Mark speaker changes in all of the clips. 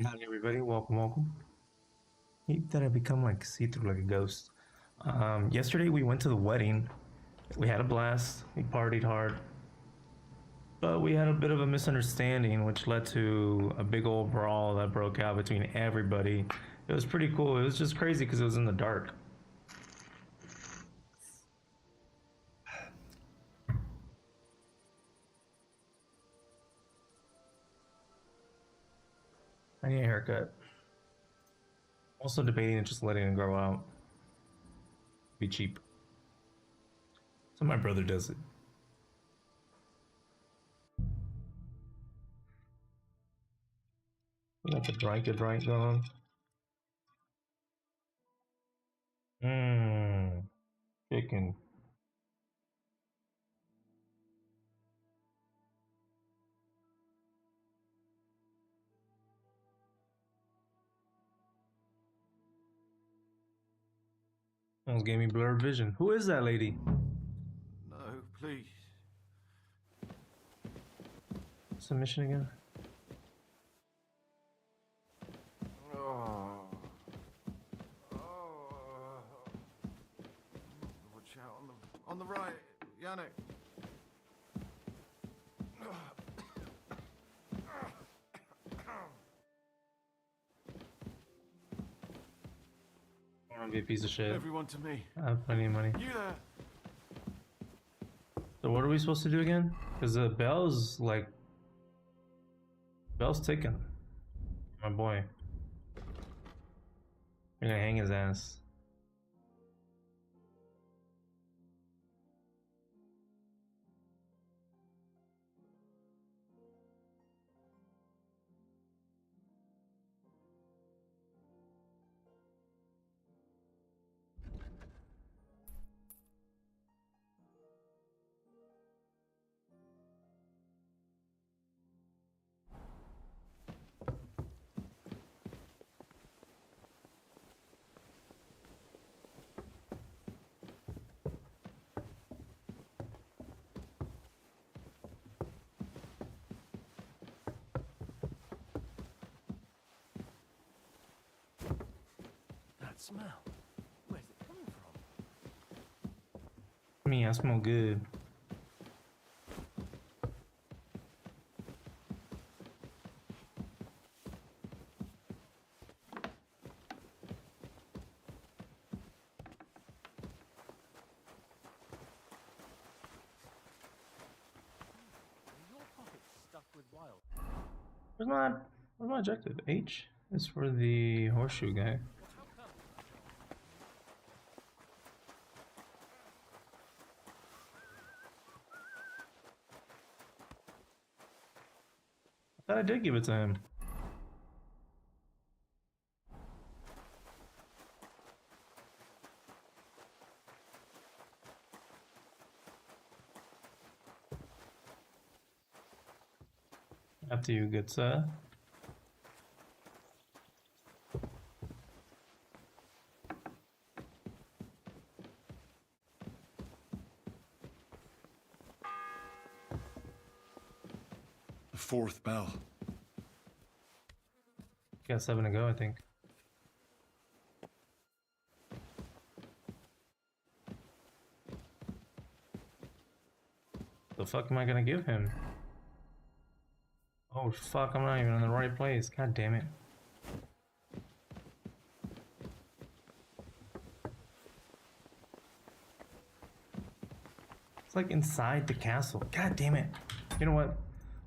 Speaker 1: Hi everybody, welcome. Hate that I become like see-through like a ghost. Yesterday we went to the wedding. We had a blast. We partied hard, but we had a bit of a misunderstanding, which led to a big old brawl that broke out between everybody. It was pretty cool. It was just crazy because it was in the dark. I need a haircut. Also debating just letting it grow out. Be cheap. So my brother does it. We got the good right going. Mmm, chicken. Almost gave me blurred vision. Who is that lady?
Speaker 2: No, please.
Speaker 1: What's the mission again?
Speaker 2: Oh. Watch out on the right, Yannick.
Speaker 1: I don't be a piece of shit.
Speaker 2: Everyone to me.
Speaker 1: I have plenty of money.
Speaker 2: You there?
Speaker 1: So what are we supposed to do again? Because the bell's like... Bell's ticking. My boy. You're gonna hang his ass.
Speaker 2: That smell. Where's it coming from?
Speaker 1: Me, I smell good.
Speaker 2: Your pocket's stuffed with wild.
Speaker 1: Where's my objective? H is for the horseshoe guy. I thought I did give it to him. After you, good sir.
Speaker 3: The fourth bell.
Speaker 1: Got 7 to go, I think. The fuck am I gonna give him? Oh fuck, I'm not even in the right place. God damn it. It's like inside the castle. God damn it. You know what?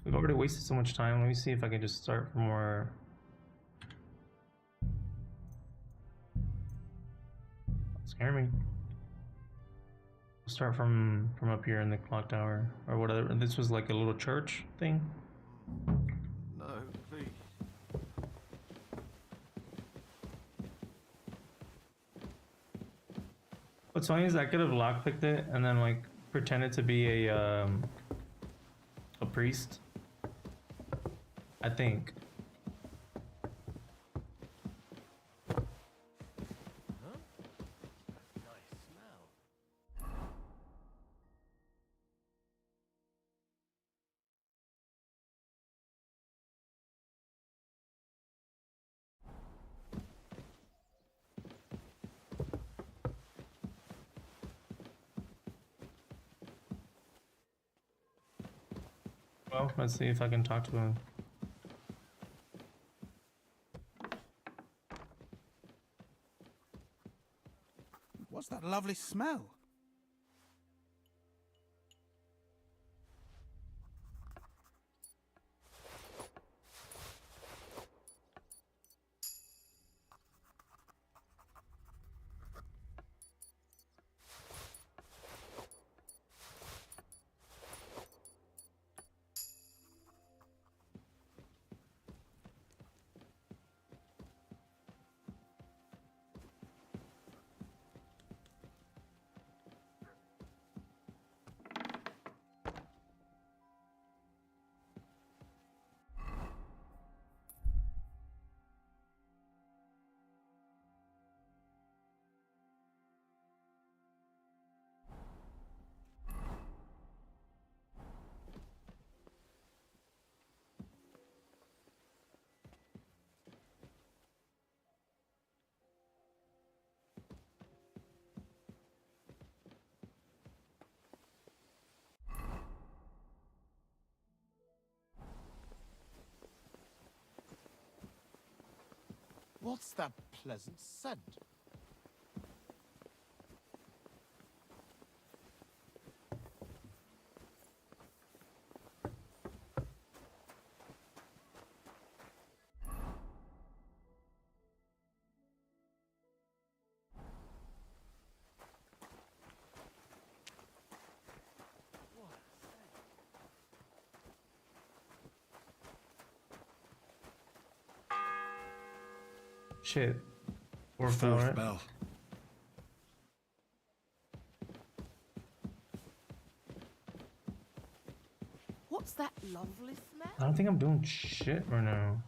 Speaker 1: We've already wasted so much time. Let me see if I can just start from where... Scare me. Start from up here in the clock tower or whatever. This was like a little church thing.
Speaker 2: No, please.
Speaker 1: What's funny is I could have lockpicked it and then like pretended to be a priest. I think. Well, let's see if I can talk to him.
Speaker 4: What's that lovely smell?
Speaker 5: What's that pleasant scent?
Speaker 1: Shit. Or
Speaker 3: Fourth
Speaker 1: right?
Speaker 3: bell.
Speaker 6: What's that lovely smell?
Speaker 1: I don't think I'm doing shit right now.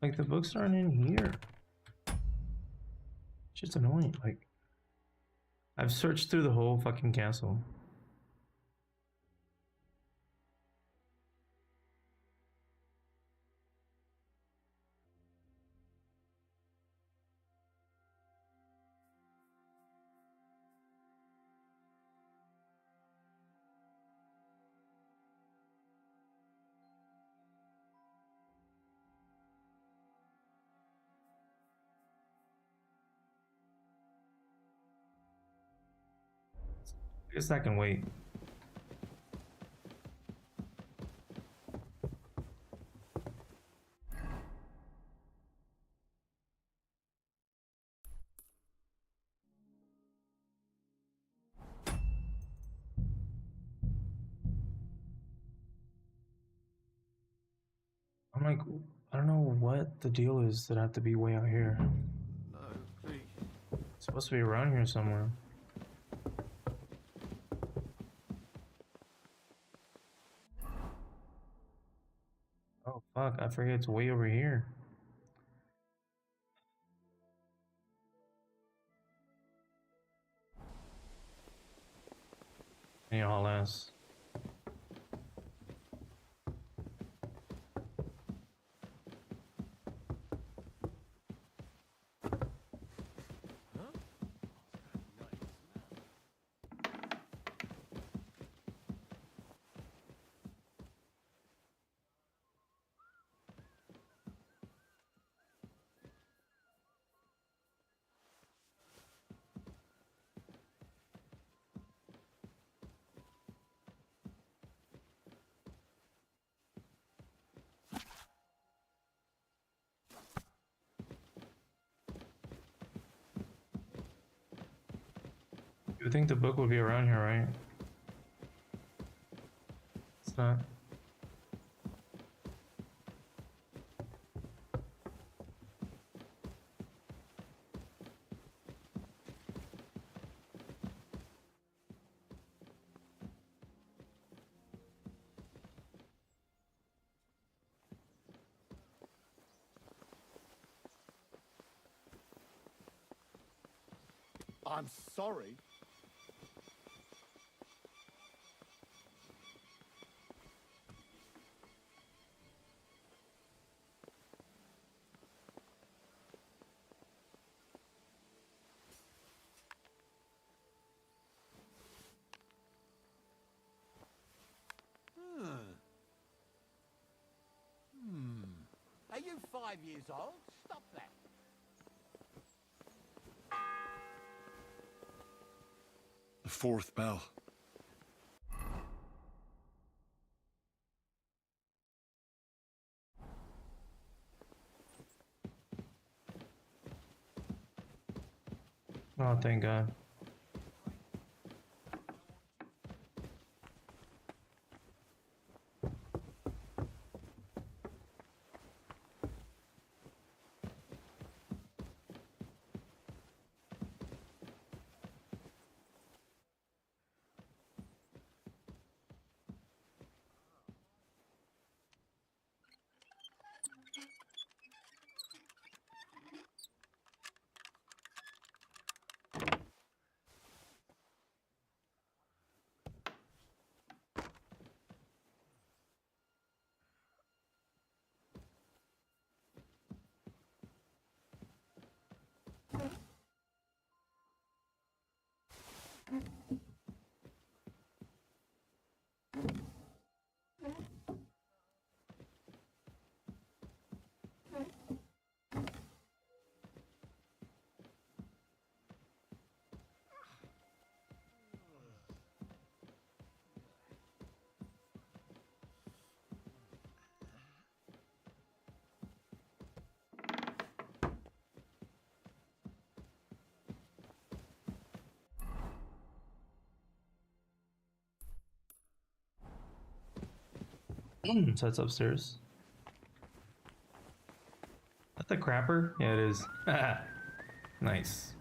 Speaker 1: Like, the books aren't in here. It's just annoying. Like, I've searched through the whole fucking castle. I guess I can wait. I'm like, I don't know what the deal is that I have to be way out here.
Speaker 5: No, please.
Speaker 1: It's supposed to be around here somewhere. Oh fuck, I forget it's way over here. Any all ass. You would think the book would be around here, right? It's not.
Speaker 5: I'm sorry. Are you 5 years old? Stop that.
Speaker 3: The fourth bell.
Speaker 1: Oh, thank God. So that's upstairs. That's the crapper? Yeah, it is. Nice.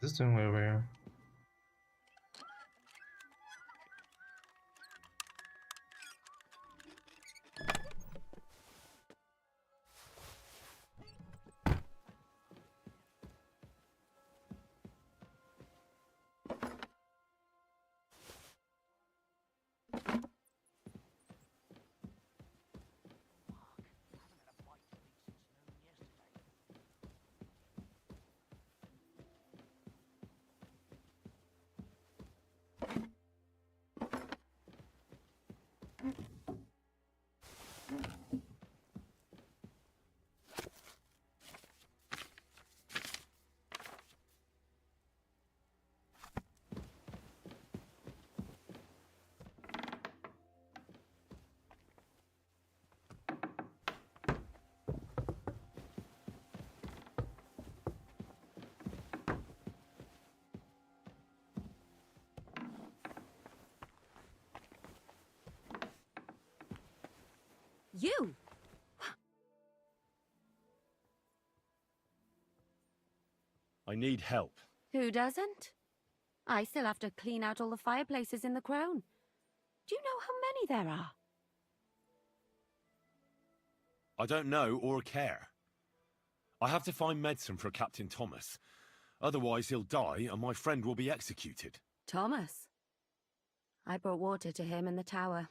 Speaker 1: This is doing way over here.
Speaker 6: You!
Speaker 7: I need help.
Speaker 6: Who doesn't? I still have to clean out all the fireplaces in the Crown. Do you know how many there are?
Speaker 7: I don't know or care. I have to find medicine for Captain Thomas. Otherwise he'll die and my friend will be executed.
Speaker 6: Thomas. I brought water to him in the tower.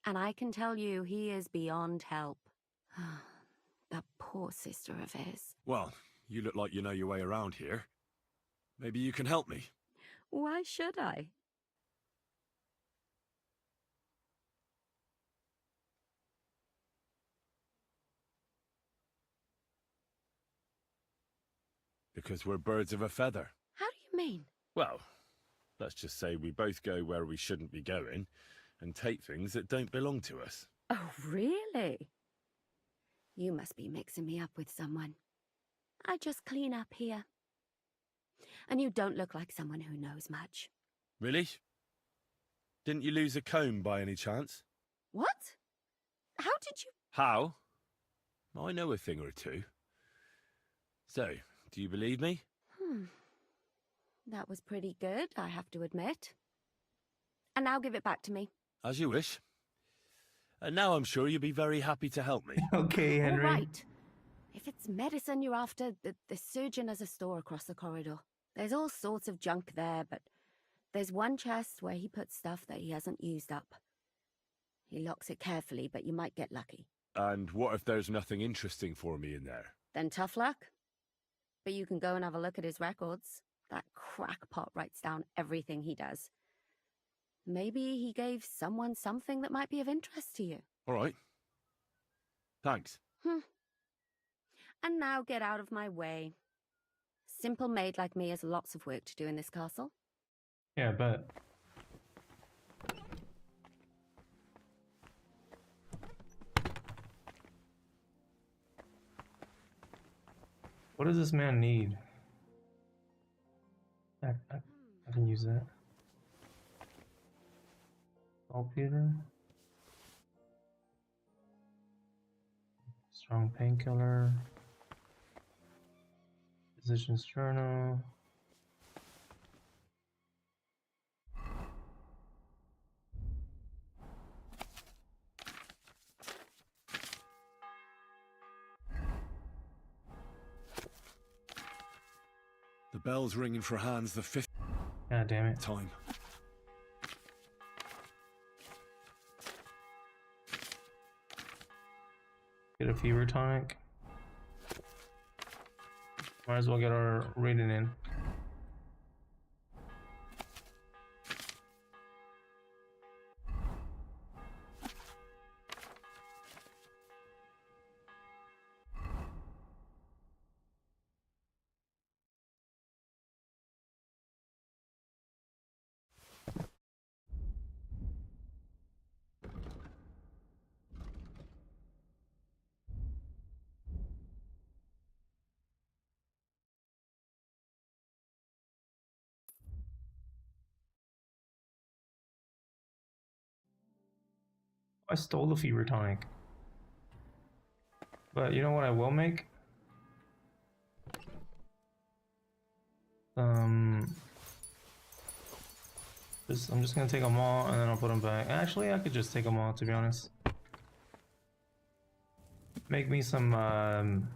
Speaker 6: And I can tell you he is beyond help. That poor sister of his.
Speaker 7: Well, you look like you know your way around here. Maybe you can help me.
Speaker 6: Why should I?
Speaker 7: Because we're birds of a feather.
Speaker 6: How do you mean?
Speaker 7: Well, let's just say we both go where we shouldn't be going and take things that don't belong to us.
Speaker 6: Oh, really? You must be mixing me up with someone. I just clean up here. And you don't look like someone who knows much.
Speaker 7: Really? Didn't you lose a comb by any chance?
Speaker 6: What? How did you...
Speaker 7: How? I know a thing or two. So, do you believe me?
Speaker 6: That was pretty good, I have to admit. And now give it back to me.
Speaker 7: As you wish. And now I'm sure you'll be very happy to help me.
Speaker 1: Okay, Henry.
Speaker 6: All right. If it's medicine you're after, the surgeon has a store across the corridor. There's all sorts of junk there, but there's one chest where he puts stuff that he hasn't used up. He locks it carefully, but you might get lucky.
Speaker 7: And what if there's nothing interesting for me in there?
Speaker 6: Then tough luck. But you can go and have a look at his records. That crackpot writes down everything he does. Maybe he gave someone something that might be of interest to you.
Speaker 7: All right. Thanks.
Speaker 6: And now get out of my way. Simple maid like me has lots of work to do in this castle.
Speaker 1: Yeah, but what does this man need? I can use that. Saltpeter. Strong painkiller. Physician's journal.
Speaker 3: The bell's ringing for Hans the 5th
Speaker 1: God damn it.
Speaker 3: time.
Speaker 1: Get a fever tonic. Might as well get our reading in. I stole the fever tonic. But you know what I will make? I'm just gonna take them all and then I'll put them back. Actually, I could just take them all, to be honest. Make me some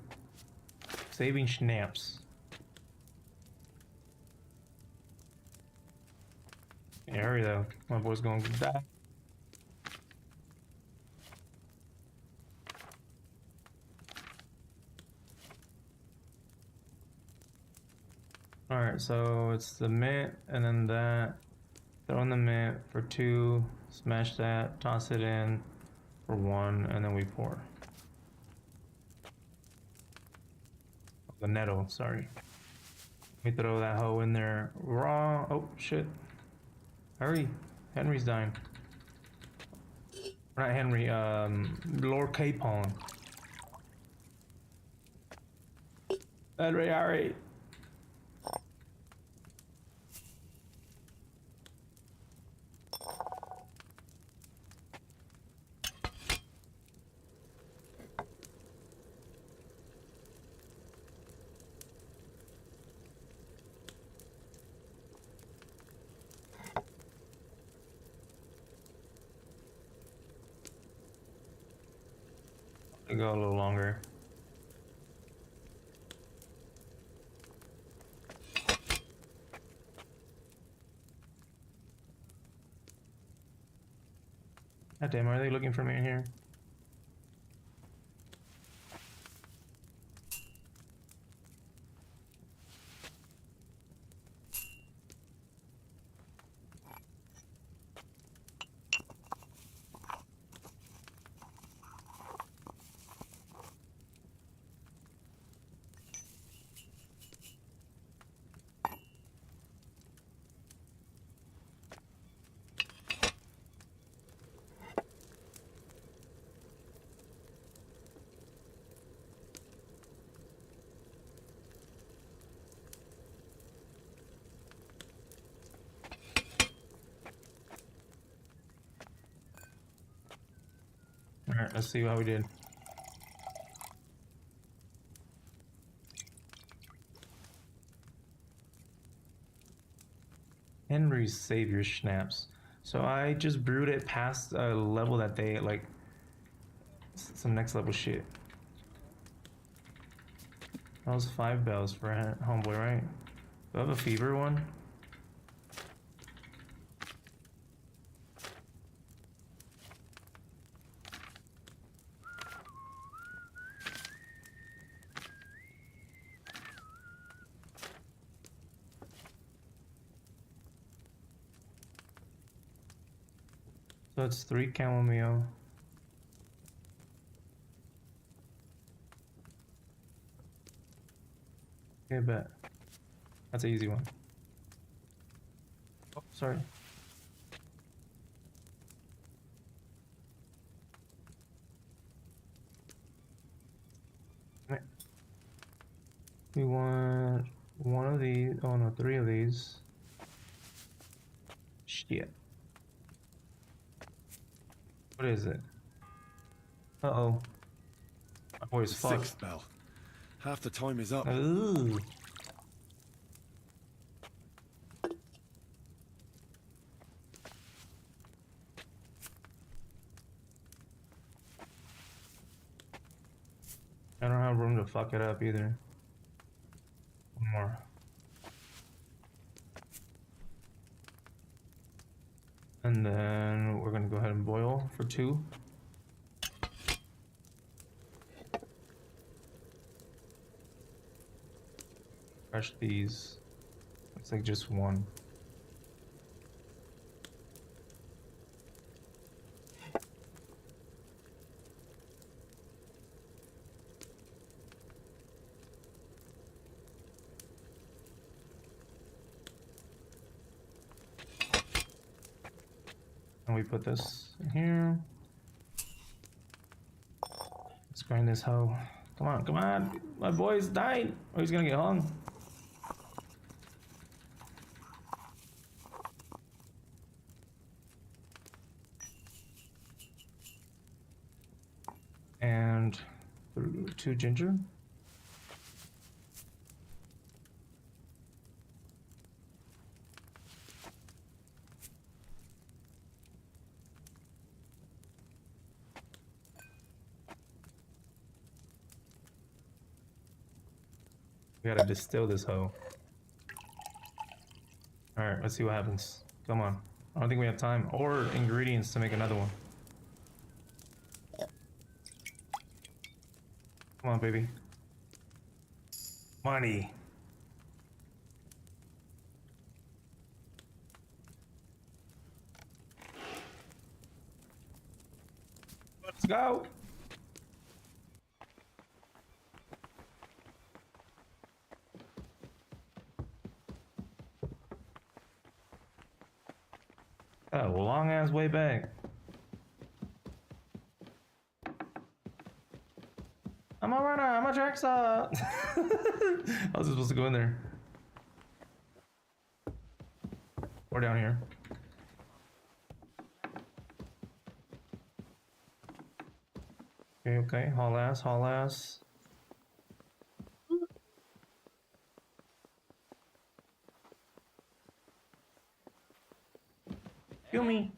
Speaker 1: saving schnapps. Yeah, hurry though. My boy's going to die. Alright, so it's the mint and then that. Throw in the mint for 2, smash that, toss it in for 1, and then we pour. The nettle, sorry. Let me throw that hoe in there raw. Oh shit. Hurry. Henry's dying. Not Henry, Lord Capon. Henry, hurry. Go a little longer. God damn, are they looking for me in here? Alright, let's see how we did. Henry's Savior Schnapps. So I just brewed it past a level that they like, some next level shit. That was 5 bells for homeboy, right? Do I have a fever one? So it's 3 chamomile. Okay, bet. That's an easy one. Oh, sorry. Right. We want 1 of these. Oh no, 3 of these. Shit. What is it? Uh-oh. My boy's fucked.
Speaker 3: 6th bell. Half the time is up.
Speaker 1: Ooh. I don't have room to fuck it up either. One more. And then we're gonna go ahead and boil for 2. Crush these. Looks like just 1. And we put this in here. Let's grind this hoe. Come on, come on. My boy's dying, or he's gonna get hung. And 2 ginger. We gotta distill this hoe. Alright, let's see what happens. Come on. I don't think we have time or ingredients to make another one. Come on, baby. Money. Let's go. A long ass way back. I'm a runner, I'm a track star. I was supposed to go in there. Or down here. Okay, okay, haul ass, haul ass. Kill me.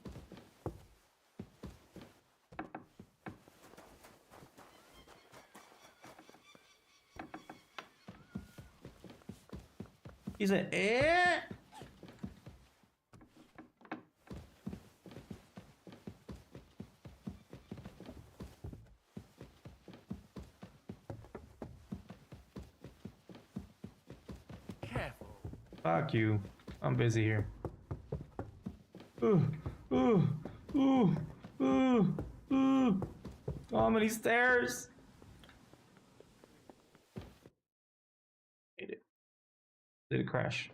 Speaker 1: He said, eh?
Speaker 2: Careful.
Speaker 1: Fuck you. I'm busy here. Ooh, ooh, ooh, ooh, ooh. How many stairs? Made it. Did it crash?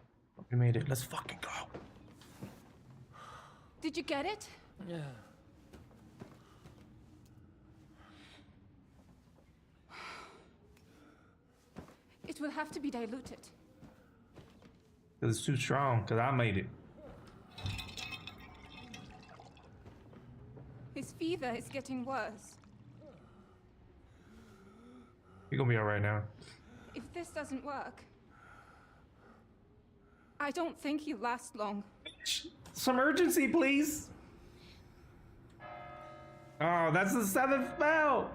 Speaker 1: We made it. Let's fucking go.
Speaker 8: Did you get it?
Speaker 2: Yeah.
Speaker 8: It will have to be diluted.
Speaker 1: Cause it's too strong. Cause I made it.
Speaker 8: His fever is getting worse.
Speaker 1: You're gonna be alright now.
Speaker 8: If this doesn't work, I don't think he'll last long.
Speaker 1: Some urgency, please. Oh, that's the 7th spell.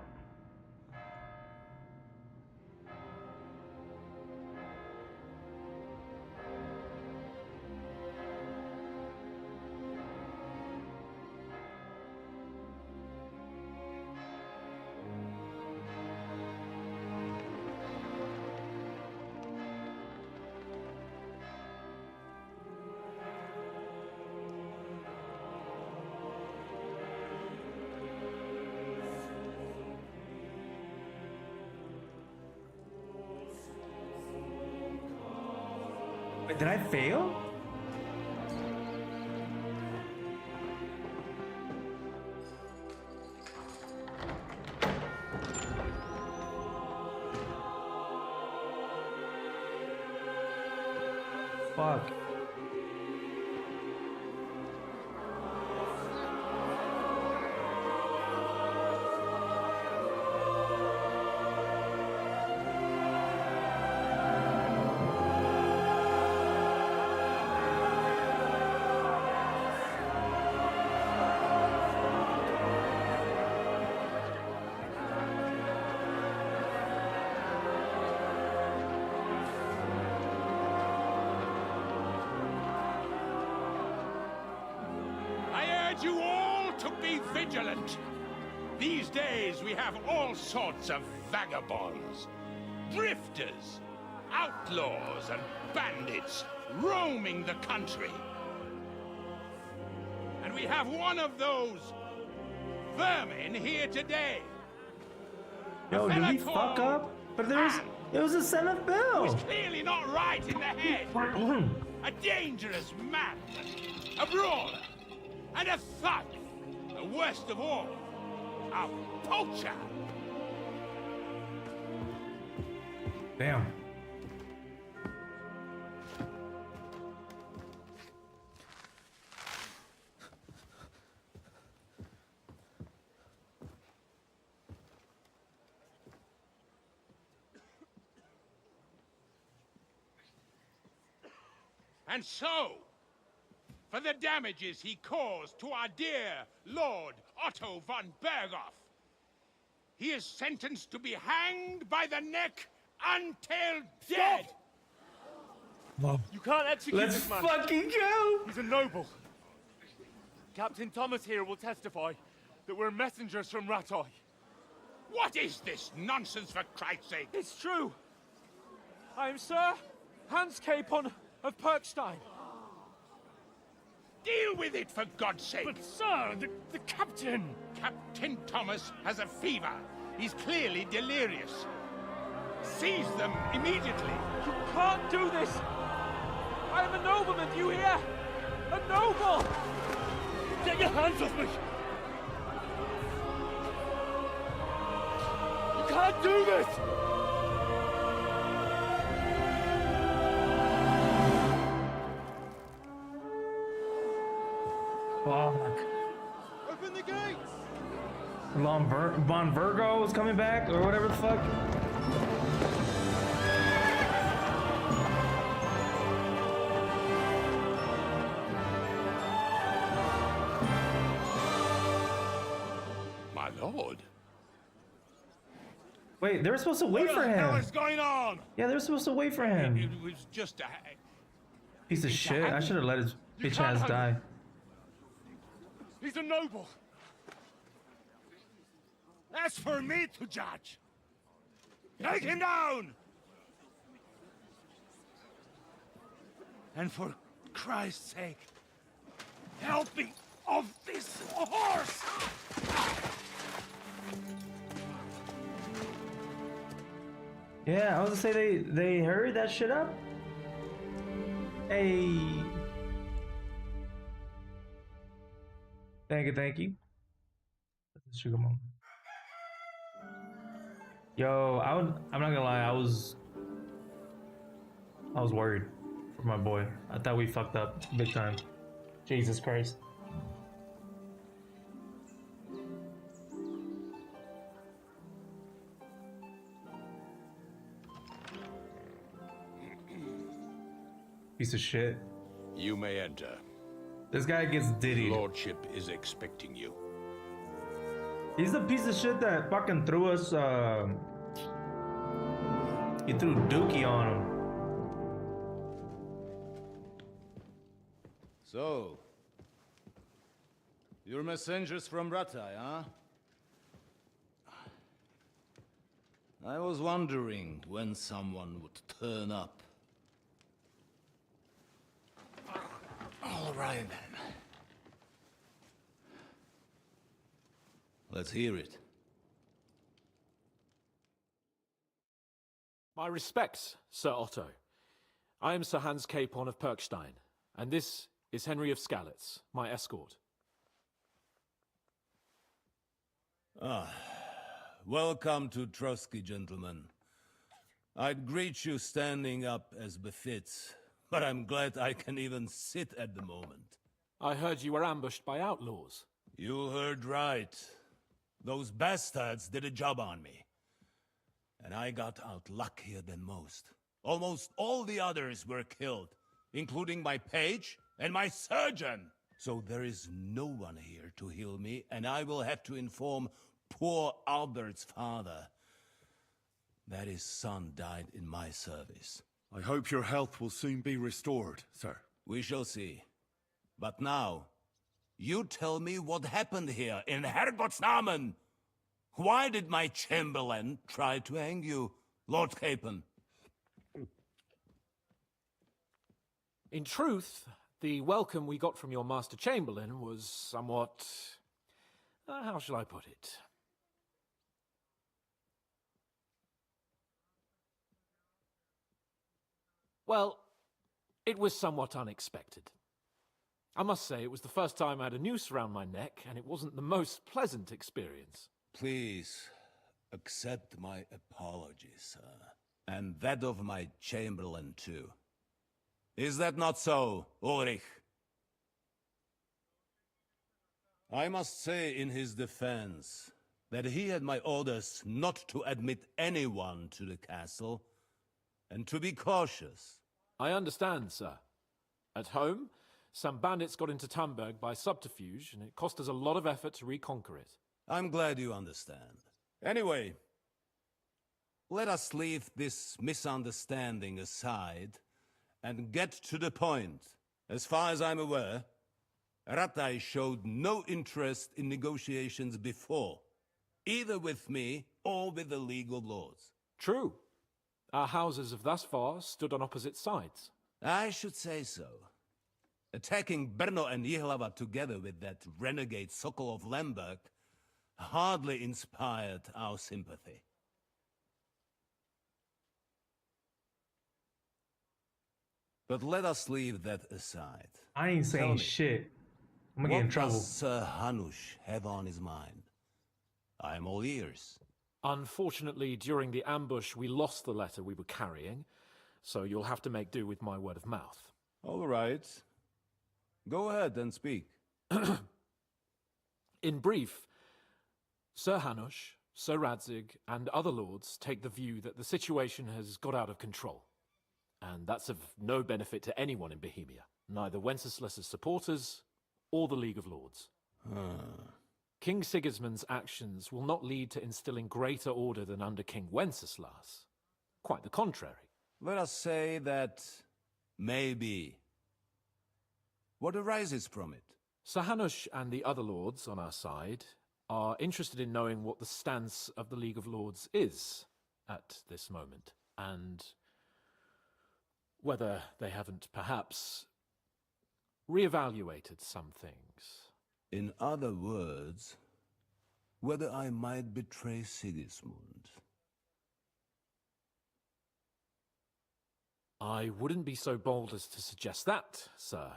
Speaker 1: Wait, did I fail? Fuck.
Speaker 5: I urge you all to be vigilant. These days we have all sorts of vagabonds, drifters, outlaws and bandits roaming the country. And we have one of those vermin here today.
Speaker 1: Yo, did we fuck up? But it was a 7th bill.
Speaker 5: Who's clearly not right in the head. A dangerous man, a brawler, and a thug. The worst of all, a poacher.
Speaker 1: Damn.
Speaker 5: And so, for the damages he caused to our dear Lord Otto von Berghoff, he is sentenced to be hanged by the neck until dead.
Speaker 9: You can't execute
Speaker 1: Let's
Speaker 9: this man.
Speaker 1: fucking go.
Speaker 9: He's a noble. Captain Thomas here will testify that we're messengers from Ratoy.
Speaker 5: What is this nonsense, for Christ's sake?
Speaker 9: It's true. I am Sir Hans Capon of Perkstein.
Speaker 5: Deal with it, for God's sake.
Speaker 9: But sir, the captain...
Speaker 5: Captain Thomas has a fever. He's clearly delirious. Seize them immediately.
Speaker 9: You can't do this! I am a nobleman, do you hear? A noble! Get your hands off me! You can't do this!
Speaker 1: Fuck.
Speaker 9: Open the gates!
Speaker 1: Von Virgo is coming back, or whatever the fuck.
Speaker 5: My lord.
Speaker 1: Wait, they were supposed to wait for
Speaker 5: What the hell
Speaker 1: him.
Speaker 5: is going on?
Speaker 1: Yeah, they were supposed to wait for him.
Speaker 5: It was just a...
Speaker 1: Piece of shit. I should have let his
Speaker 9: You
Speaker 1: bitch
Speaker 9: can't
Speaker 1: ass
Speaker 9: hang
Speaker 1: die.
Speaker 9: him. He's a noble.
Speaker 5: That's for me to judge. Take him down! And for Christ's sake, help me off this horse!
Speaker 1: Yeah, I was gonna say they hurried that shit up. Hey. Thank you. That's a sugar mom. Yo, I'm not gonna lie, I was worried for my boy. I thought we fucked up big time. Jesus Christ. Piece of shit.
Speaker 5: You may enter.
Speaker 1: This guy gets diddied.
Speaker 5: Lordship is expecting you.
Speaker 1: He's the piece of shit that fucking threw us, he threw Dookie on him.
Speaker 10: So, you're messengers from Ratai, huh? I was wondering when someone would turn up. All right, then. Let's hear it.
Speaker 9: My respects, Sir Otto. I am Sir Hans Capon of Perkstein, and this is Henry of Skalitz, my escort.
Speaker 10: Welcome to Trotsky, gentlemen. I'd greet you standing up as befits, but I'm glad I can even sit at the moment.
Speaker 9: I heard you were ambushed by outlaws.
Speaker 10: You heard right. Those bastards did a job on me. And I got out luckier than most. Almost all the others were killed, including my page and my surgeon. So there is no one here to heal me, and I will have to inform poor Albert's father that his son died in my service.
Speaker 3: I hope your health will soon be restored, sir.
Speaker 10: We shall see. But now, you tell me what happened here in Herrgottsnamen. Why did my chamberlain try to hang you, Lord Capon?
Speaker 9: In truth, the welcome we got from your Master Chamberlain was somewhat... how shall I put it? Well, it was somewhat unexpected. I must say, it was the first time I had a noose around my neck, and it wasn't the most pleasant experience.
Speaker 10: Please, accept my apologies, sir. And that of my chamberlain, too. Is that not so, Ulrich? I must say in his defense that he had my orders not to admit anyone to the castle, and to be cautious.
Speaker 9: I understand, sir. At home, some bandits got into Tamberg by subterfuge, and it cost us a lot of effort to reconquer it.
Speaker 10: I'm glad you understand. Anyway, let us leave this misunderstanding aside and get to the point. As far as I'm aware, Ratai showed no interest in negotiations before, either with me or with the League of Lords.
Speaker 9: True. Our houses have thus far stood on opposite sides.
Speaker 10: I should say so. Attacking Brno and Jihlava together with that renegade Sokol of Lemberg hardly inspired our sympathy. But let us leave that aside.
Speaker 1: I ain't
Speaker 10: Tell
Speaker 1: saying
Speaker 10: me,
Speaker 1: shit. I'm gonna get in
Speaker 10: what
Speaker 1: trouble.
Speaker 10: does Sir Hanush have on his mind? I am all ears.
Speaker 9: Unfortunately, during the ambush, we lost the letter we were carrying, so you'll have to make do with my word of mouth.
Speaker 10: All right. Go ahead and speak.
Speaker 9: In brief, Sir Hanush, Sir Radzig, and other lords take the view that the situation has got out of control. And that's of no benefit to anyone in Bohemia, neither Wenceslas's supporters or the League of Lords. King Sigismund's actions will not lead to instilling greater order than under King Wenceslas. Quite the contrary.
Speaker 10: Let us say that maybe. What arises from it?
Speaker 9: Sir Hanush and the other lords on our side are interested in knowing what the stance of the League of Lords is at this moment, and whether they haven't perhaps reevaluated some things.
Speaker 10: In other words, whether I might betray Sigismund.
Speaker 9: I wouldn't be so bold as to suggest that, sir.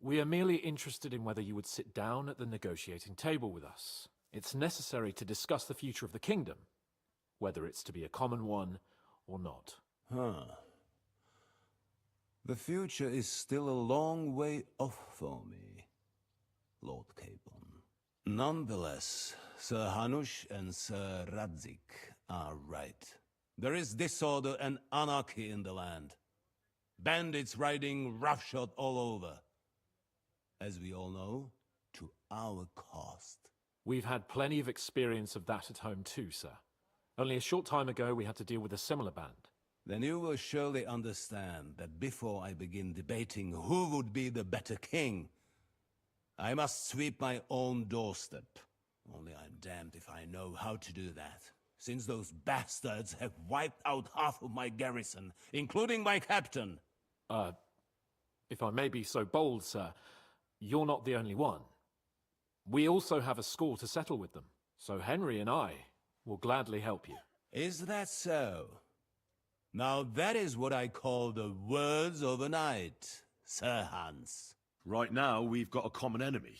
Speaker 9: We are merely interested in whether you would sit down at the negotiating table with us. It's necessary to discuss the future of the kingdom, whether it's to be a common one or not.
Speaker 10: The future is still a long way off for me, Lord Capon. Nonetheless, Sir Hanush and Sir Radzig are right. There is disorder and anarchy in the land. bandits riding roughshod all over. As we all know, to our cost.
Speaker 9: We've had plenty of experience of that at home too, sir. Only a short time ago we had to deal with a similar band.
Speaker 10: Then you will surely understand that before I begin debating who would be the better king, I must sweep my own doorstep. Only I'm damned if I know how to do that, since those bastards have wiped out half of my garrison, including my captain.
Speaker 9: If I may be so bold, sir, you're not the only one. We also have a score to settle with them, so Henry and I will gladly help you.
Speaker 10: Is that so? Now that is what I call the words of a knight, Sir Hans.
Speaker 7: Right now, we've got a common enemy.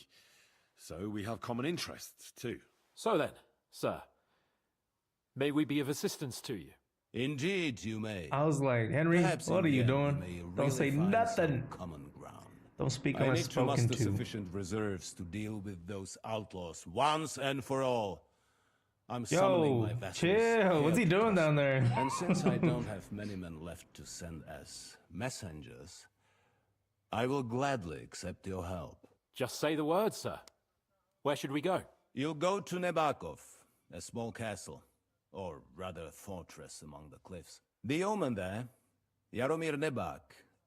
Speaker 7: So we have common interests, too.
Speaker 9: So then, sir, may we be of assistance to you?
Speaker 10: Indeed, you may.
Speaker 1: I was like, Henry,
Speaker 10: Perhaps
Speaker 1: what are
Speaker 10: in
Speaker 1: you
Speaker 10: the end
Speaker 1: doing?
Speaker 10: may
Speaker 1: Don't
Speaker 10: really
Speaker 1: say
Speaker 10: find
Speaker 1: nothing.
Speaker 10: some common ground.
Speaker 1: Don't speak
Speaker 10: I
Speaker 1: unless
Speaker 10: need to
Speaker 1: spoken
Speaker 10: muster
Speaker 1: to.
Speaker 10: sufficient reserves to deal with those outlaws once and for all. I'm summoning
Speaker 1: Yo,
Speaker 10: my vassals
Speaker 1: chill.
Speaker 10: here
Speaker 1: What's he
Speaker 10: to
Speaker 1: doing
Speaker 10: trust
Speaker 1: down there?
Speaker 10: me. And since I don't have many men left to send as messengers, I will gladly accept your help.
Speaker 9: Just say the word, sir. Where should we go?
Speaker 10: You'll go to Nebakov, a small castle, or rather fortress among the cliffs. The yeoman there, Jaromir Nebak,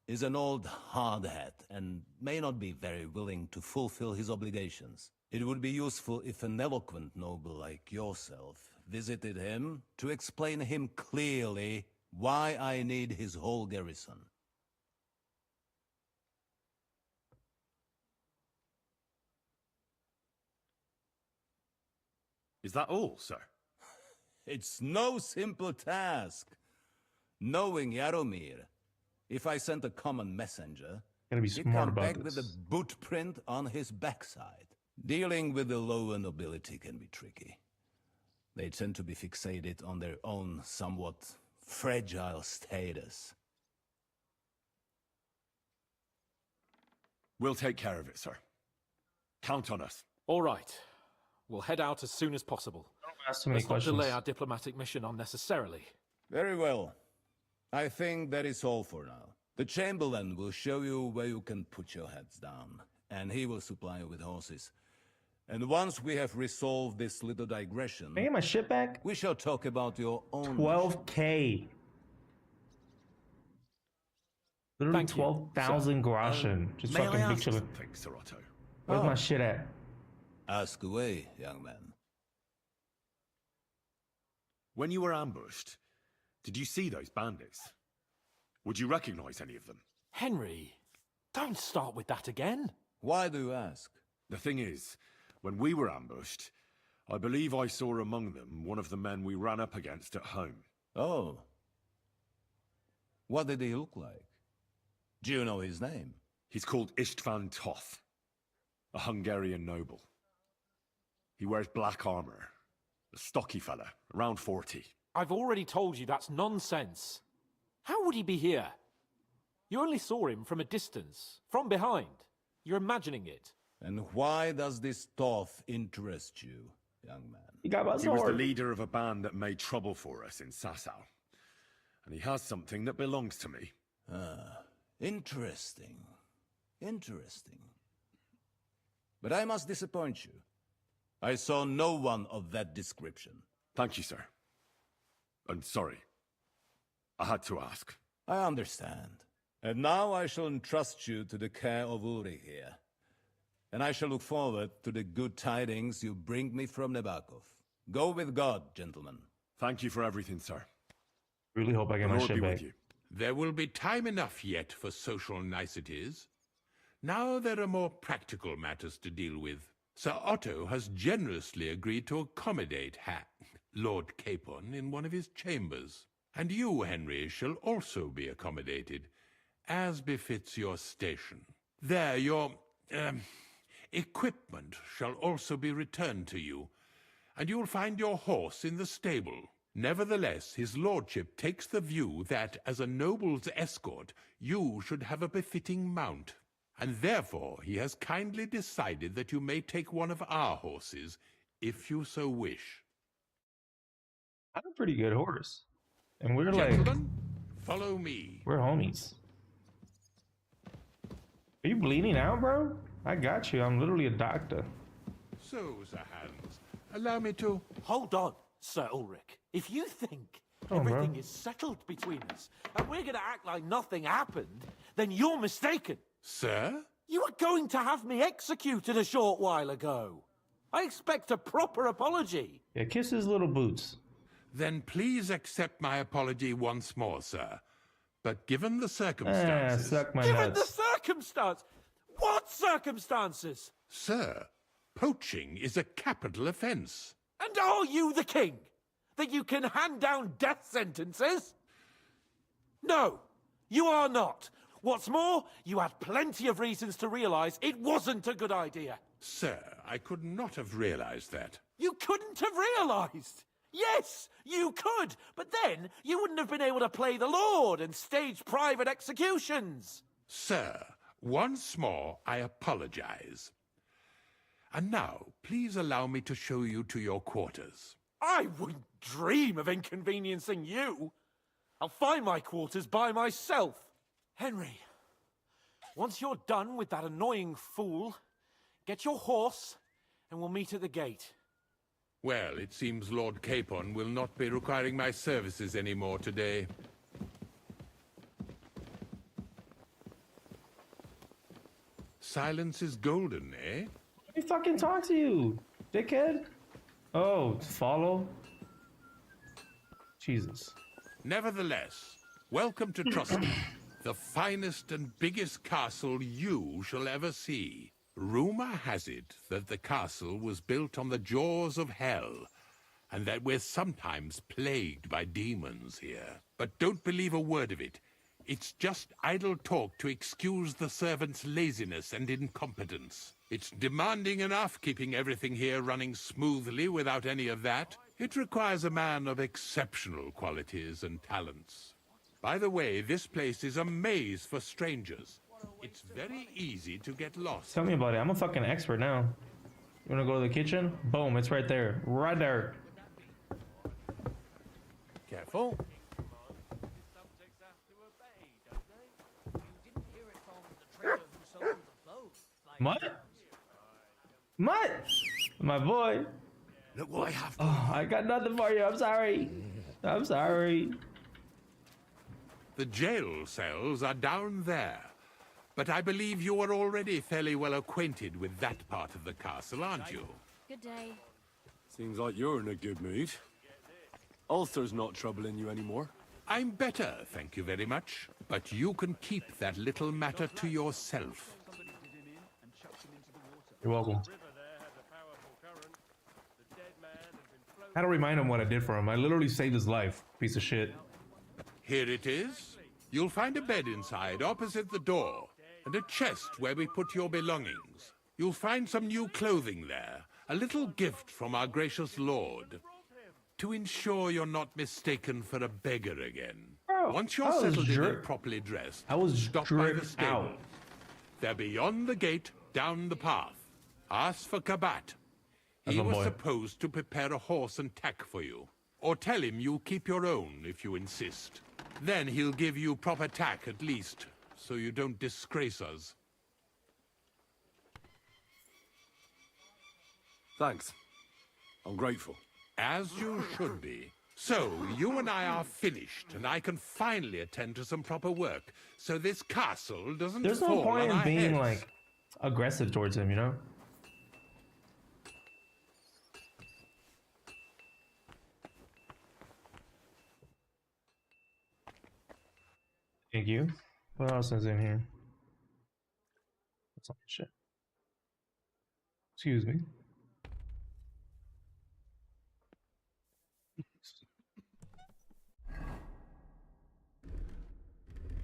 Speaker 10: is an old hardhat and may not be very willing to fulfill his obligations. It would be useful if an eloquent noble like yourself visited him to explain him clearly why I need his whole garrison.
Speaker 7: Is that all, sir?
Speaker 10: It's no simple task. Knowing Jaromir, if I sent a common messenger,
Speaker 1: Gotta be
Speaker 10: he'd
Speaker 1: smart
Speaker 10: come
Speaker 1: about
Speaker 10: back with a
Speaker 1: this.
Speaker 10: boot print on his backside. Dealing with the lower nobility can be tricky. They tend to be fixated on their own somewhat fragile status.
Speaker 7: We'll take care of it, sir. Count on us.
Speaker 9: All right. We'll head out as soon as possible.
Speaker 1: Ask too many
Speaker 9: Let's not
Speaker 1: questions.
Speaker 9: delay our diplomatic mission unnecessarily.
Speaker 10: Very well. I think that is all for now. The Chamberlain will show you where you can put your heads down, and he will supply you with horses. And once we have resolved this little digression,
Speaker 1: Can I get my shit back?
Speaker 10: we shall talk about your own
Speaker 1: 12K. Literally
Speaker 9: Thank you,
Speaker 1: 12,000 groschen. Just
Speaker 7: May I
Speaker 1: fucking
Speaker 7: ask
Speaker 1: picture.
Speaker 7: something, Sir Otto?
Speaker 1: Where's my shit at?
Speaker 10: Ask away, young man.
Speaker 7: When you were ambushed, did you see those bandits? Would you recognize any of them?
Speaker 9: Henry, don't start with that again.
Speaker 10: Why do you ask?
Speaker 7: The thing is, when we were ambushed, I believe I saw among them one of the men we ran up against at home.
Speaker 10: Oh. What did he look like? Do you know his name?
Speaker 7: He's called Istvan Toth, a Hungarian noble. He wears black armor, a stocky fella, around 40.
Speaker 9: I've already told you that's nonsense. How would he be here? You only saw him from a distance, from behind. You're imagining it.
Speaker 10: And why does this Toth interest you, young man?
Speaker 1: You got my
Speaker 7: He was the
Speaker 1: sword.
Speaker 7: leader of a band that made trouble for us in Sasau. And he has something that belongs to me.
Speaker 10: Ah, interesting. Interesting. But I must disappoint you. I saw no one of that description.
Speaker 7: Thank you, sir. I'm sorry. I had to ask.
Speaker 10: I understand. And now I shall entrust you to the care of Uri here. And I shall look forward to the good tidings you bring me from Nebakov. Go with God, gentlemen.
Speaker 7: Thank you for everything, sir.
Speaker 1: Really hope I get
Speaker 7: The
Speaker 1: my
Speaker 7: Lord
Speaker 1: shit
Speaker 7: be
Speaker 1: back.
Speaker 7: with you.
Speaker 5: There will be time enough yet for social niceties. Now there are more practical matters to deal with. Sir Otto has generously agreed to accommodate Lord Capon in one of his chambers. And you, Henry, shall also be accommodated, as befits your station. There, your equipment shall also be returned to you, and you'll find your horse in the stable. Nevertheless, his lordship takes the view that, as a noble's escort, you should have a befitting mount, and therefore he has kindly decided that you may take one of our horses, if you so wish.
Speaker 1: I have a pretty good horse. And we're like,
Speaker 5: Gentlemen, follow me.
Speaker 1: we're homies. Are you bleeding out, bro? I got you. I'm literally a doctor.
Speaker 5: So, Sir Hans, allow me to...
Speaker 9: Hold on, Sir Ulrich. If you think
Speaker 1: Oh, bro.
Speaker 9: everything is settled between us and we're gonna act like nothing happened, then you're mistaken.
Speaker 5: Sir?
Speaker 9: You were going to have me executed a short while ago. I expect a proper apology.
Speaker 1: Yeah, kiss his little boots.
Speaker 5: Then please accept my apology once more, sir. But given the circumstances...
Speaker 1: Suck my
Speaker 9: Given the
Speaker 1: nuts.
Speaker 9: circumstance. What circumstances?
Speaker 5: Sir, poaching is a capital offence.
Speaker 9: And are you the king? That you can hand down death sentences? No, you are not. What's more, you had plenty of reasons to realize it wasn't a good idea.
Speaker 5: Sir, I could not have realized that.
Speaker 9: You couldn't have realized. Yes, you could, but then you wouldn't have been able to play the Lord and stage private executions.
Speaker 5: Sir, once more, I apologize. And now, please allow me to show you to your quarters.
Speaker 9: I wouldn't dream of inconveniencing you. I'll find my quarters by myself. Henry, once you're done with that annoying fool, get your horse and we'll meet at the gate.
Speaker 5: Well, it seems Lord Capon will not be requiring my services anymore today. Silence is golden, eh?
Speaker 1: Let me fucking talk to you, dickhead. Oh, follow? Jesus.
Speaker 5: Nevertheless, welcome to Trusty, the finest and biggest castle you shall ever see. Rumor has it that the castle was built on the jaws of hell, and that we're sometimes plagued by demons here. But don't believe a word of it. It's just idle talk to excuse the servants' laziness and incompetence. It's demanding enough keeping everything here running smoothly without any of that. It requires a man of exceptional qualities and talents. By the way, this place is a maze for strangers. It's very easy to get lost.
Speaker 1: Tell me about it. I'm a fucking expert now. You wanna go to the kitchen? Boom, it's right there. Right there.
Speaker 5: Careful.
Speaker 1: What? What? My boy.
Speaker 10: Look what I have.
Speaker 1: Oh, I got nothing for you. I'm sorry. I'm sorry.
Speaker 5: The jail cells are down there. But I believe you are already fairly well acquainted with that part of the castle, aren't you?
Speaker 6: Good day.
Speaker 7: Seems like you're in a good mood. Ulster's not troubling you anymore.
Speaker 5: I'm better, thank you very much. But you can keep that little matter to yourself.
Speaker 1: You're welcome. I had to remind him what I did for him. I literally saved his life, piece of shit.
Speaker 5: Here it is. You'll find a bed inside, opposite the door, and a chest where we put your belongings. You'll find some new clothing there, a little gift from our gracious lord, to ensure you're not mistaken for a beggar again.
Speaker 1: Bro,
Speaker 5: Once you're
Speaker 1: I was
Speaker 5: settled in and
Speaker 1: drip-
Speaker 5: properly dressed,
Speaker 1: I was
Speaker 5: stop by the
Speaker 1: dripped
Speaker 5: stable.
Speaker 1: out.
Speaker 5: They're beyond the gate, down the path. Ask for Kabat.
Speaker 1: That's
Speaker 5: He
Speaker 1: my
Speaker 5: was
Speaker 1: boy.
Speaker 5: supposed to prepare a horse and tack for you. Or tell him you'll keep your own if you insist. Then he'll give you proper tack at least, so you don't disgrace us.
Speaker 7: Thanks. I'm grateful.
Speaker 5: As you should be. So, you and I are finished, and I can finally attend to some proper work, so this castle doesn't
Speaker 1: There's
Speaker 5: fall
Speaker 1: no point
Speaker 5: on
Speaker 1: in
Speaker 5: our
Speaker 1: being
Speaker 5: heads.
Speaker 1: like aggressive towards him, you know? Thank you. What else is in here? That's all shit. Excuse me.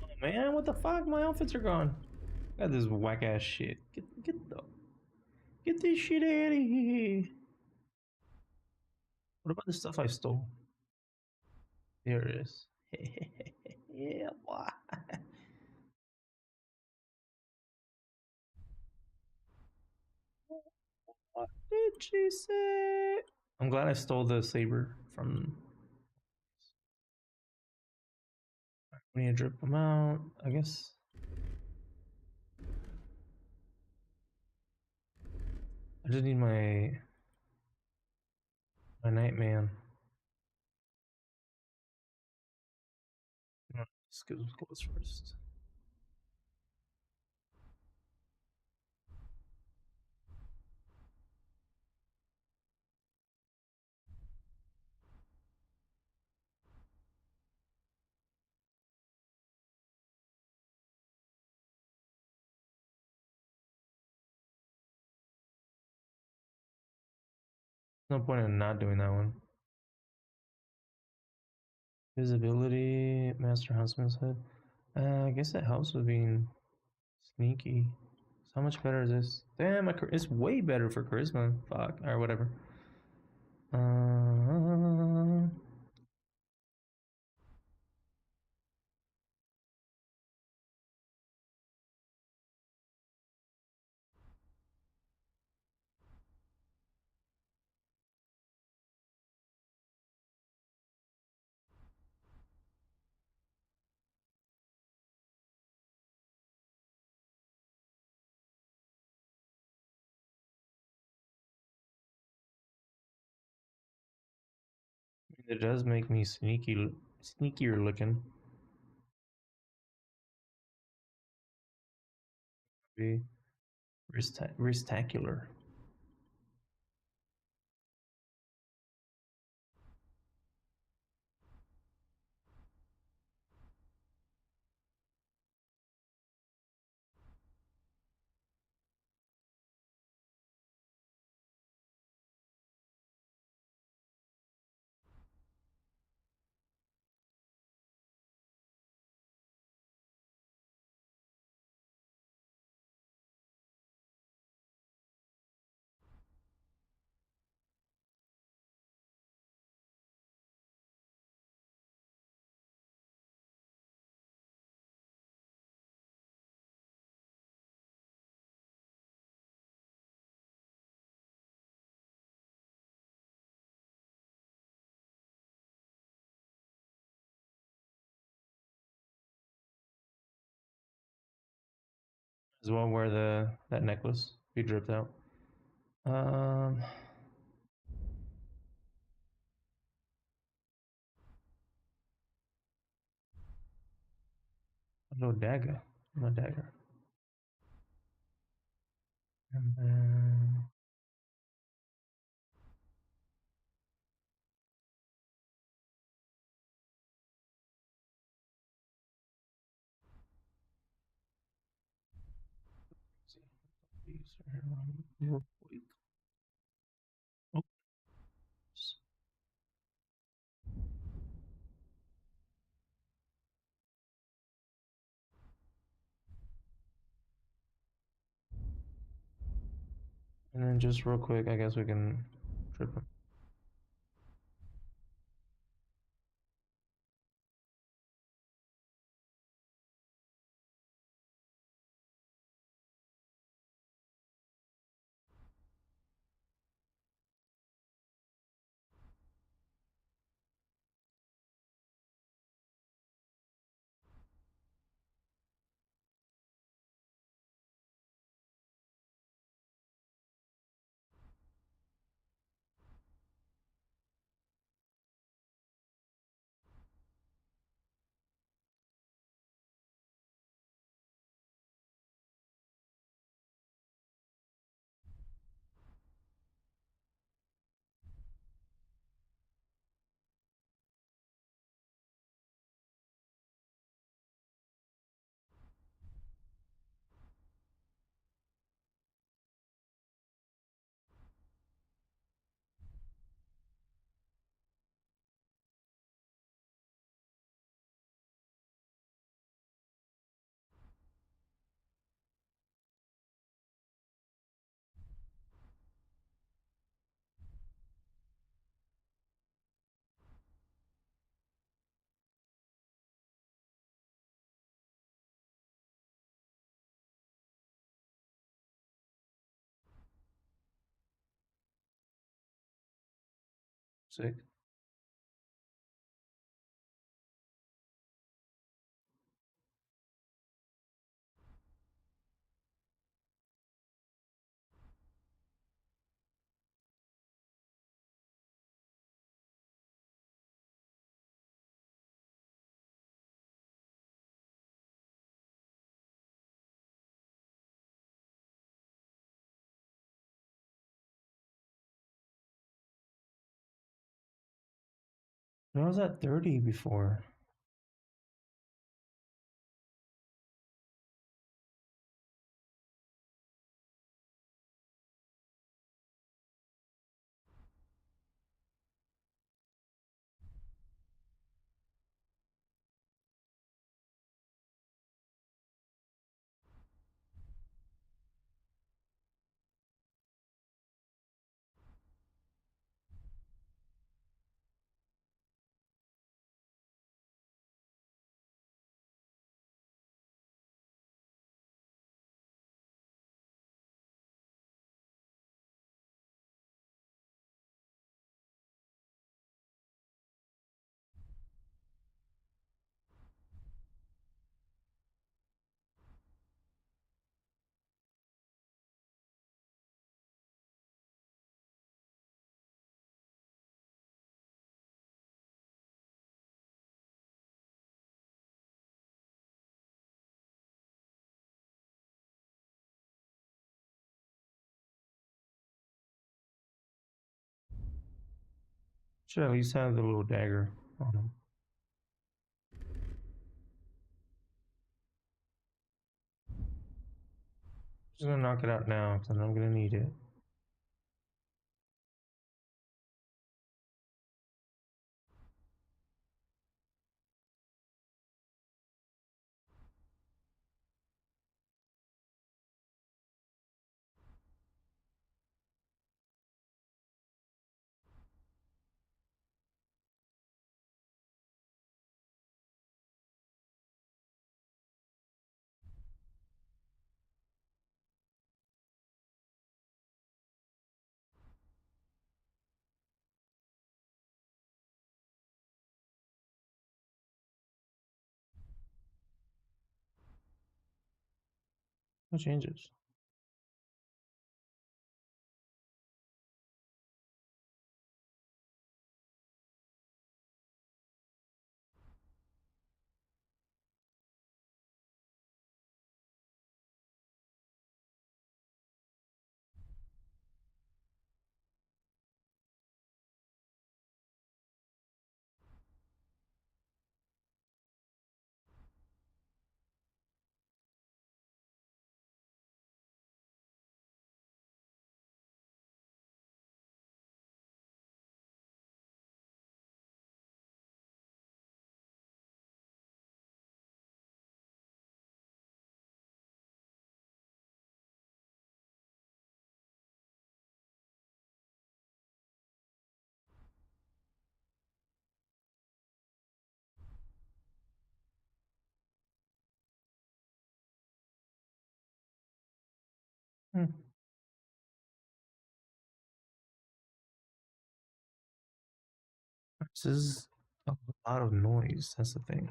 Speaker 1: Oh, man, what the fuck? My outfits are gone. Got this whack ass shit. Get this shit out of here. What about the stuff I stole? Here it is. Yeah, boy. What did she say? I'm glad I stole the saber from. We need to drip them out, I guess. I just need my Nightman. Let's go close first. No point in not doing that one. Visibility, Master Huntsman's Head. I guess that helps with being sneaky. So how much better is this? Damn, it's way better for charisma. Fuck, or whatever. Uh, it does make me sneakier looking. Be ristacular. As well, wear that necklace be dripped out. No dagger, no dagger. And then and then just real quick, I guess we can trip him. Sick. I was at 30 before. Should at least have the little dagger on him. Just gonna knock it out now because I'm gonna need it. No changes. Hmm. This is a lot of noise. That's the thing.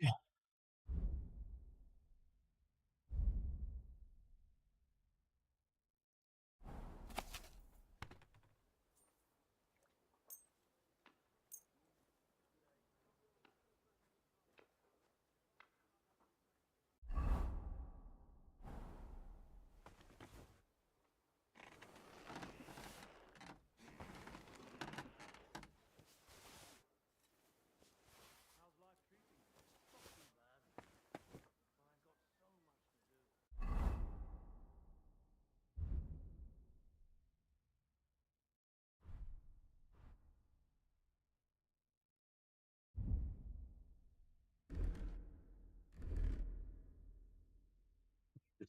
Speaker 1: Yeah.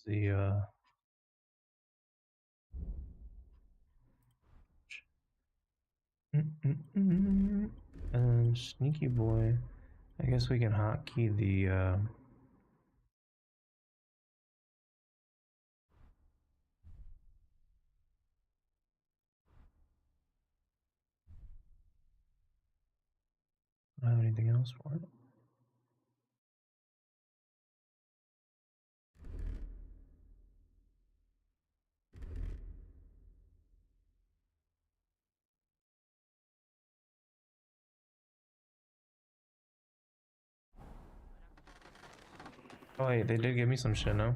Speaker 1: The and sneaky boy. I guess we can hotkey the I don't have anything else for it. Oh wait, they did give me some shit, no?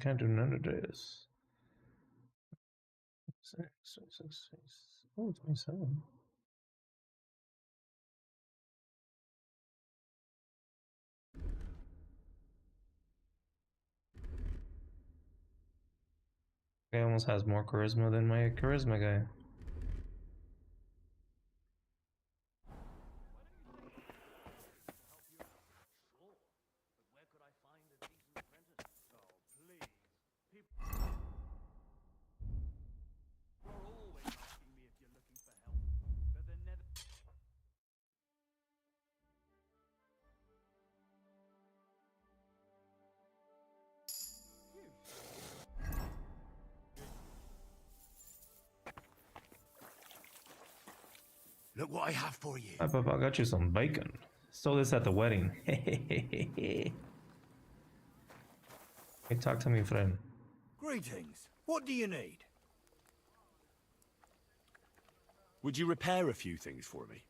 Speaker 1: Can't do none of this. 6. Oh, 27. Guy almost has more charisma than my charisma guy.
Speaker 10: Look what I have for you.
Speaker 1: Hi, Papa, I got you some bacon. Stole this at the wedding. Hey, talk to me, friend.
Speaker 10: Greetings. What do you need?
Speaker 7: Would you repair a few things for me?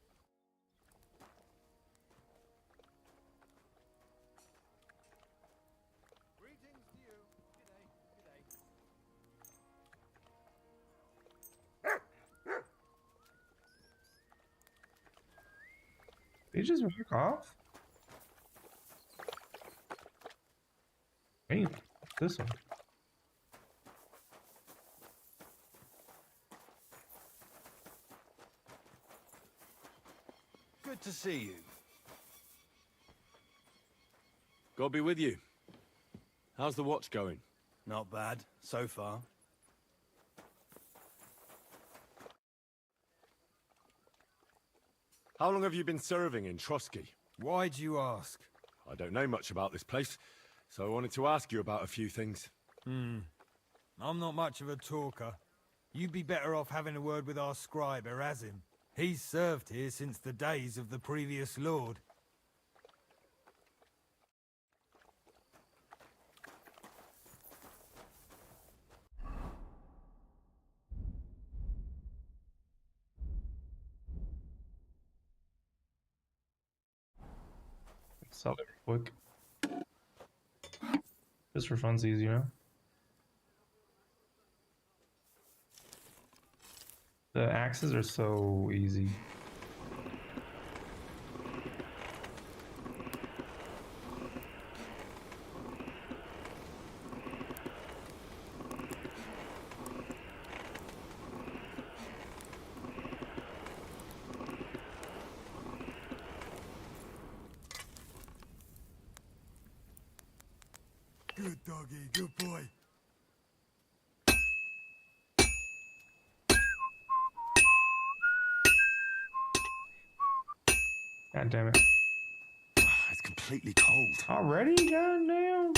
Speaker 1: Did you just walk off? Hey, this one.
Speaker 10: Good to see you.
Speaker 7: God be with you. How's the watch going?
Speaker 10: Not bad, so far.
Speaker 7: How long have you been serving in Trotsky?
Speaker 10: Why'd you ask?
Speaker 7: I don't know much about this place, so I wanted to ask you about a few things.
Speaker 10: I'm not much of a talker. You'd be better off having a word with our scribe, Erasim. He's served here since the days of the previous lord.
Speaker 1: Sell it real quick. Just for funsies, you know? The axes are so easy.
Speaker 10: Good doggy, good boy.
Speaker 1: God damn it.
Speaker 7: It's completely cold.
Speaker 1: Already? God damn.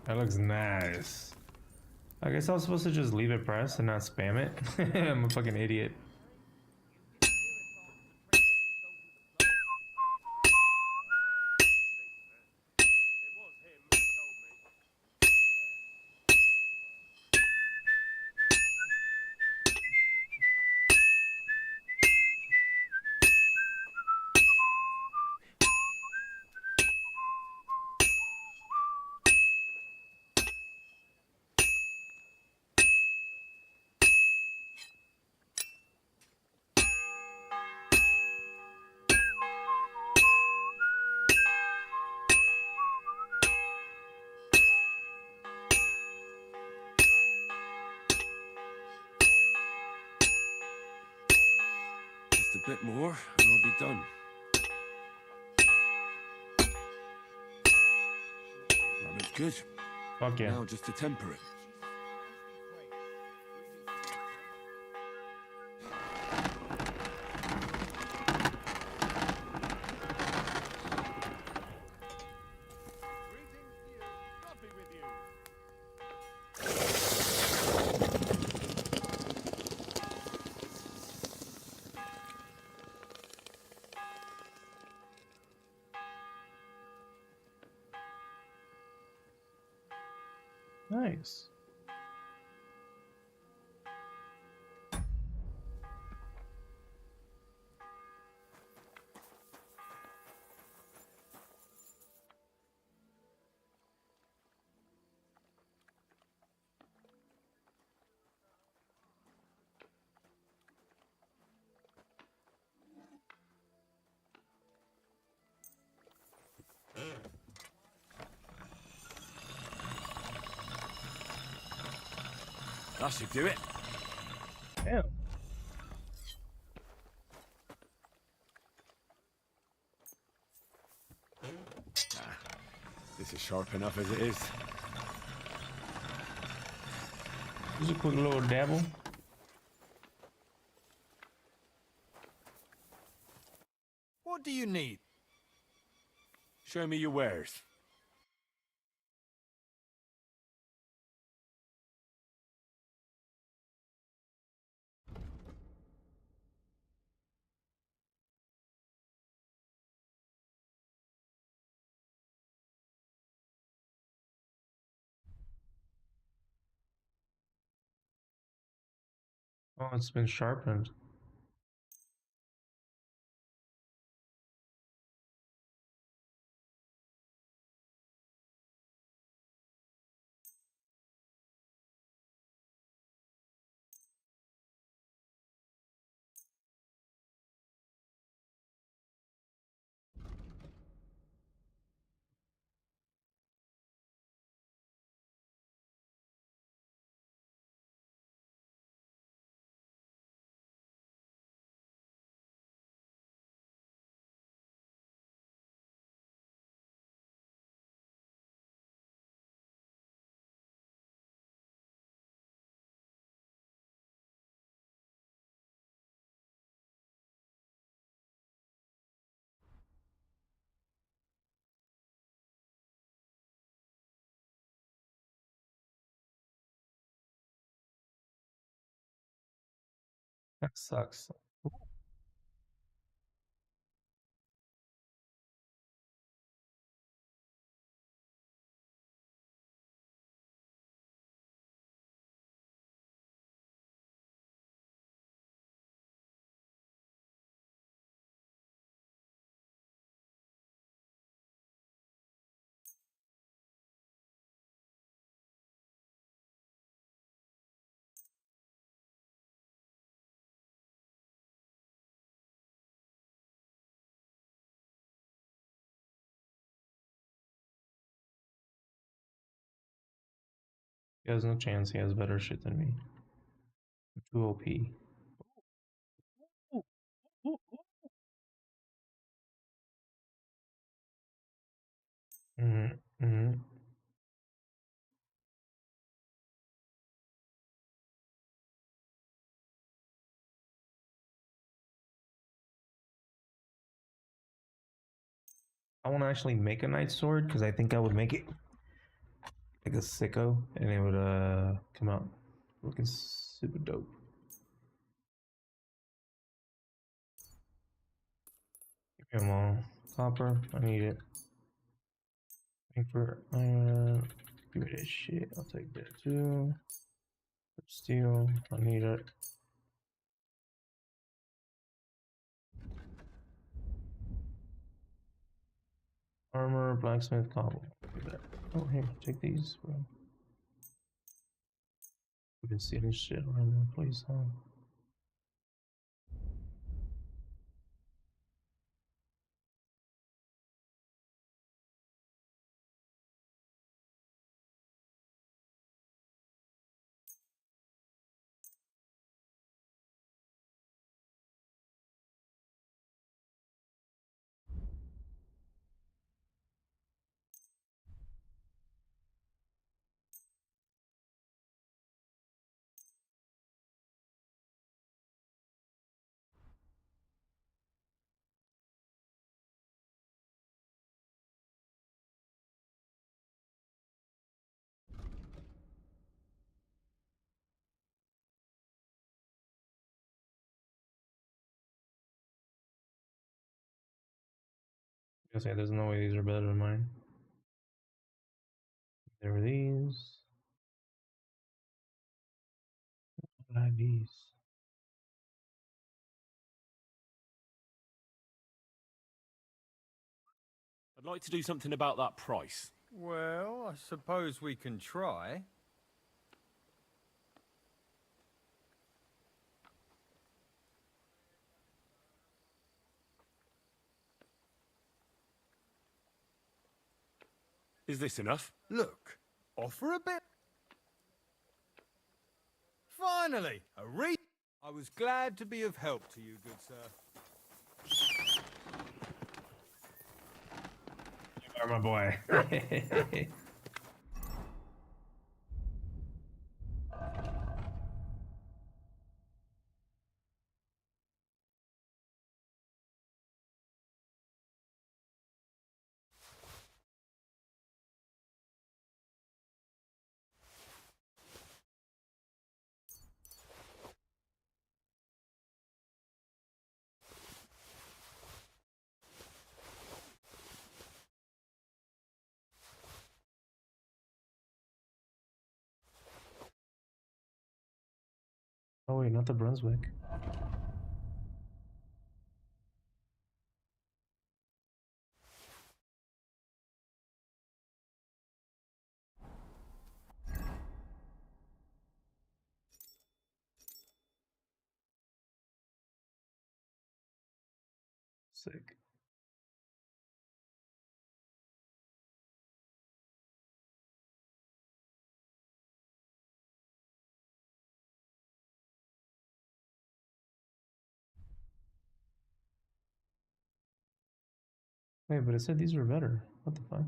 Speaker 1: That looks nice. I guess I was supposed to just leave it pressed and not spam it. I'm a fucking idiot.
Speaker 7: a bit more, and I'll be done. That looks good.
Speaker 1: Fuck yeah.
Speaker 7: Now just to temper it.
Speaker 1: Nice.
Speaker 7: That should do it.
Speaker 1: Damn.
Speaker 7: This is sharp enough as it is.
Speaker 1: Just a quick little dabble.
Speaker 10: What do you need?
Speaker 7: Show me your wares.
Speaker 1: Oh, it's been sharpened. That sucks. He has no chance. He has better shit than me. I'm too OP. Mm-hmm. Mm-hmm. I want to actually make a night sword because I think I would make it like a sicko and it would come out looking super dope. Give me them all. Copper, I need it. Looking for iron. Give me this shit. I'll take that too. Steel, I need it. Armor, blacksmith, cobble. Oh, hey, take these, bro. We've been stealing shit around the place, huh? I say there's no way these are better than mine. There were these. What are these?
Speaker 7: I'd like to do something about that price.
Speaker 2: Well, I suppose we can try.
Speaker 7: Is this enough?
Speaker 2: Look, offer a bit. Finally, I was glad to be of help to you, good sir.
Speaker 1: You are my boy. Oh wait, not the Brunswick. Sick. Wait, but it said these were better. What the fuck?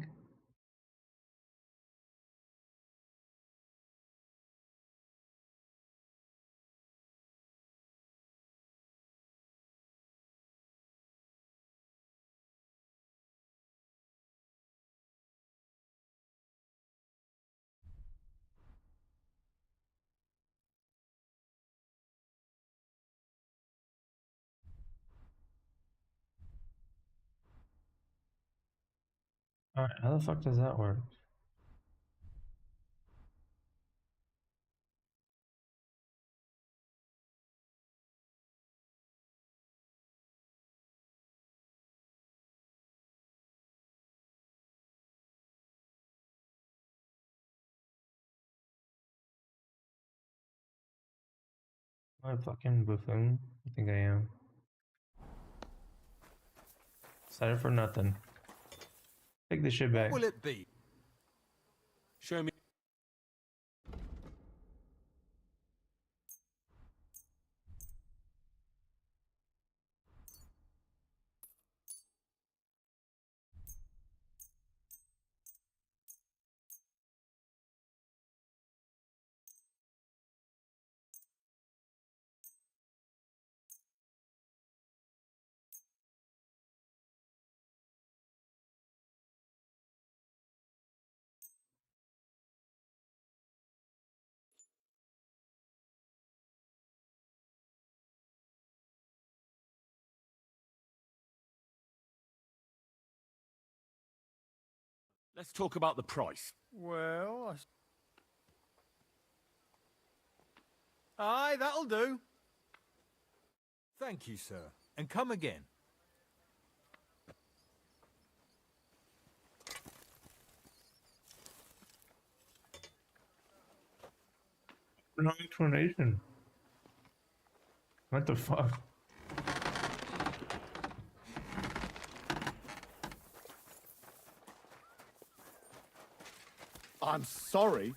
Speaker 1: Alright, how the fuck does that work? Am I a fucking buffoon? I think I am. Excited for nothing. Take this shit back.
Speaker 2: What will it be?
Speaker 7: Show me. Let's talk about the price.
Speaker 2: Well, aye, that'll do. Thank you, sir. And come again.
Speaker 1: No explanation. What the fuck?
Speaker 3: I'm sorry.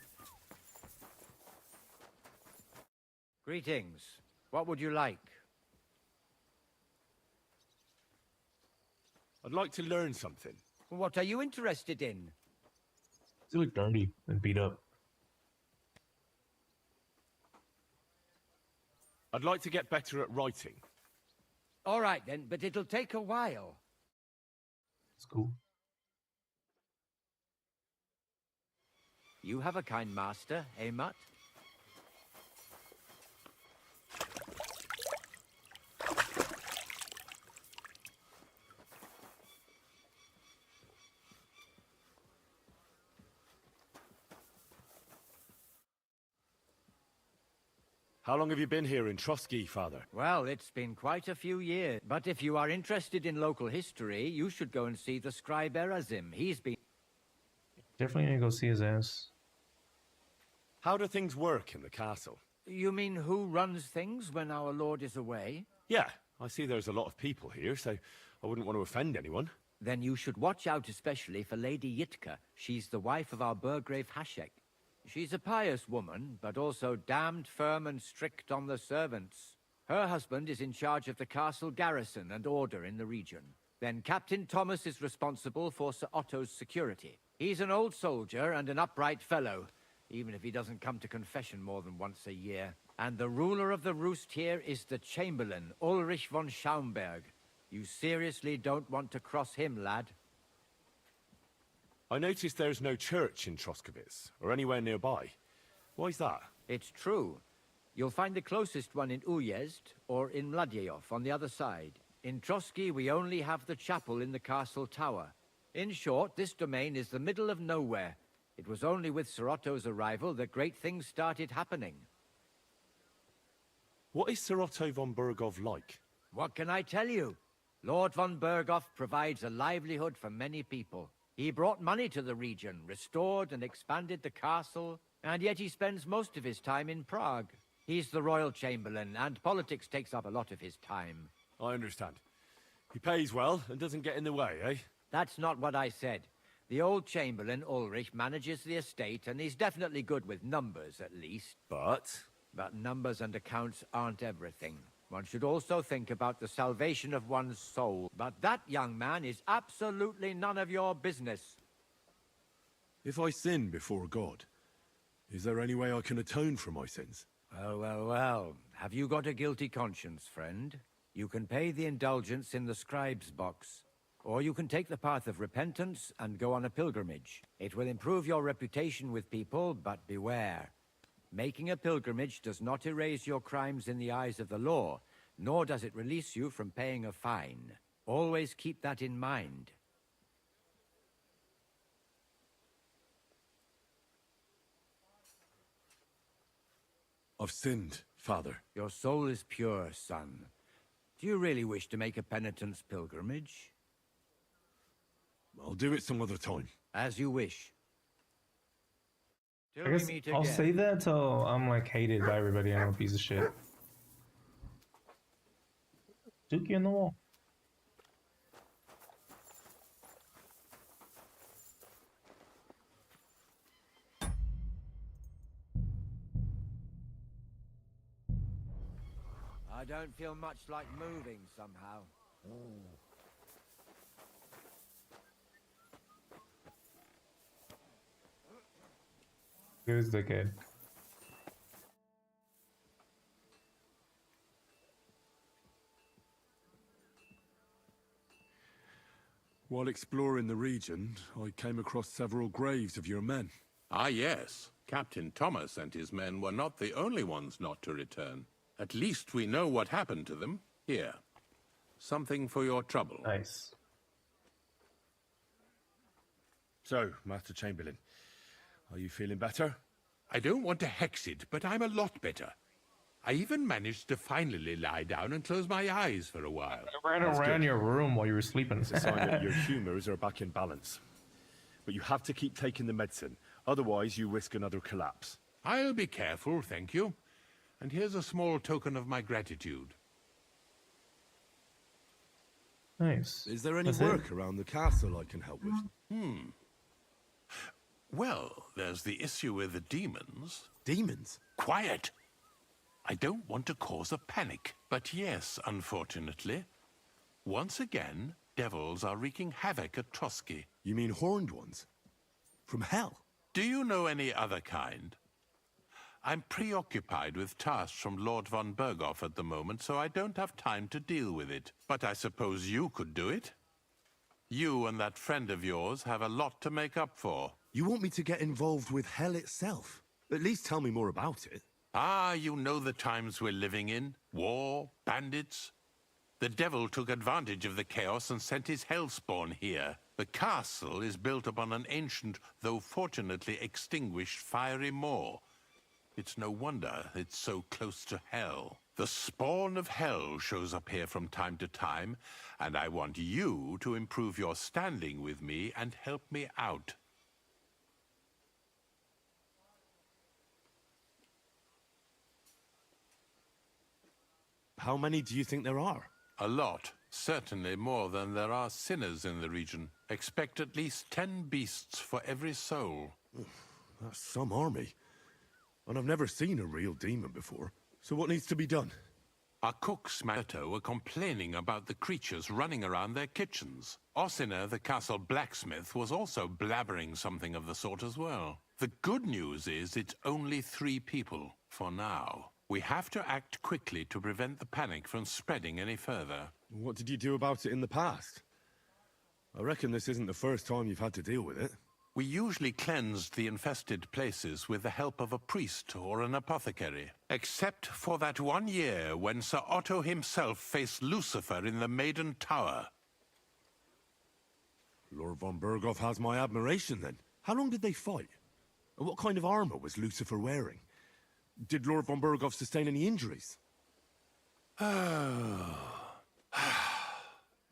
Speaker 11: Greetings. What would you like?
Speaker 7: I'd like to learn something.
Speaker 11: What are you interested in?
Speaker 1: They look dirty and beat up.
Speaker 7: I'd like to get better at writing.
Speaker 11: All right then, but it'll take a while.
Speaker 1: It's cool.
Speaker 11: You have a kind master, eh, Mutt?
Speaker 7: How long have you been here in Trotsky, Father?
Speaker 11: Well, it's been quite a few years. But if you are interested in local history, you should go and see the scribe Erazim. He's been...
Speaker 1: Definitely need to go see his ass.
Speaker 7: How do things work in the castle?
Speaker 11: You mean who runs things when our lord is away?
Speaker 7: Yeah, I see there's a lot of people here, so I wouldn't want to offend anyone.
Speaker 11: Then you should watch out especially for Lady Yitka. She's the wife of our Burgrave Hashek. She's a pious woman, but also damned firm and strict on the servants. Her husband is in charge of the castle garrison and order in the region. Then Captain Thomas is responsible for Sir Otto's security. He's an old soldier and an upright fellow, even if he doesn't come to confession more than once a year. And the ruler of the roost here is the Chamberlain, Ulrich von Schaumburg. You seriously don't want to cross him, lad?
Speaker 7: I noticed there's no church in Troskowitz, or anywhere nearby. Why is that?
Speaker 11: It's true. You'll find the closest one in Uyezd, or in Mladejov on the other side. In Trotsky, we only have the chapel in the castle tower. In short, this domain is the middle of nowhere. It was only with Sir Otto's arrival that great things started happening.
Speaker 7: What is Sir Otto von Berghoff like?
Speaker 11: What can I tell you? Lord von Berghoff provides a livelihood for many people. He brought money to the region, restored and expanded the castle, and yet he spends most of his time in Prague. He's the royal chamberlain, and politics takes up a lot of his time.
Speaker 7: I understand. He pays well and doesn't get in the way, eh?
Speaker 11: That's not what I said. The old chamberlain, Ulrich, manages the estate, and he's definitely good with numbers, at least.
Speaker 7: But
Speaker 11: numbers and accounts aren't everything. One should also think about the salvation of one's soul. But that young man is absolutely none of your business.
Speaker 3: If I sin before God, is there any way I can atone for my sins?
Speaker 11: Well, well, well. Have you got a guilty conscience, friend? You can pay the indulgence in the scribe's box. Or you can take the path of repentance and go on a pilgrimage. It will improve your reputation with people, but beware. Making a pilgrimage does not erase your crimes in the eyes of the law, nor does it release you from paying a fine. Always keep that in mind.
Speaker 3: I've sinned, Father.
Speaker 11: Your soul is pure, son. Do you really wish to make a penitence pilgrimage?
Speaker 3: I'll do it some other time.
Speaker 11: As you wish.
Speaker 1: I guess I'll say that till I'm like hated by everybody and I'm a piece of shit. Dookie on the wall.
Speaker 11: I don't feel much like moving somehow.
Speaker 1: Who's the kid?
Speaker 3: While exploring the region, I came across several graves of your men.
Speaker 5: Ah, yes. Captain Thomas and his men were not the only ones not to return. At least we know what happened to them. Here. Something for your trouble.
Speaker 1: Nice.
Speaker 7: So, Master Chamberlain, are you feeling better?
Speaker 5: I don't want to hex it, but I'm a lot better. I even managed to finally lie down and close my eyes for a while.
Speaker 1: I ran around your room while you were sleeping.
Speaker 7: It's a sign that your humors are back in balance. But you have to keep taking the medicine, otherwise you risk another collapse.
Speaker 5: I'll be careful, thank you. And here's a small token of my gratitude.
Speaker 1: Nice.
Speaker 3: Is there any
Speaker 1: That's
Speaker 3: work around the castle I can help with?
Speaker 5: Well, there's the issue with the demons.
Speaker 3: Demons?
Speaker 5: Quiet! I don't want to cause a panic, but yes, unfortunately. Once again, devils are wreaking havoc at Trotsky.
Speaker 3: You mean horned ones? From hell?
Speaker 5: Do you know any other kind? I'm preoccupied with tasks from Lord von Berghoff at the moment, so I don't have time to deal with it. But I suppose you could do it? You and that friend of yours have a lot to make up for.
Speaker 3: You want me to get involved with hell itself? At least tell me more about it.
Speaker 5: Ah, you know the times we're living in. War, bandits. The devil took advantage of the chaos and sent his hellspawn here. The castle is built upon an ancient, though fortunately extinguished, fiery moor. It's no wonder it's so close to hell. The spawn of hell shows up here from time to time, and I want you to improve your standing with me and help me out.
Speaker 3: How many do you think there are?
Speaker 5: A lot. Certainly more than there are sinners in the region. Expect at least 10 beasts for every soul.
Speaker 3: That's some army. And I've never seen a real demon before. So what needs to be done?
Speaker 5: Our cooks, Mato, were complaining about the creatures running around their kitchens. Ossina, the castle blacksmith, was also blabbering something of the sort as well. The good news is it's only 3 people, for now. We have to act quickly to prevent the panic from spreading any further.
Speaker 3: What did you do about it in the past? I reckon this isn't the first time you've had to deal with it.
Speaker 5: We usually cleansed the infested places with the help of a priest or an apothecary. Except for that one year when Sir Otto himself faced Lucifer in the Maiden Tower.
Speaker 3: Lord von Berghoff has my admiration, then. How long did they fight? And what kind of armor was Lucifer wearing? Did Lord von Berghoff sustain any injuries?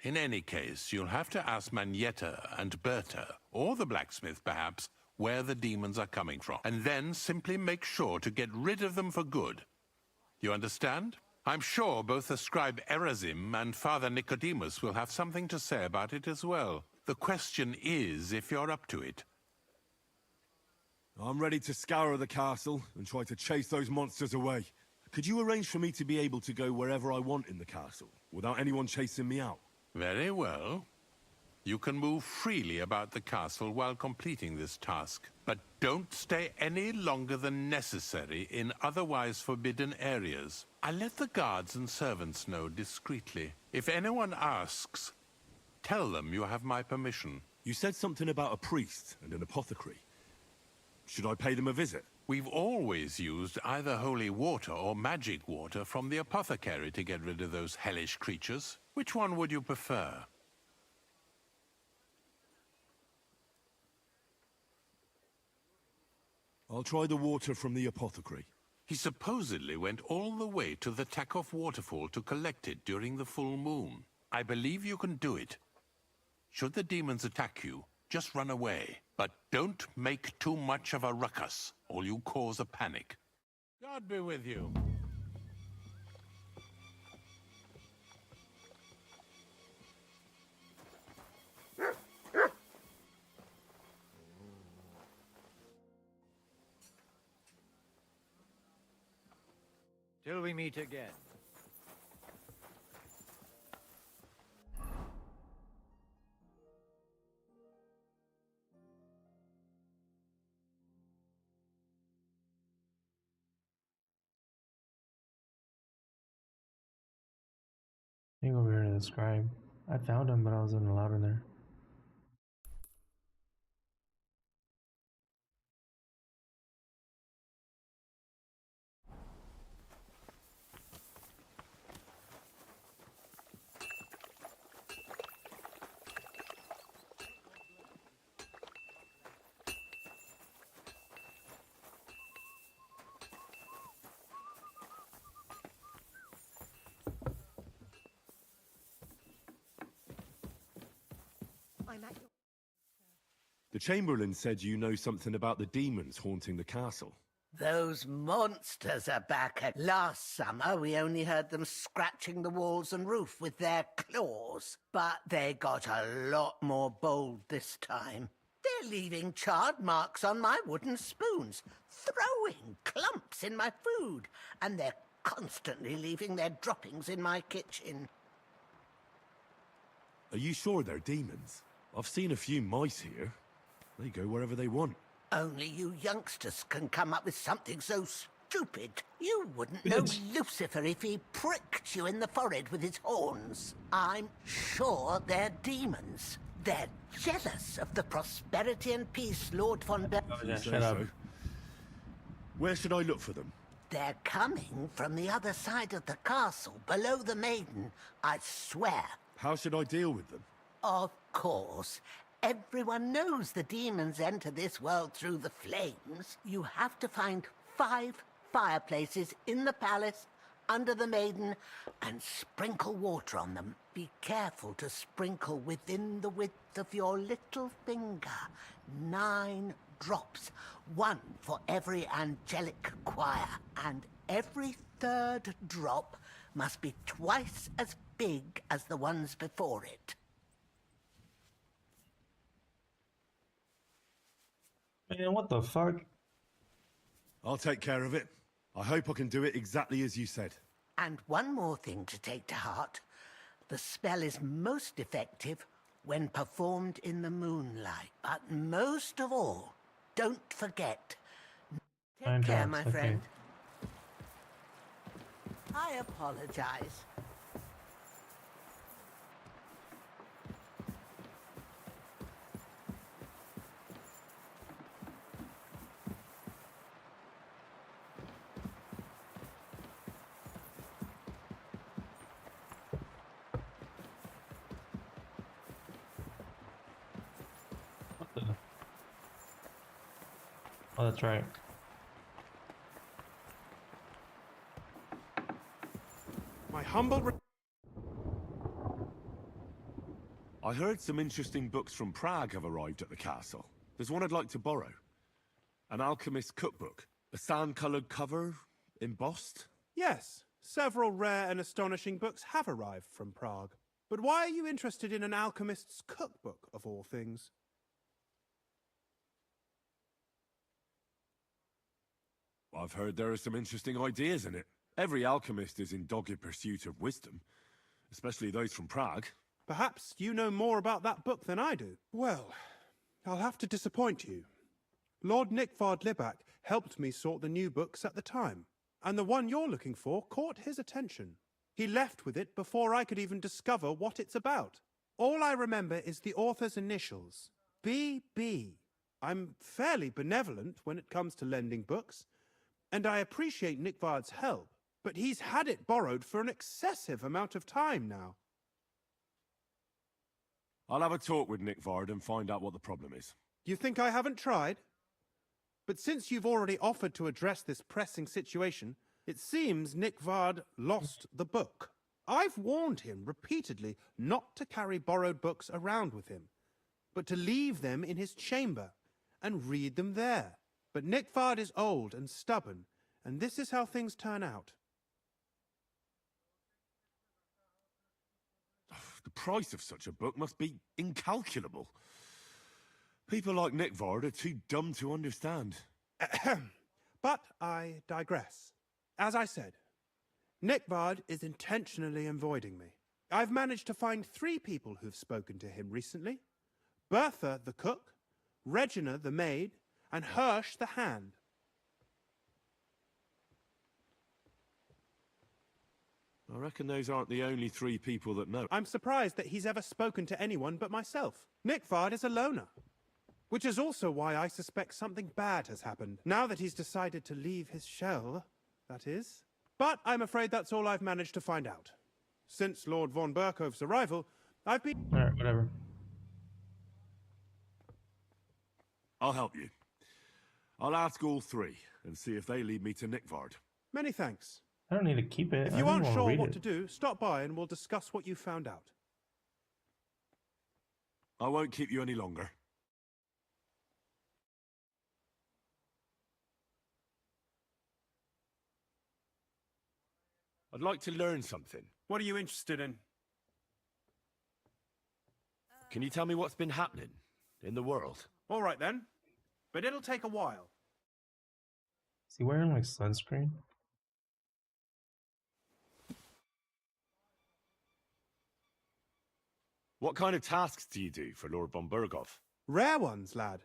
Speaker 5: In any case, you'll have to ask Manietta and Berta, or the blacksmith perhaps, where the demons are coming from, and then simply make sure to get rid of them for good. You understand? I'm sure both the scribe Erazim and Father Nicodemus will have something to say about it as well. The question is if you're up to it.
Speaker 3: I'm ready to scour the castle and try to chase those monsters away. Could you arrange for me to be able to go wherever I want in the castle, without anyone chasing me out?
Speaker 5: Very well. You can move freely about the castle while completing this task, but don't stay any longer than necessary in otherwise forbidden areas. I'll let the guards and servants know discreetly. If anyone asks, tell them you have my permission.
Speaker 3: You said something about a priest and an apothecary. Should I pay them a visit?
Speaker 5: We've always used either holy water or magic water from the apothecary to get rid of those hellish creatures. Which one would you prefer?
Speaker 3: I'll try the water from the apothecary.
Speaker 5: He supposedly went all the way to the Takov waterfall to collect it during the full moon. I believe you can do it. Should the demons attack you, just run away. But don't make too much of a ruckus, or you cause a panic. God be with you.
Speaker 11: Till we meet again.
Speaker 1: I think over here to the scribe. I found him, but I wasn't allowed in there.
Speaker 3: The Chamberlain said you know something about the demons haunting the castle.
Speaker 12: Those monsters are back. Last summer, we only heard them scratching the walls and roof with their claws. But they got a lot more bold this time. They're leaving charred marks on my wooden spoons, throwing clumps in my food, and they're constantly leaving their droppings in my kitchen.
Speaker 3: Are you sure they're demons? I've seen a few mice here. They go wherever they want.
Speaker 12: Only you youngsters can come up with something so stupid. You wouldn't know Lucifer if he pricked you in the forehead with his horns. I'm sure they're demons. They're jealous of the prosperity and peace Lord von
Speaker 1: Shut up.
Speaker 3: Where should I look for them?
Speaker 12: They're coming from the other side of the castle, below the Maiden, I swear.
Speaker 3: How should I deal with them?
Speaker 12: Of course. Everyone knows the demons enter this world through the flames. You have to find 5 fireplaces in the palace, under the maiden, and sprinkle water on them. Be careful to sprinkle within the width of your little finger. 9 drops, 1 for every angelic choir, and every 3rd drop must be twice as big as the ones before it.
Speaker 1: Man, what the fuck?
Speaker 3: I'll take care of it. I hope I can do it exactly as you said.
Speaker 12: And one more thing to take to heart. The spell is most effective when performed in the moonlight. But most of all, don't forget. Take care, my friend. I apologize.
Speaker 1: Oh, that's right.
Speaker 3: My humble... I heard some interesting books from Prague have arrived at the castle. There's one I'd like to borrow. An alchemist's cookbook. A sand-coloured cover, embossed.
Speaker 4: Yes, several rare and astonishing books have arrived from Prague. But why are you interested in an alchemist's cookbook, of all things?
Speaker 3: I've heard there are some interesting ideas in it. Every alchemist is in dogged pursuit of wisdom, especially those from Prague.
Speaker 4: Perhaps you know more about that book than I do. Well, I'll have to disappoint you. Lord Nickvard Libak helped me sort the new books at the time, and the one you're looking for caught his attention. He left with it before I could even discover what it's about. All I remember is the author's initials, B.B. I'm fairly benevolent when it comes to lending books, and I appreciate Nickvard's help, but he's had it borrowed for an excessive amount of time now.
Speaker 3: I'll have a talk with Nickvard and find out what the problem is.
Speaker 4: You think I haven't tried? But since you've already offered to address this pressing situation, it seems Nickvard lost the book. I've warned him repeatedly not to carry borrowed books around with him, but to leave them in his chamber and read them there. But Nickvard is old and stubborn, and this is how things turn out.
Speaker 3: The price of such a book must be incalculable. People like Nickvard are too dumb to understand.
Speaker 4: But I digress. As I said, Nickvard is intentionally avoiding me. I've managed to find 3 people who've spoken to him recently. Bertha the cook, Regina the maid, and Hirsch the hand.
Speaker 3: I reckon those aren't the only 3 people that know.
Speaker 4: I'm surprised that he's ever spoken to anyone but myself. Nickvard is a loner, which is also why I suspect something bad has happened, now that he's decided to leave his shell, that is. But I'm afraid that's all I've managed to find out. Since Lord von Berkove's arrival, I've been...
Speaker 1: Alright, whatever.
Speaker 3: I'll help you. I'll ask all 3 and see if they lead me to Nickvard.
Speaker 4: Many thanks.
Speaker 1: I don't need to keep it.
Speaker 4: If you aren't sure what to do, stop by and we'll discuss what you found out.
Speaker 3: I won't keep you any longer. I'd like to learn something.
Speaker 4: What are you interested in?
Speaker 7: Can you tell me what's been happening in the world?
Speaker 4: All right then, but it'll take a while.
Speaker 1: Is he wearing like sunscreen?
Speaker 7: What kind of tasks do you do for Lord von Bergov?
Speaker 4: Rare ones, lad.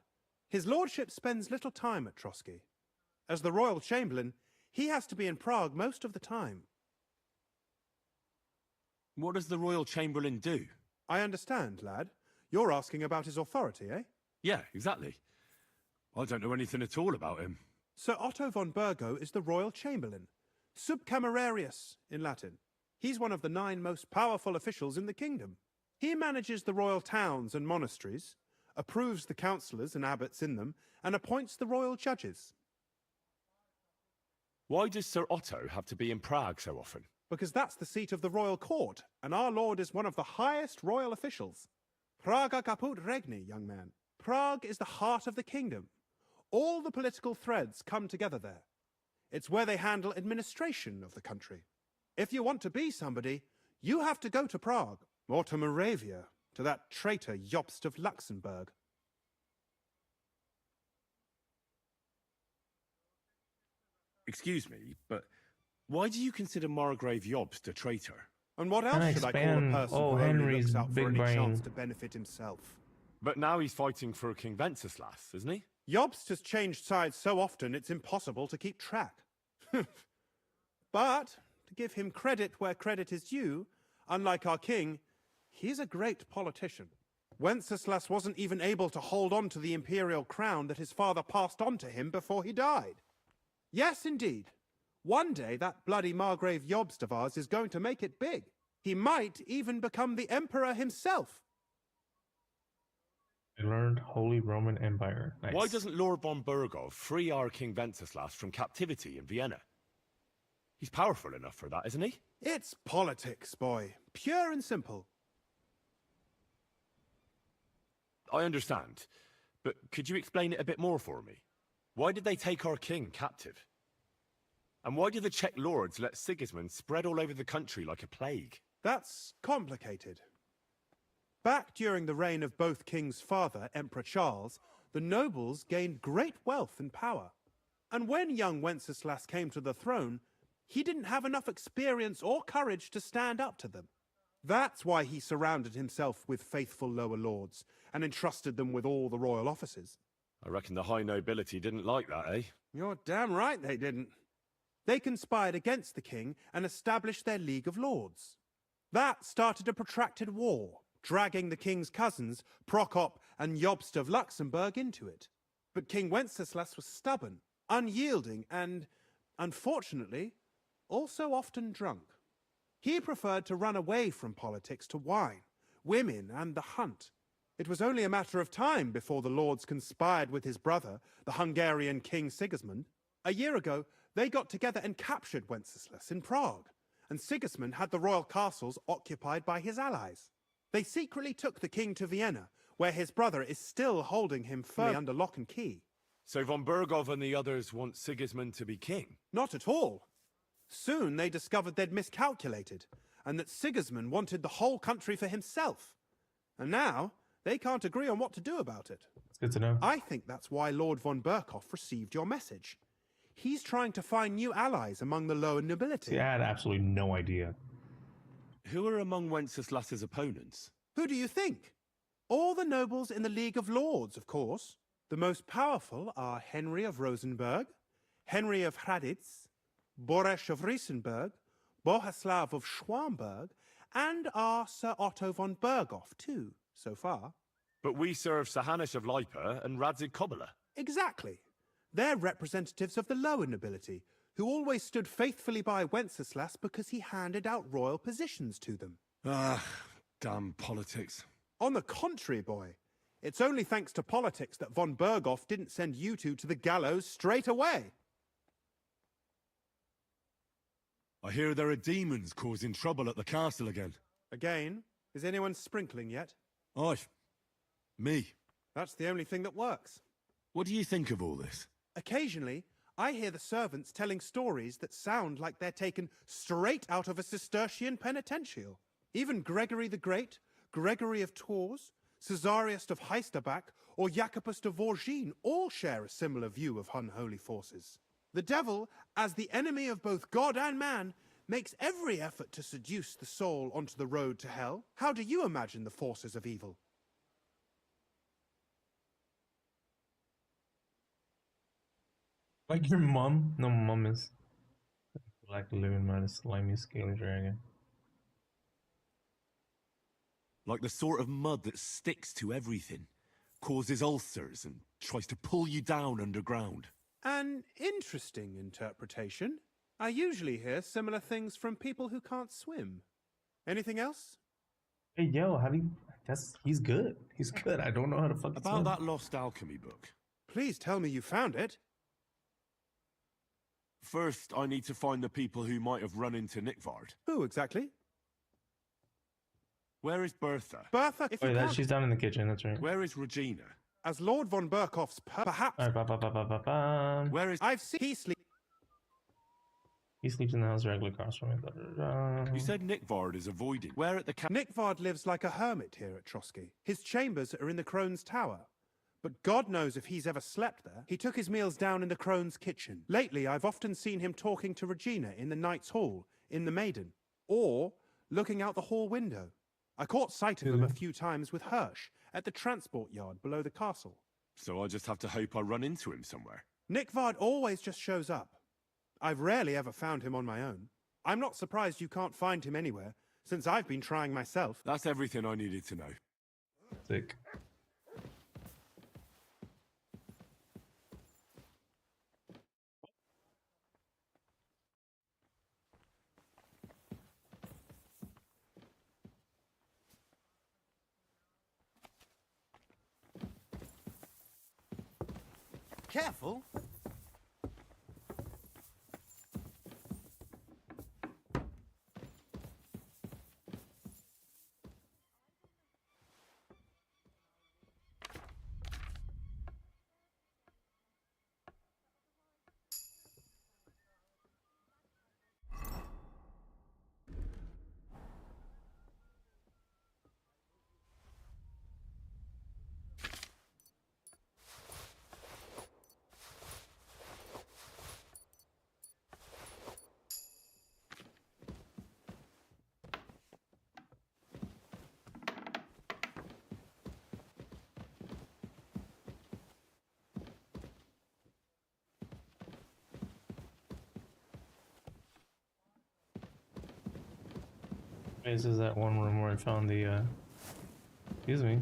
Speaker 4: His lordship spends little time at Trotsky. As the royal chamberlain, he has to be in Prague most of the time.
Speaker 7: What does the royal chamberlain do?
Speaker 4: I understand, lad. You're asking about his authority, eh?
Speaker 7: Yeah, exactly. I don't know anything at all about him.
Speaker 4: Sir Otto von Bergo is the royal chamberlain, subcamerarius in Latin. He's one of the 9 most powerful officials in the kingdom. He manages the royal towns and monasteries, approves the councillors and abbots in them, and appoints the royal judges.
Speaker 3: Why does Sir Otto have to be in Prague so often?
Speaker 4: Because that's the seat of the royal court, and our lord is one of the highest royal officials. Praga caput regni, young man. Prague is the heart of the kingdom. All the political threads come together there. It's where they handle administration of the country. If you want to be somebody, you have to go to Prague, or to Moravia, to that traitor Jobst of Luxembourg.
Speaker 3: Excuse me, but why do you consider Margrave Jobst a traitor?
Speaker 4: And what else should I call a person who only
Speaker 1: Henry's
Speaker 4: looks out for
Speaker 1: big
Speaker 4: any
Speaker 1: brain.
Speaker 4: chance to benefit himself?
Speaker 3: But now he's fighting for King Wenceslas, isn't he?
Speaker 4: Jobst has changed sides so often it's impossible to keep track. But, to give him credit where credit is due, unlike our king, he's a great politician. Wenceslas wasn't even able to hold on to the imperial crown that his father passed on to him before he died. Yes, indeed. One day that bloody Margrave Jobst of ours is going to make it big. He might even become the emperor himself.
Speaker 1: I learned Holy Roman Empire. Nice.
Speaker 3: Why doesn't Lord von Burgov free our King Wenceslas from captivity in Vienna? He's powerful enough for that, isn't he?
Speaker 4: It's politics, boy. Pure and simple.
Speaker 3: I understand, but could you explain it a bit more for me? Why did they take our king captive? And why did the Czech lords let Sigismund spread all over the country like a plague?
Speaker 4: That's complicated. Back during the reign of both King's father, Emperor Charles, the nobles gained great wealth and power. And when young Wenceslas came to the throne, he didn't have enough experience or courage to stand up to them. That's why he surrounded himself with faithful lower lords and entrusted them with all the royal offices.
Speaker 3: I reckon the high nobility didn't like that, eh?
Speaker 4: You're damn right they didn't. They conspired against the king and established their League of Lords. That started a protracted war, dragging the king's cousins, Prokop and Jobst of Luxembourg, into it. But King Wenceslas was stubborn, unyielding, and, unfortunately, also often drunk. He preferred to run away from politics to wine, women, and the hunt. It was only a matter of time before the lords conspired with his brother, the Hungarian King Sigismund. A year ago, they got together and captured Wenceslas in Prague, and Sigismund had the royal castles occupied by his allies. They secretly took the king to Vienna, where his brother is still holding him firmly under lock and key.
Speaker 3: So von Burgov and the others want Sigismund to be king?
Speaker 4: Not at all. Soon they discovered they'd miscalculated, and that Sigismund wanted the whole country for himself. And now, they can't agree on what to do about it.
Speaker 1: It's good to know.
Speaker 4: I think that's why Lord von Burkhoff received your message. He's trying to find new allies among the lower nobility.
Speaker 1: See, I had absolutely no idea.
Speaker 3: Who are among Wenceslas's opponents?
Speaker 4: Who do you think? All the nobles in the League of Lords, of course. The most powerful are Henry of Rosenberg, Henry of Hraditz, Boresh of Riesenberg, Bohuslav of Schwamberg, and our Sir Otto von Burghoff, too, so far.
Speaker 3: But we serve Sahanish of Lipa and Radzig Kobyla.
Speaker 4: Exactly. They're representatives of the lower nobility, who always stood faithfully by Wenceslas because he handed out royal positions to them.
Speaker 3: Ah, damn politics.
Speaker 4: On the contrary, boy. It's only thanks to politics that von Burghoff didn't send you two to the gallows straight away.
Speaker 3: I hear there are demons causing trouble at the castle again.
Speaker 4: Again? Is anyone sprinkling yet?
Speaker 3: Aye. Me.
Speaker 4: That's the only thing that works.
Speaker 3: What do you think of all this?
Speaker 4: Occasionally, I hear the servants telling stories that sound like they're taken straight out of a Cistercian penitential. Even Gregory the Great, Gregory of Tours, Caesarius of Heisterbach, or Jacobus de Vorgine all share a similar view of unholy forces. The devil, as the enemy of both God and man, makes every effort to seduce the soul onto the road to hell. How do you imagine the forces of evil?
Speaker 1: Like your mom? No, mom is like living man, a slimy, scaly dragon.
Speaker 3: Like the sort of mud that sticks to everything, causes ulcers, and tries to pull you down underground.
Speaker 4: An interesting interpretation. I usually hear similar things from people who can't swim. Anything else?
Speaker 1: Hey, yo, how do you... He's good. He's good. I don't know how to fucking
Speaker 3: About
Speaker 1: swim.
Speaker 3: that lost alchemy book.
Speaker 4: Please tell me you found it.
Speaker 3: First, I need to find the people who might have run into Nickvard.
Speaker 4: Who exactly?
Speaker 3: Where is Bertha?
Speaker 4: Bertha, if you can't...
Speaker 1: she's down in the kitchen, that's right.
Speaker 3: Where is Regina?
Speaker 4: As Lord von Berkoff's perhaps...
Speaker 3: Where is...
Speaker 4: I've seen...
Speaker 1: He sleeps in the house directly across from me.
Speaker 3: You said Nickvard is avoiding. Where at the
Speaker 4: Nickvard lives like a hermit here at Trotsky. His chambers are in the Crone's Tower. But God knows if he's ever slept there. He took his meals down in the Crone's kitchen. Lately, I've often seen him talking to Regina in the Knight's Hall, in the Maiden, or looking out the hall window. I caught sight of him a few times with Hirsch at the transport yard below the castle.
Speaker 3: So I just have to hope I run into him somewhere.
Speaker 4: Nickvard always just shows up. I've rarely ever found him on my own. I'm not surprised you can't find him anywhere, since I've been trying myself.
Speaker 3: That's everything I needed to know.
Speaker 1: Sick.
Speaker 2: Careful.
Speaker 1: This is that one room where I found the, excuse me.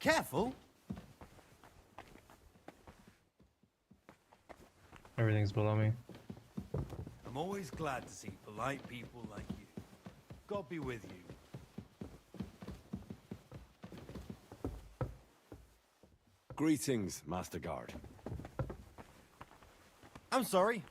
Speaker 2: Careful.
Speaker 1: Everything's below me.
Speaker 2: I'm always glad to see polite people like you. God be with you.
Speaker 3: Greetings, Master Guard.
Speaker 2: I'm sorry.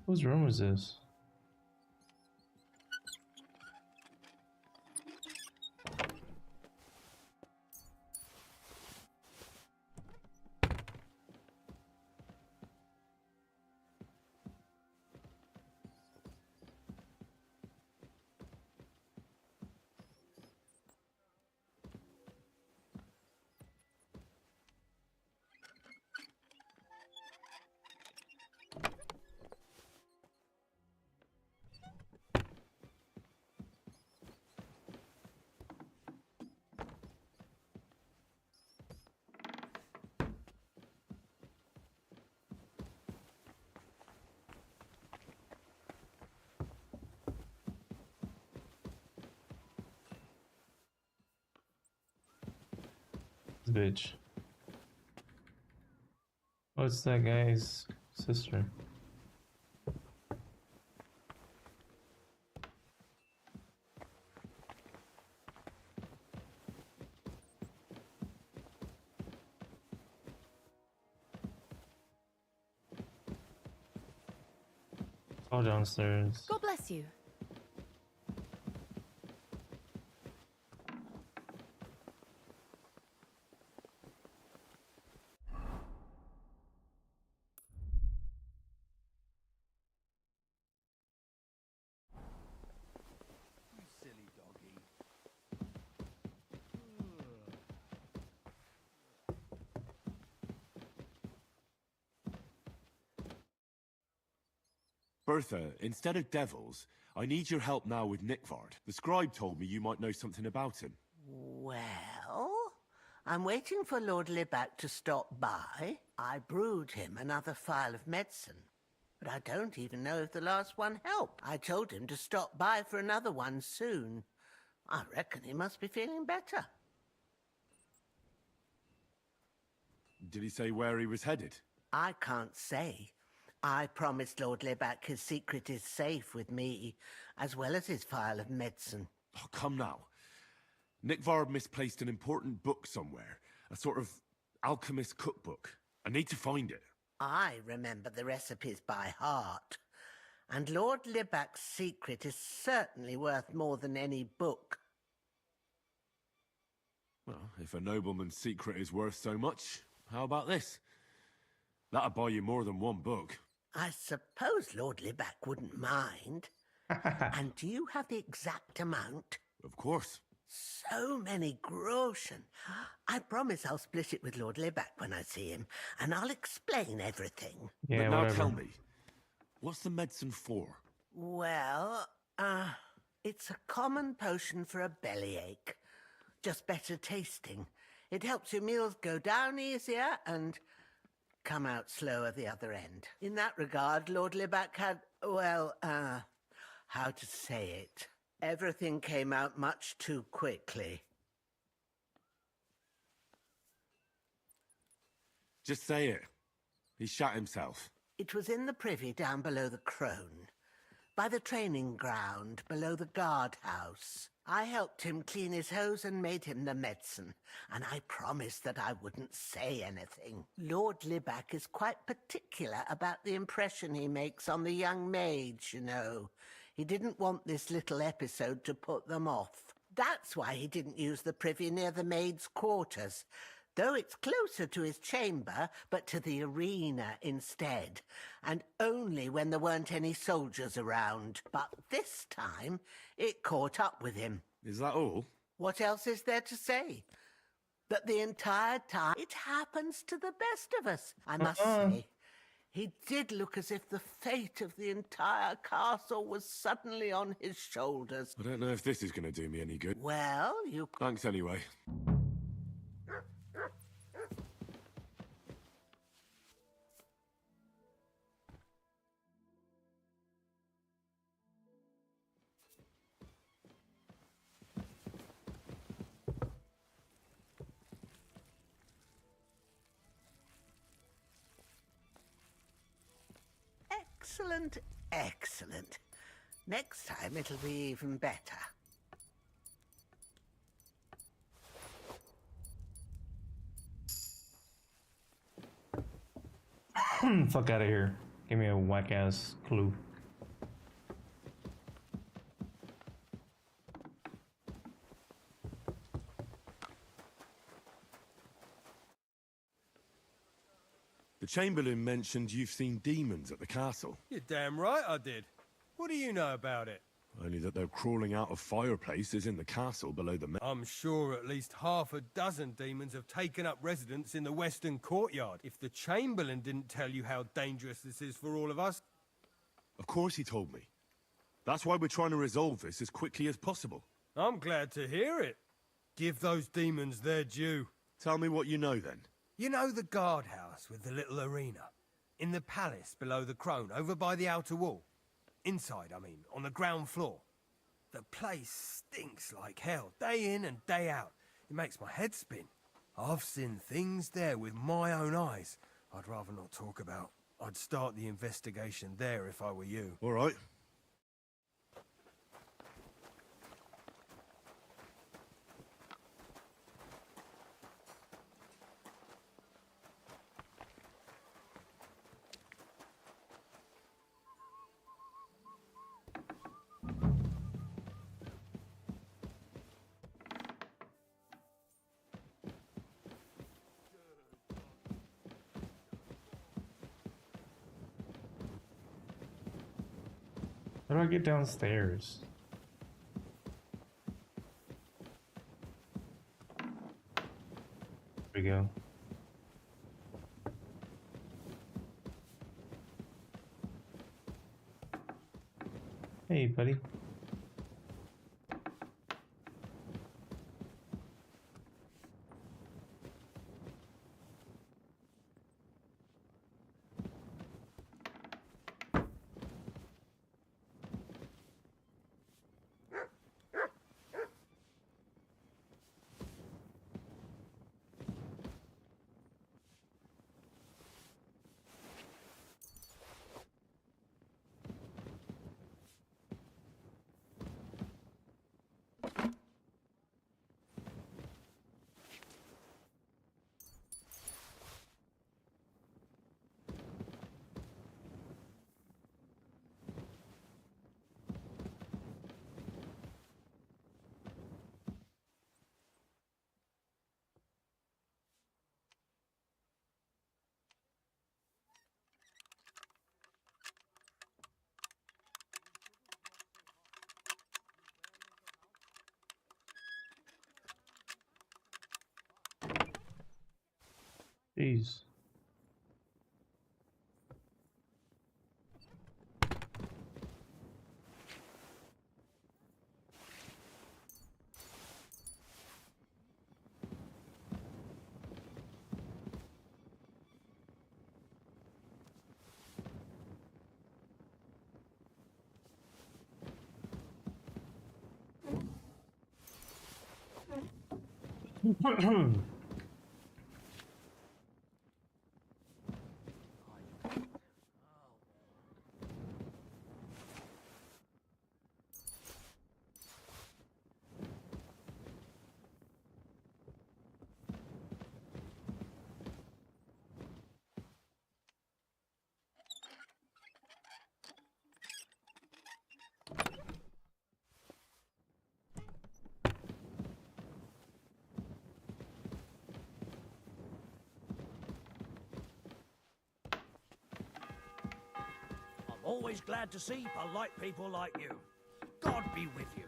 Speaker 1: Whose room is this? Bitch. Oh, it's that guy's sister. It's all downstairs.
Speaker 6: God bless you.
Speaker 3: Bertha, instead of devils, I need your help now with Nickvard. The scribe told me you might know something about him.
Speaker 12: Well, I'm waiting for Lord Libac to stop by. I brewed him another phial of medicine, but I don't even know if the last one helped. I told him to stop by for another one soon. I reckon he must be feeling better.
Speaker 3: Did he say where he was headed?
Speaker 12: I can't say. I promised Lord Libac his secret is safe with me, as well as his phial of medicine.
Speaker 3: Oh, come now. Nickvard misplaced an important book somewhere. A sort of alchemist cookbook. I need to find it.
Speaker 12: I remember the recipes by heart. And Lord Libac's secret is certainly worth more than any book.
Speaker 3: Well, if a nobleman's secret is worth so much, how about this? That'll buy you more than one book.
Speaker 12: I suppose Lord Libac wouldn't mind. And do you have the exact amount?
Speaker 3: Of course.
Speaker 12: So many groschen. I promise I'll split it with Lord Libac when I see him, and I'll explain everything.
Speaker 1: Yeah,
Speaker 3: but now
Speaker 1: whatever.
Speaker 3: tell me, what's the medicine for?
Speaker 12: Well, it's a common potion for a bellyache. Just better tasting. It helps your meals go down easier and come out slower the other end. In that regard, Lord Libac had, well, how to say it? Everything came out much too quickly.
Speaker 3: Just say it. He shot himself.
Speaker 12: It was in the privy down below the Crone, by the training ground below the guardhouse. I helped him clean his hose and made him the medicine, and I promised that I wouldn't say anything. Lord Libac is quite particular about the impression he makes on the young maids, you know. He didn't want this little episode to put them off. That's why he didn't use the privy near the maids' quarters, though it's closer to his chamber, but to the arena instead, and only when there weren't any soldiers around. But this time, it caught up with him.
Speaker 3: Is that all?
Speaker 12: What else is there to say? That the entire time, it happens to the best of us, I must say. He did look as if the fate of the entire castle was suddenly on his shoulders.
Speaker 3: I don't know if this is going to do me any good.
Speaker 12: Well, you...
Speaker 3: Thanks anyway.
Speaker 12: Excellent, excellent. Next time it'll be even better.
Speaker 1: Fuck out of here. Give me a whack ass clue.
Speaker 3: The Chamberlain mentioned you've seen demons at the castle.
Speaker 2: You're damn right I did. What do you know about it?
Speaker 3: Only that they're crawling out of fireplaces in the castle below the...
Speaker 2: I'm sure at least half a dozen demons have taken up residence in the western courtyard. If the Chamberlain didn't tell you how dangerous this is for all of us...
Speaker 3: Of course he told me. That's why we're trying to resolve this as quickly as possible.
Speaker 2: I'm glad to hear it. Give those demons their due.
Speaker 3: Tell me what you know then.
Speaker 2: You know the guardhouse with the little arena? In the palace below the Crone, over by the outer wall? Inside, I mean, on the ground floor. The place stinks like hell, day in and day out. It makes my head spin. I've seen things there with my own eyes I'd rather not talk about. I'd start the investigation there if I were you.
Speaker 3: All right.
Speaker 1: How do I get downstairs? There we go. Hey, buddy. Jeez.
Speaker 13: I'm always glad to see polite people like you. God be with you.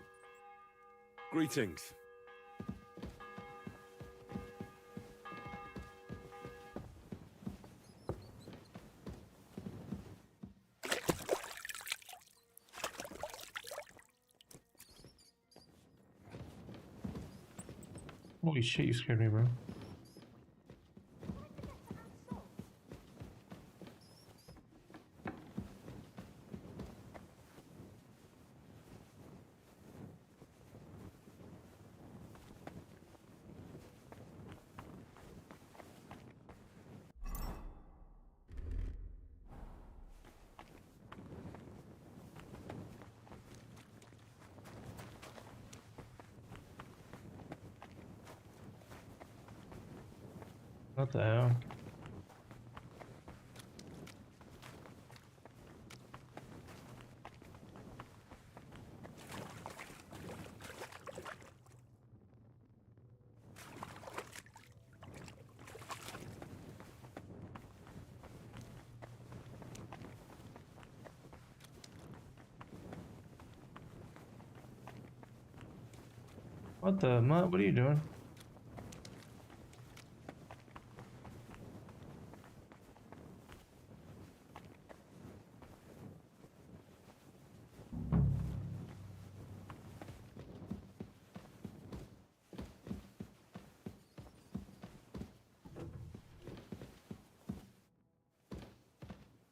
Speaker 3: Greetings.
Speaker 1: Holy shit, you scared me, bro. What the hell? What the mutt? What are you doing?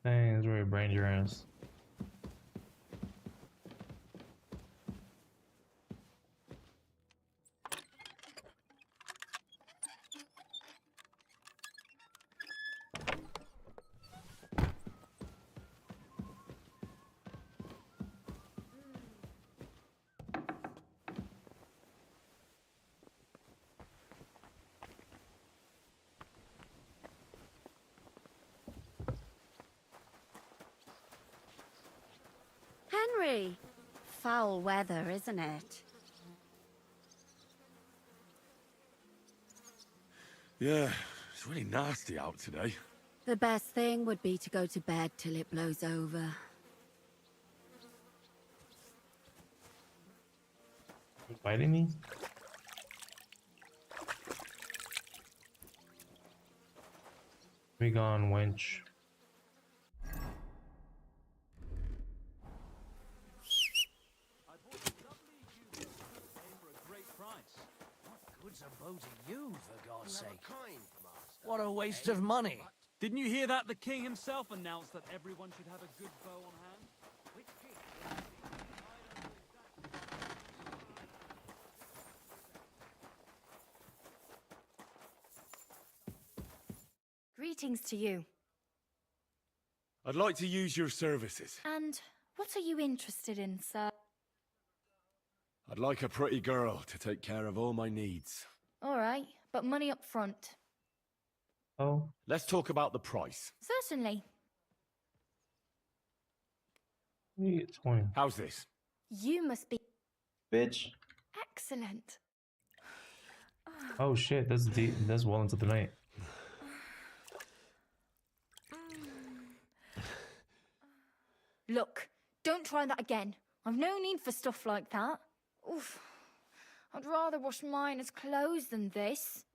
Speaker 1: Dang, that's where you brained your ass.
Speaker 6: Henry! Foul weather, isn't it?
Speaker 3: Yeah, it's really nasty out today.
Speaker 6: The best thing would be to go to bed till it blows over.
Speaker 1: You biting me? Be gone, wench.
Speaker 13: What a waste of money.
Speaker 14: Didn't you hear that? The king himself announced that everyone should have a good bow on hand.
Speaker 15: Greetings to you.
Speaker 3: I'd like to use your services.
Speaker 15: And what are you interested in, sir?
Speaker 3: I'd like a pretty girl to take care of all my needs.
Speaker 15: All right, but money up front.
Speaker 1: Oh.
Speaker 3: Let's talk about the price.
Speaker 15: Certainly.
Speaker 1: It's fine.
Speaker 3: How's this?
Speaker 15: You must be...
Speaker 1: Bitch.
Speaker 15: Excellent.
Speaker 1: Oh shit, that's deep. That's well into the night.
Speaker 15: Look, don't try that again. I've no need for stuff like that. Oof. I'd rather wash mine as clothes than this.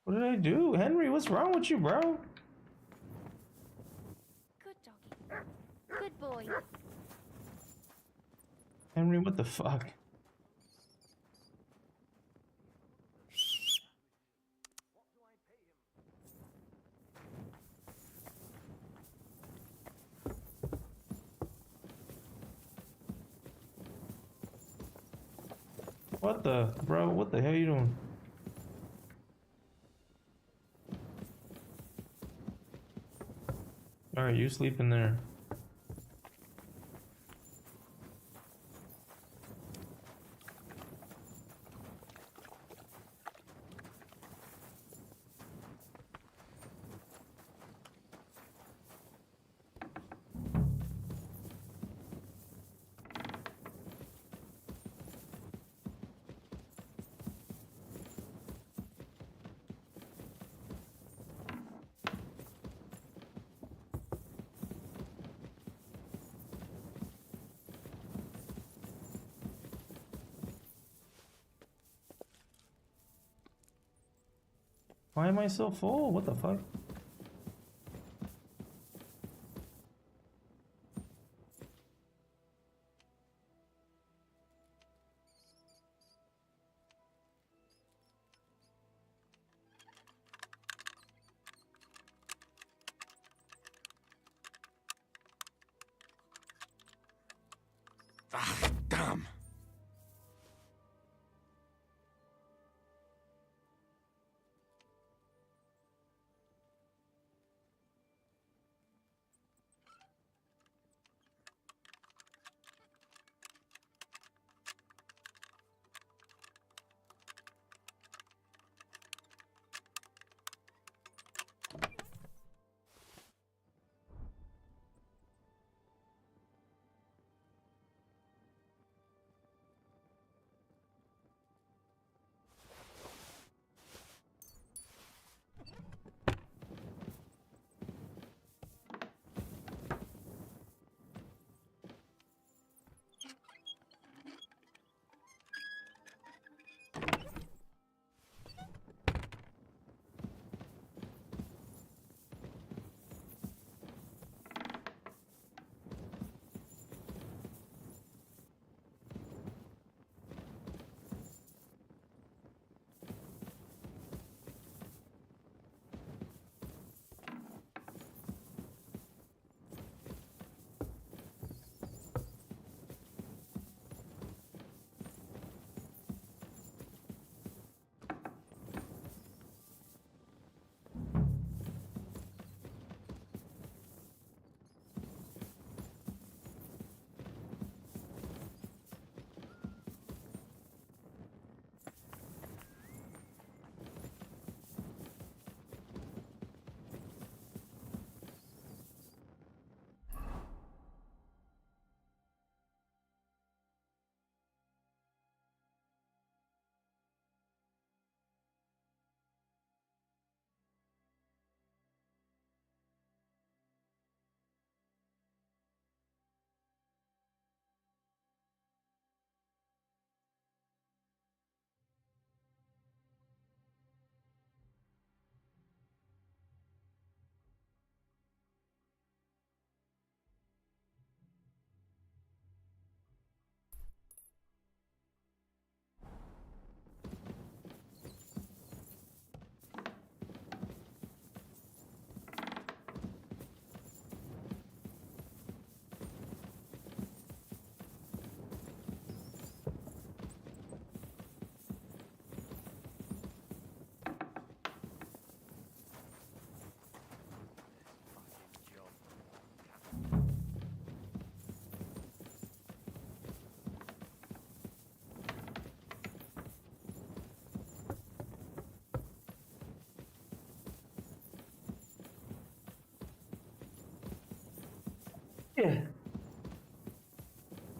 Speaker 1: What did I do? Henry, what's wrong with you, bro?
Speaker 15: Good doggy. Good boy.
Speaker 1: Henry, what the fuck? What the, bro? What the hell are you doing? All right, you sleep in there. Why am I so full? What the fuck?
Speaker 3: Ah, damn.
Speaker 1: Yeah.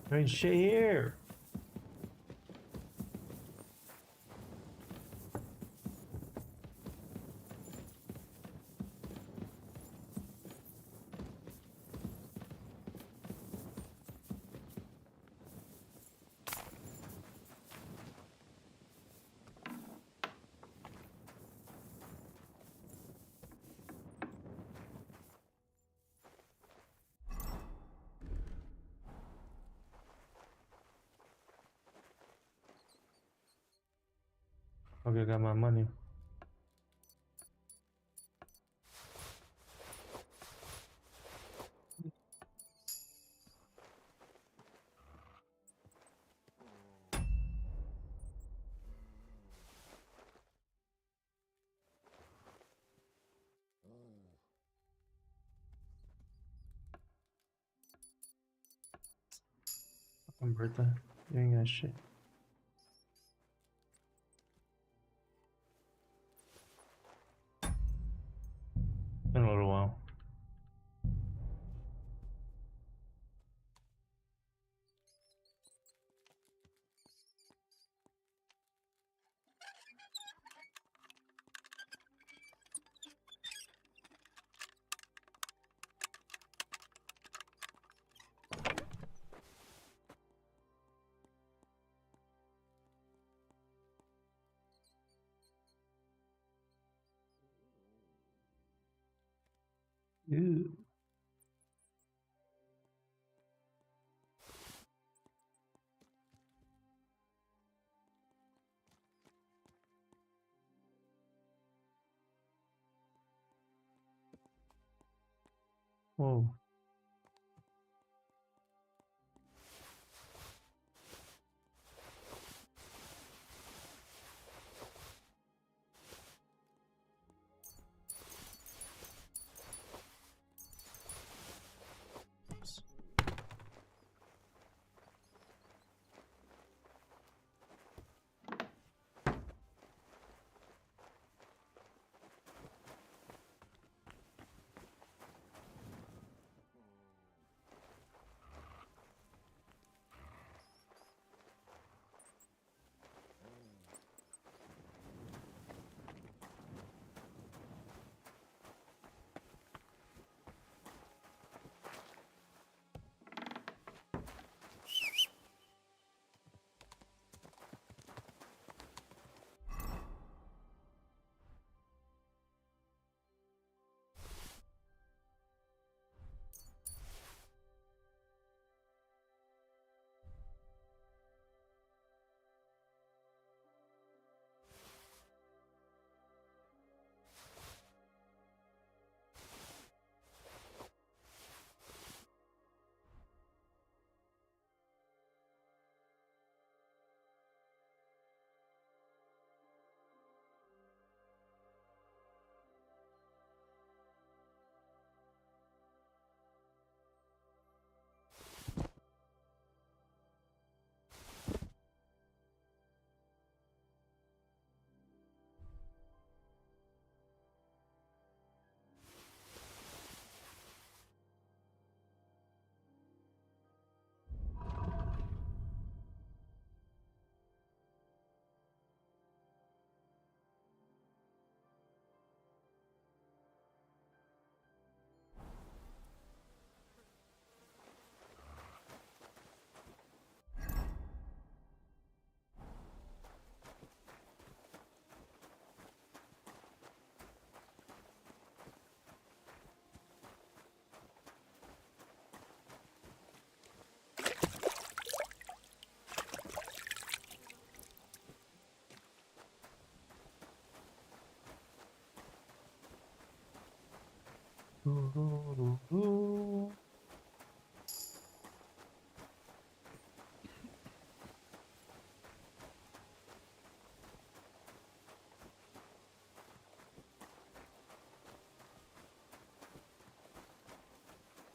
Speaker 1: There ain't shit here. Okay, got my money. Fucking Bertha, you ain't got shit. Been a little while. Ew. Whoa. Oops.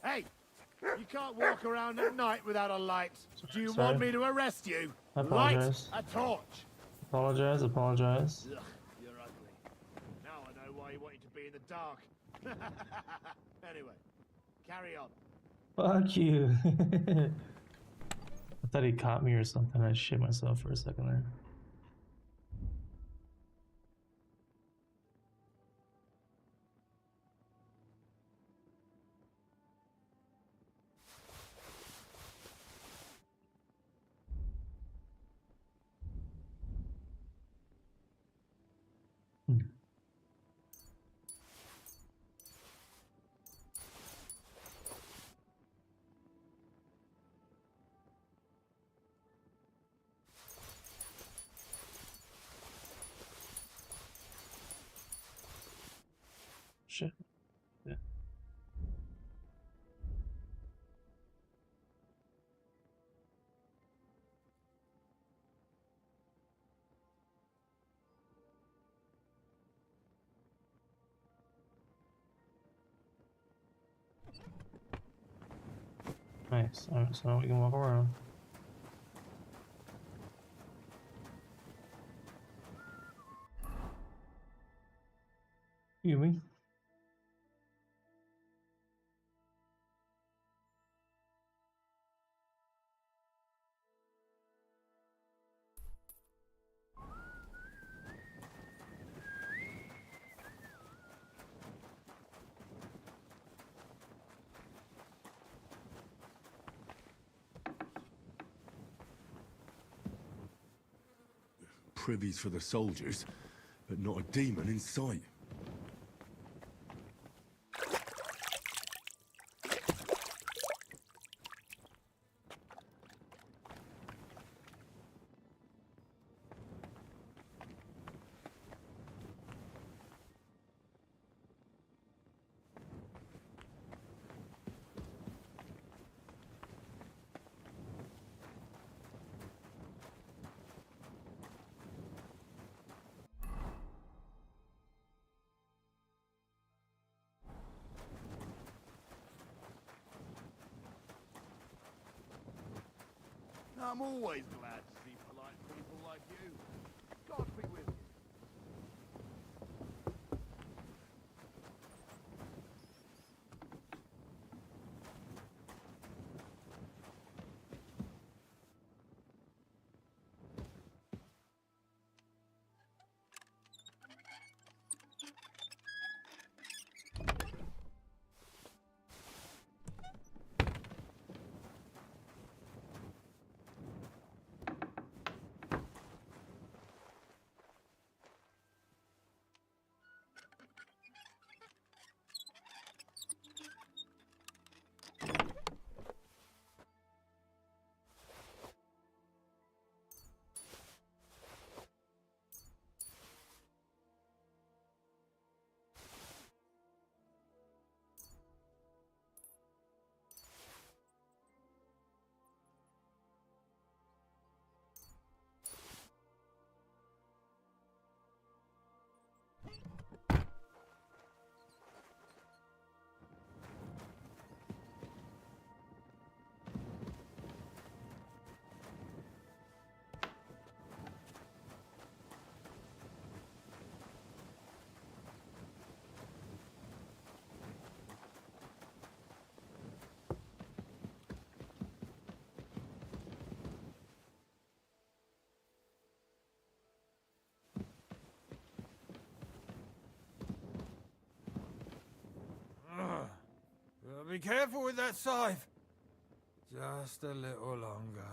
Speaker 10: Hey! You can't walk around at night without a light. Do you
Speaker 1: Sorry.
Speaker 10: want me to arrest you?
Speaker 1: I
Speaker 10: Light
Speaker 1: apologize.
Speaker 10: a torch!
Speaker 1: Apologize, apologize.
Speaker 10: Ugh, you're ugly. Now I know why you wanted to be in the dark. Anyway, carry on.
Speaker 1: Fuck you. I thought he caught me or something. I shit myself for a second there. Shit. Yeah. Nice. Alright, so now we can walk around. You me?
Speaker 7: Privies for the soldiers, but not a demon in sight.
Speaker 5: I'm always glad to see polite people like you. God be with you.
Speaker 2: Be careful with that scythe. Just a little longer.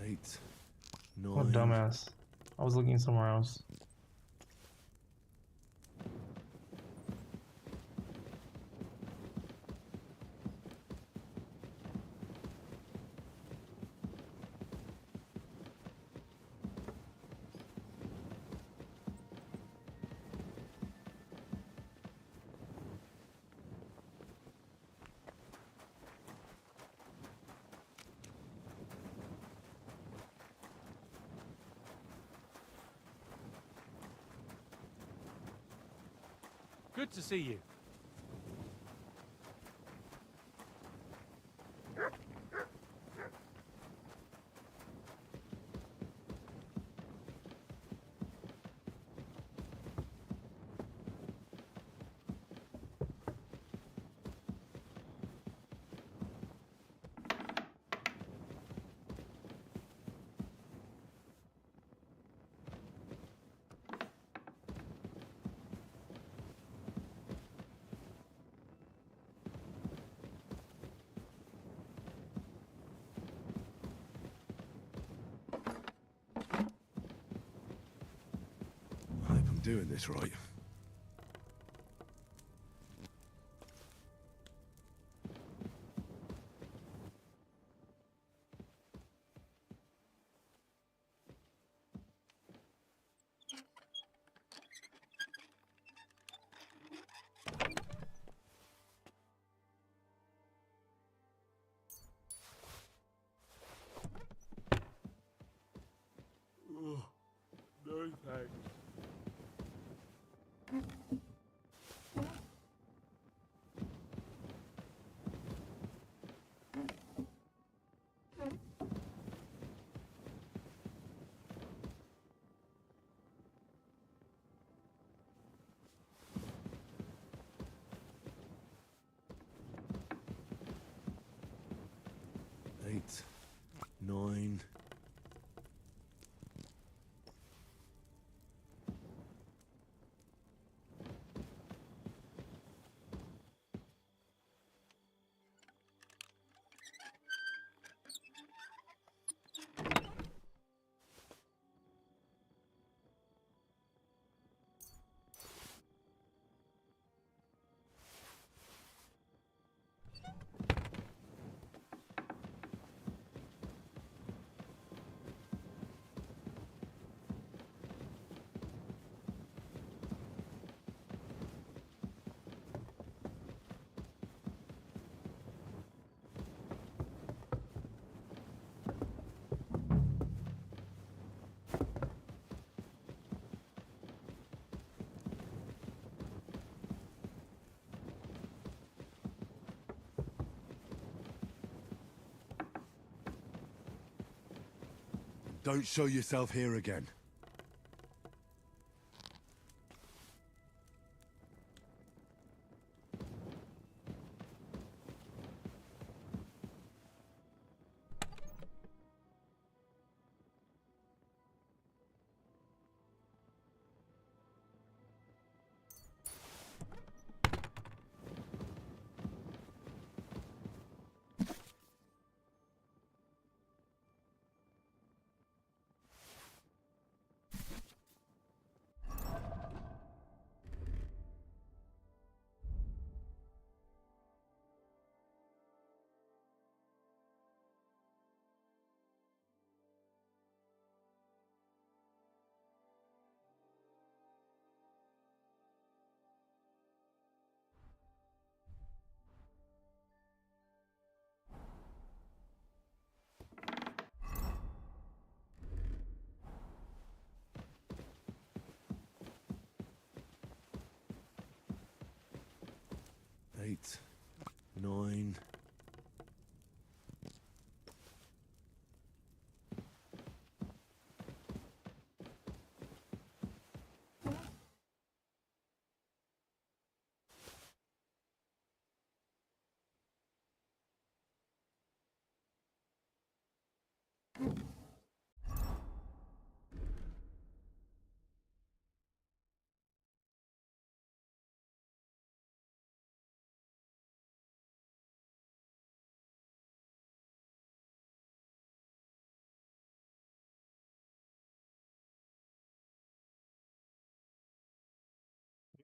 Speaker 7: Eight,
Speaker 1: What a
Speaker 7: 9.
Speaker 1: dumbass. I was looking somewhere else.
Speaker 14: Good to see you.
Speaker 7: I hope I'm doing this right.
Speaker 3: No thanks. Eight, 9. Don't show yourself here again. Eight, 9.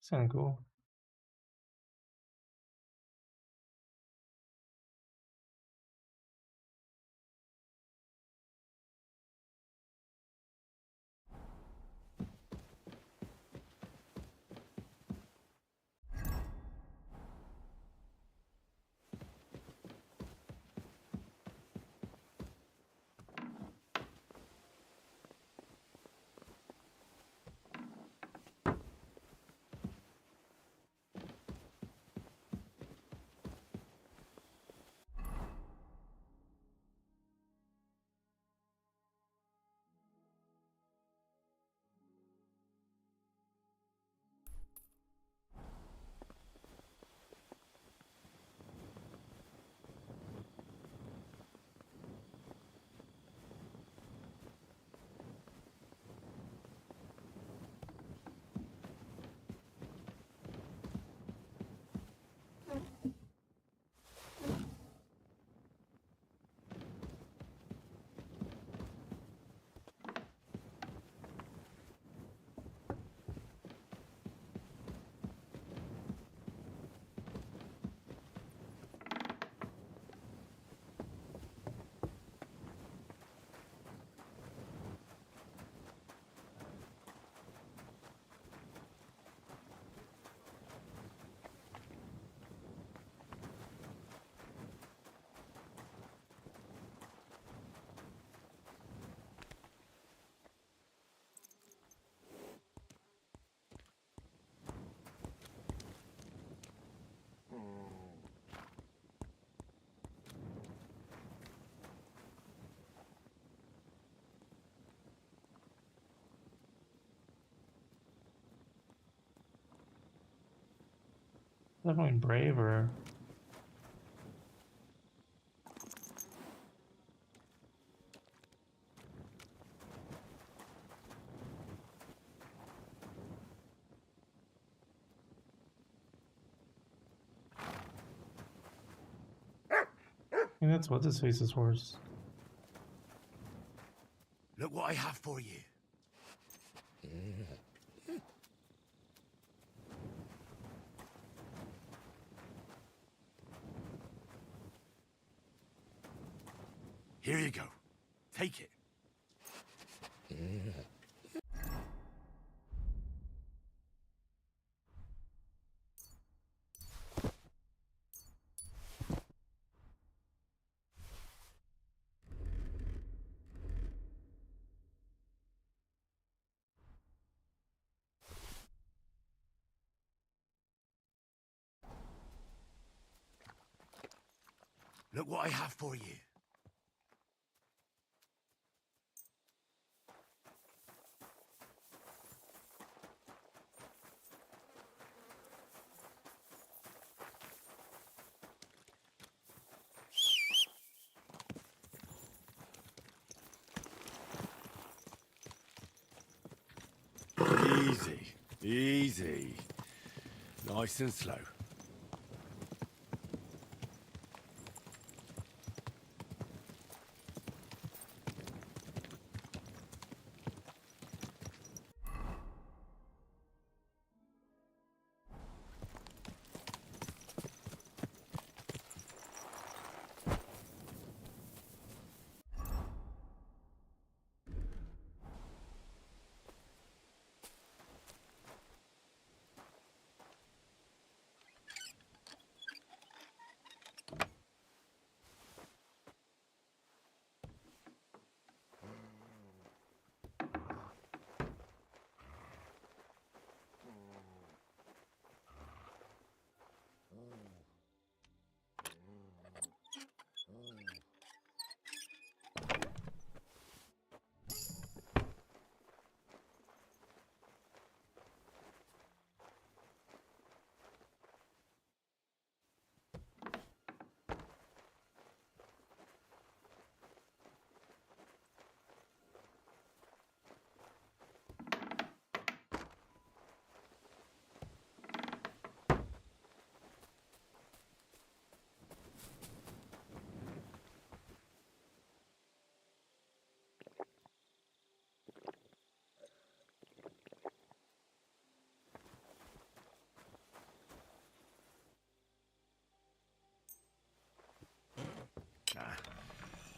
Speaker 1: It's kind of cool. Definitely braver. I think that's what this face's horse.
Speaker 7: Look what I have for you. Here you go. Take it. Look what I have for you. Easy, easy. Nice and slow.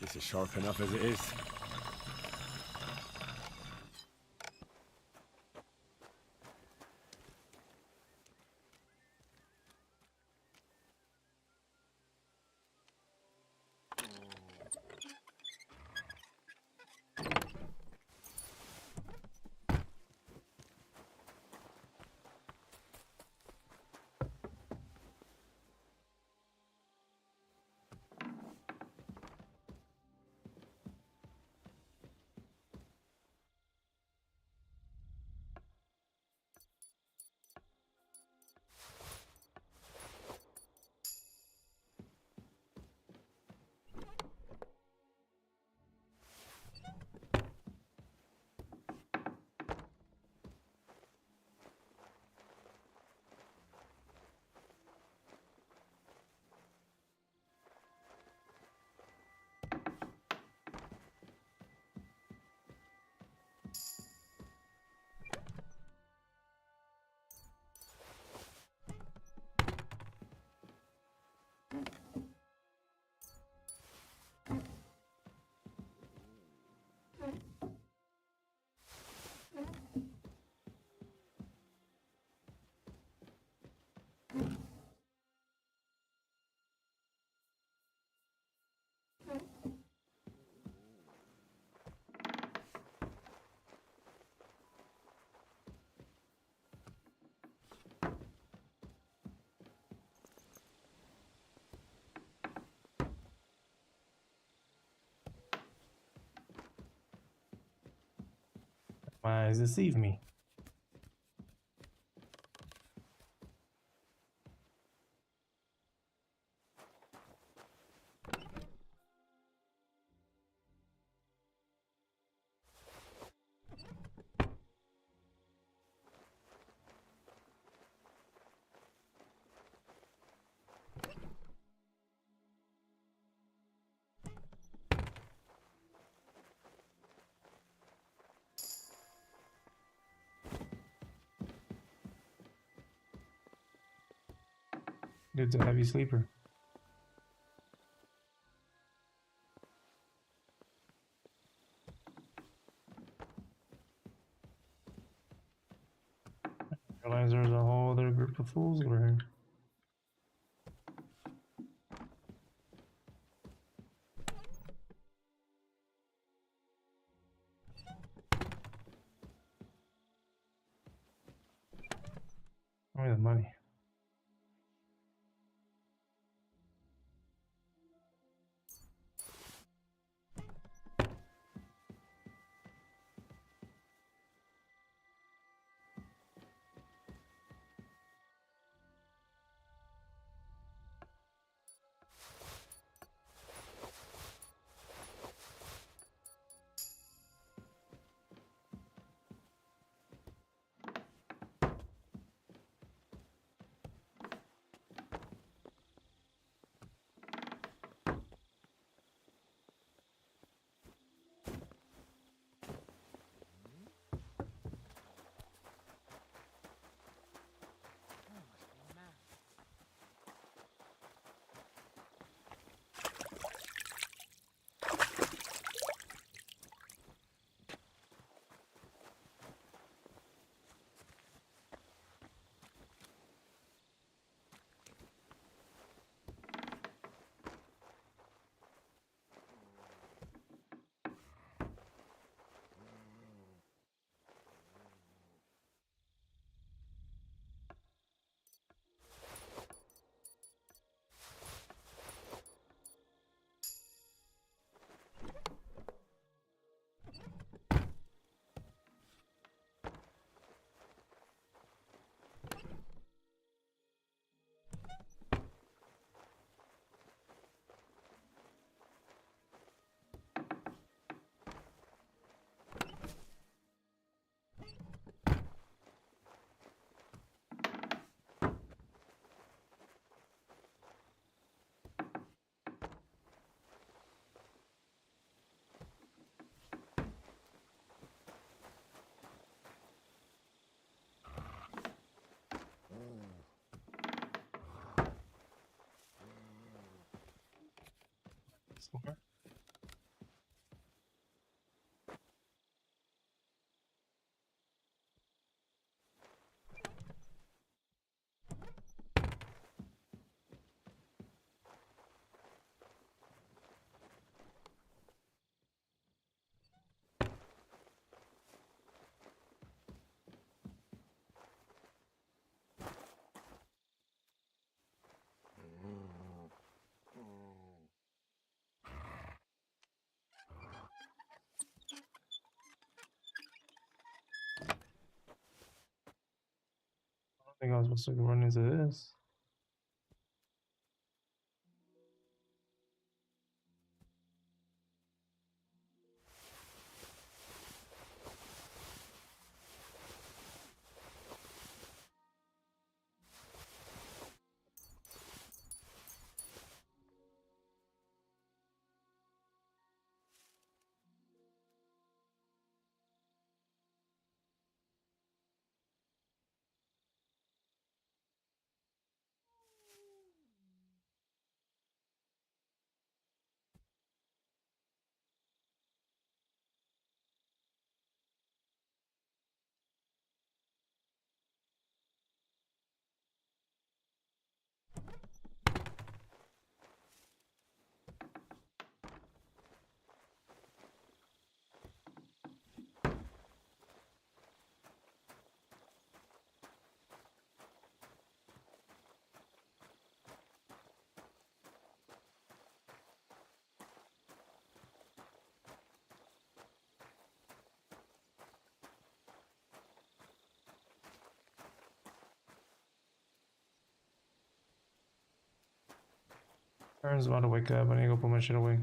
Speaker 7: This is sharp enough as it is.
Speaker 1: My eyes deceive me. Dude's a heavy sleeper. I realize there's a whole other group of fools over here. Give me the money. Somewhere. I think I was supposed to run into this. Aaron's about to wake up. I need to go put my shit away.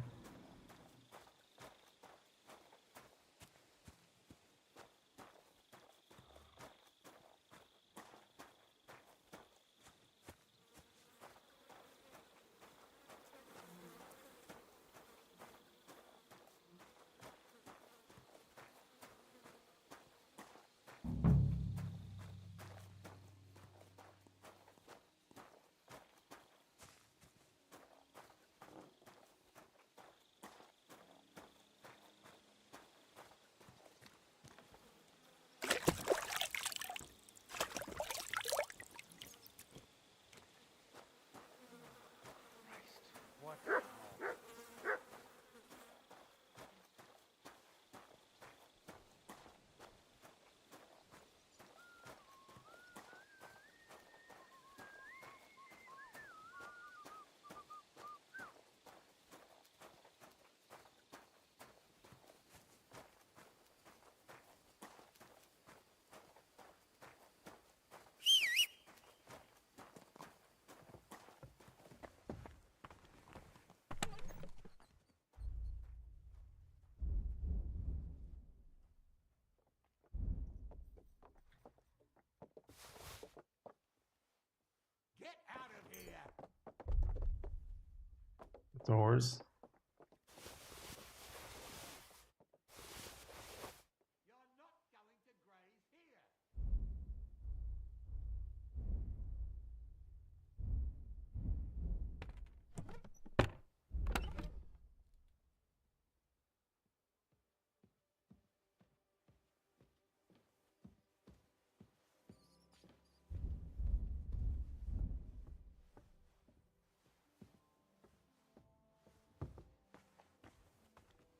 Speaker 1: The horse.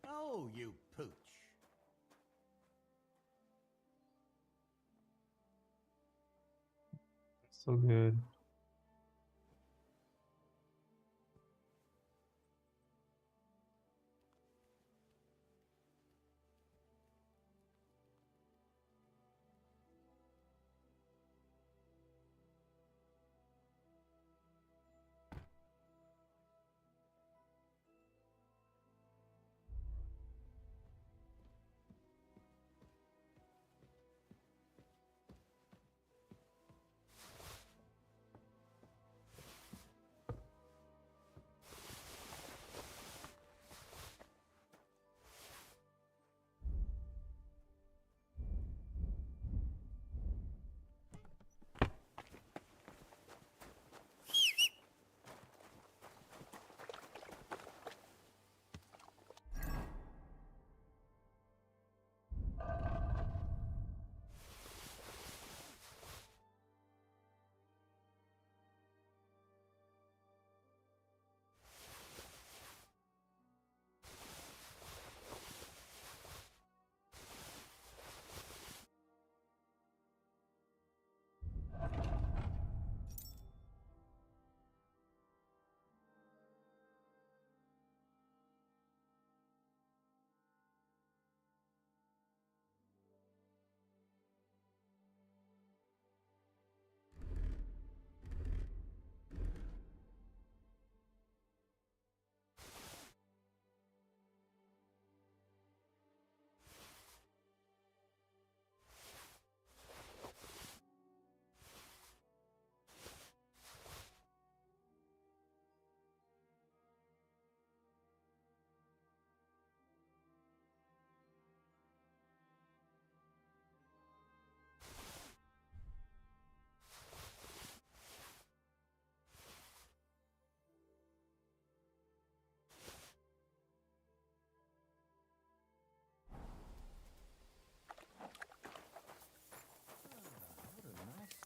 Speaker 12: Oh, you pooch.
Speaker 1: So good.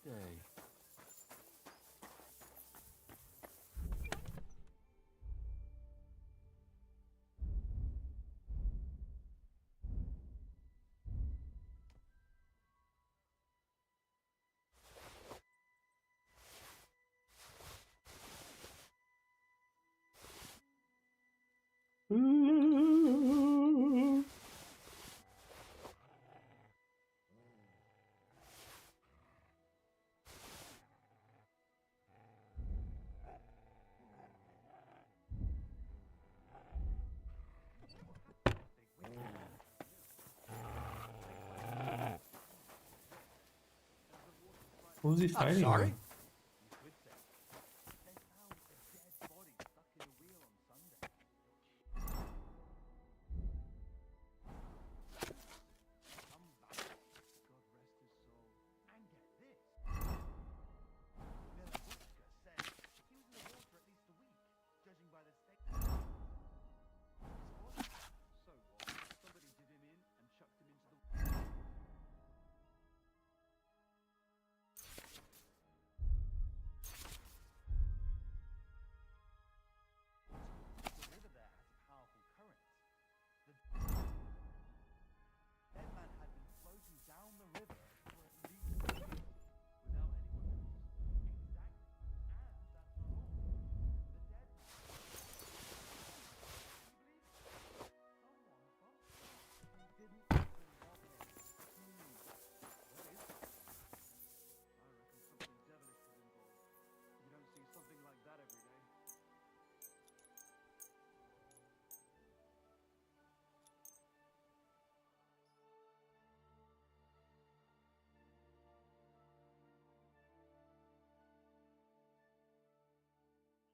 Speaker 11: Day.
Speaker 1: Who's he fighting with?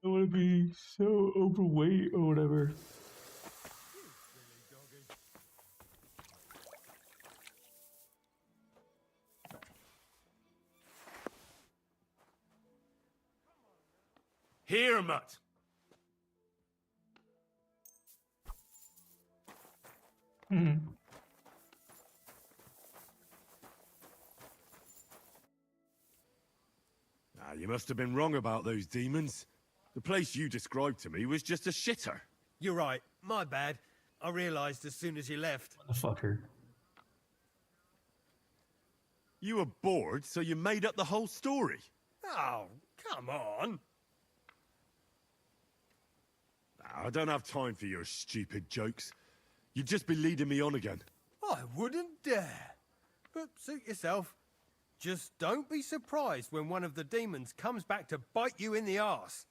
Speaker 1: I want to be so overweight or whatever.
Speaker 7: Here, Mutt. Ah, you must have been wrong about those demons. The place you described to me was just a shitter.
Speaker 2: You're right. My bad. I realised as soon as you left.
Speaker 1: Motherfucker.
Speaker 7: You were bored, so you made up the whole story.
Speaker 2: Oh, come on.
Speaker 7: I don't have time for your stupid jokes. You'd just be leading me on again.
Speaker 2: I wouldn't dare. But suit yourself. Just don't be surprised when one of the demons comes back to bite you in the arse.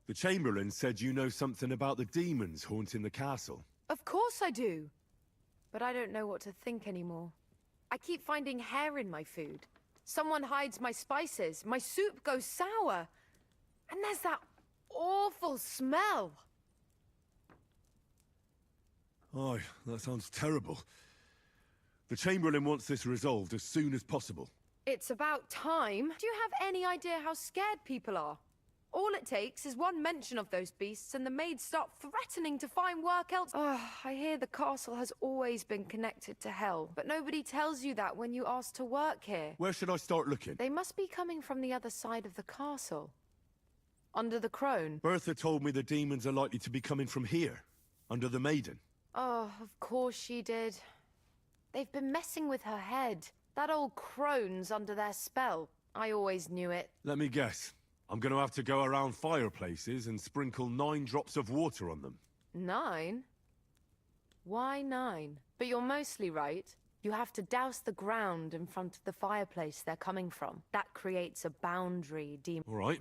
Speaker 7: The Chamberlain said you know something about the demons haunting the castle.
Speaker 16: Of course I do. But I don't know what to think anymore. I keep finding hair in my food. Someone hides my spices. My soup goes sour. And there's that awful smell.
Speaker 7: Oh, that sounds terrible. The Chamberlain wants this resolved as soon as possible.
Speaker 16: It's about time. Do you have any idea how scared people are? All it takes is one mention of those beasts and the maids start threatening to find work else. Oh, I hear the castle has always been connected to hell, but nobody tells you that when you ask to work here.
Speaker 7: Where should I start looking?
Speaker 16: They must be coming from the other side of the castle. Under the crone.
Speaker 7: Bertha told me the demons are likely to be coming from here, under the Maiden.
Speaker 16: Oh, of course she did. They've been messing with her head. That old crone's under their spell. I always knew it.
Speaker 7: Let me guess. I'm going to have to go around fireplaces and sprinkle 9 drops of water on them.
Speaker 16: 9? Why 9? But you're mostly right. You have to douse the ground in front of the fireplace they're coming from. That creates a boundary, demon.
Speaker 7: All right.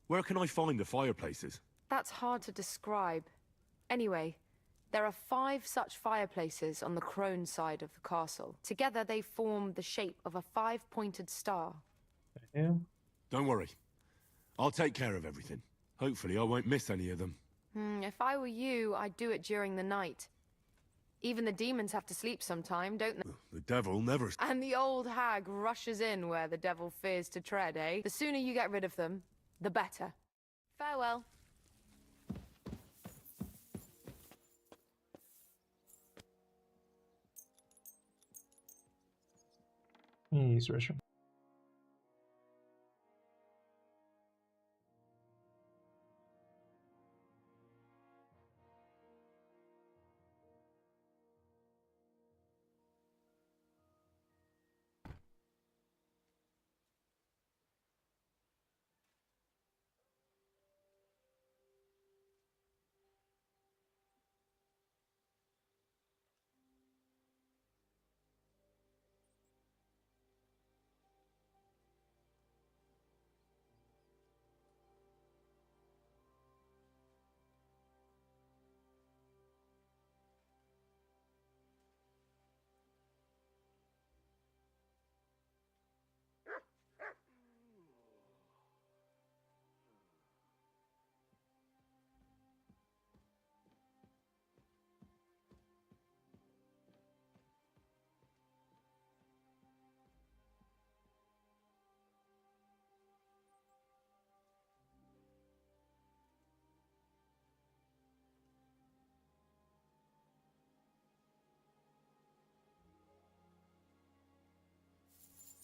Speaker 7: Where can I find the fireplaces?
Speaker 16: That's hard to describe. Anyway, there are 5 such fireplaces on the crone side of the castle. Together they form the shape of a 5-pointed star.
Speaker 1: Yeah.
Speaker 7: Don't worry. I'll take care of everything. Hopefully I won't miss any of them.
Speaker 16: If I were you, I'd do it during the night. Even the demons have to sleep sometime, don't they?
Speaker 7: The devil never...
Speaker 16: And the old hag rushes in where the devil fears to tread, eh? The sooner you get rid of them, the better. Farewell.
Speaker 1: Use the restroom.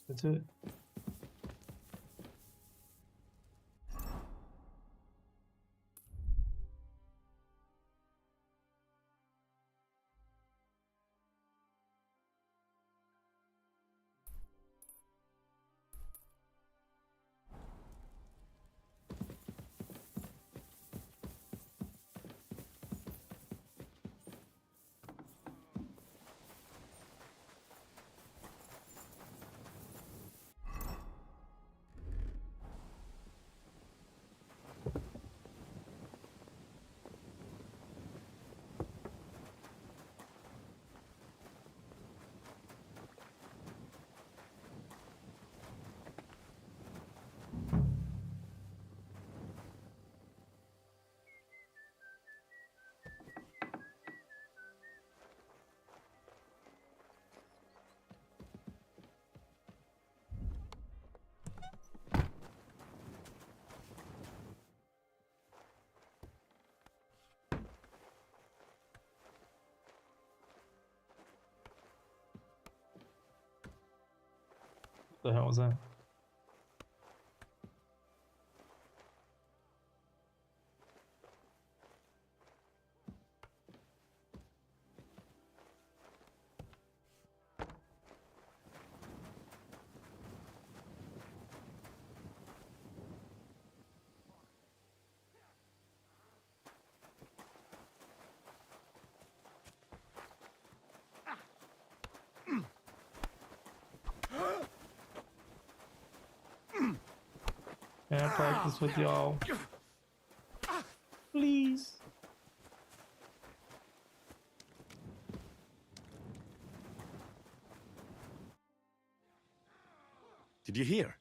Speaker 1: That's it. What the hell was that? Can I practice with y'all? Please.
Speaker 3: Did you hear?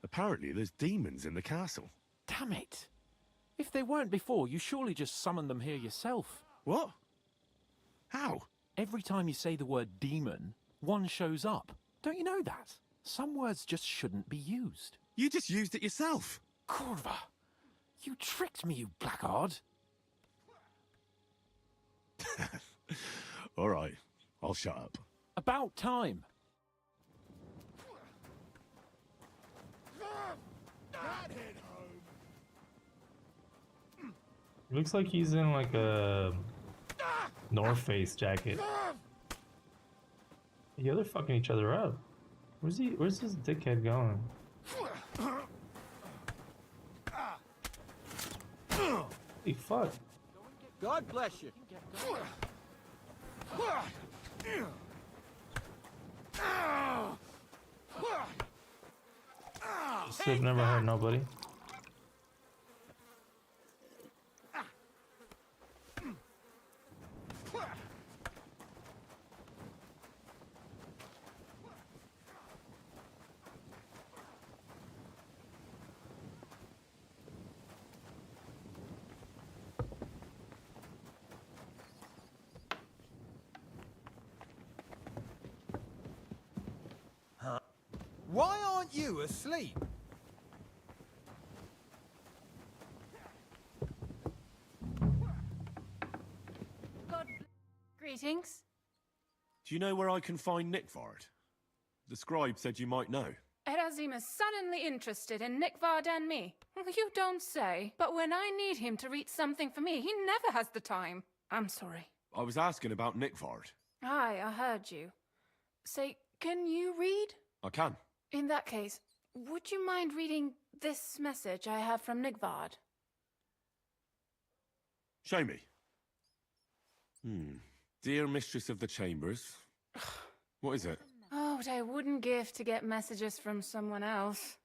Speaker 3: Apparently there's demons in the castle.
Speaker 9: Damn it! If they weren't before, you surely just summoned them here yourself.
Speaker 3: What? How?
Speaker 9: Every time you say the word demon, one shows up. Don't you know that? Some words just shouldn't be used.
Speaker 3: You just used it yourself.
Speaker 9: Kurva! You tricked me, you blackguard!
Speaker 3: All right, I'll shut up.
Speaker 9: About time!
Speaker 1: It looks like he's in like a North Face jacket. Yeah, they're fucking each other up. Where's this dickhead going? Hey, fuck.
Speaker 13: God bless you.
Speaker 1: I've never hurt nobody.
Speaker 2: Why aren't you asleep?
Speaker 17: Greetings.
Speaker 3: Do you know where I can find Nickvard? The scribe said you might know.
Speaker 17: Erazim is suddenly interested in Nickvard and me. You don't say. But when I need him to read something for me, he never has the time. I'm sorry.
Speaker 3: I was asking about Nickvard.
Speaker 17: Aye, I heard you. Say, can you read?
Speaker 3: I can.
Speaker 17: In that case, would you mind reading this message I have from Nickvard?
Speaker 3: Show me. Dear Mistress of the Chambers. What is it?
Speaker 17: Oh, what I wouldn't give to get messages from someone else.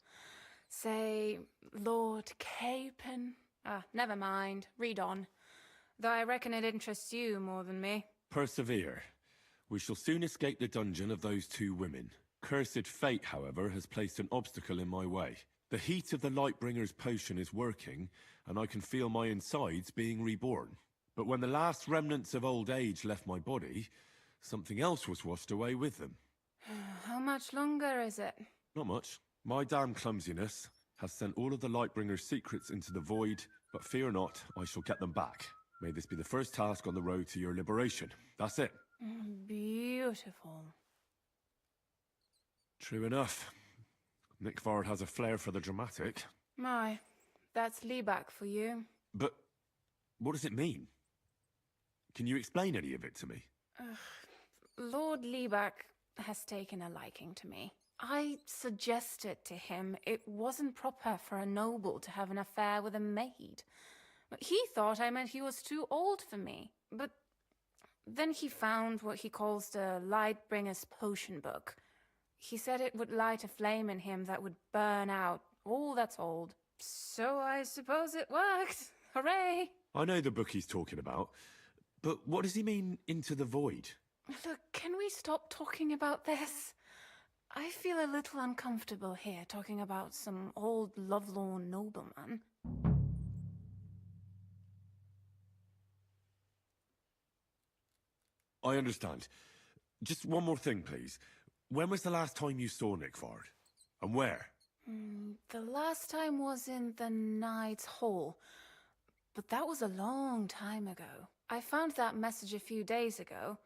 Speaker 17: Say, Lord Capen. Never mind. Read on. Though I reckon it interests you more than me.
Speaker 3: Persevere. We shall soon escape the dungeon of those two women. Cursed fate, however, has placed an obstacle in my way. The heat of the Lightbringer's potion is working, and I can feel my insides being reborn. But when the last remnants of old age left my body, something else was washed away with them.
Speaker 17: How much longer is it?
Speaker 3: Not much. My damn clumsiness has sent all of the Lightbringer's secrets into the void, but fear not, I shall get them back. May this be the first task on the road to your liberation. That's it.
Speaker 17: Beautiful.
Speaker 3: True enough. Nickford has a flair for the dramatic.
Speaker 17: My, that's Liebach for you.
Speaker 3: But what does it mean? Can you explain any of it to me?
Speaker 17: Lord Liebach has taken a liking to me. I suggested to him it wasn't proper for a noble to have an affair with a maid. He thought I meant he was too old for me. But then he found what he calls the Lightbringer's Potion Book. He said it would light a flame in him that would burn out all that's old. So I suppose it worked. Hooray!
Speaker 3: I know the book he's talking about, but what does he mean, into the void?
Speaker 17: Look, can we stop talking about this? I feel a little uncomfortable here talking about some old lovelorn nobleman.
Speaker 3: I understand. Just one more thing, please. When was the last time you saw Nickford? And where?
Speaker 17: The last time was in the Knight's Hall, but that was a long time ago. I found that message a few days ago.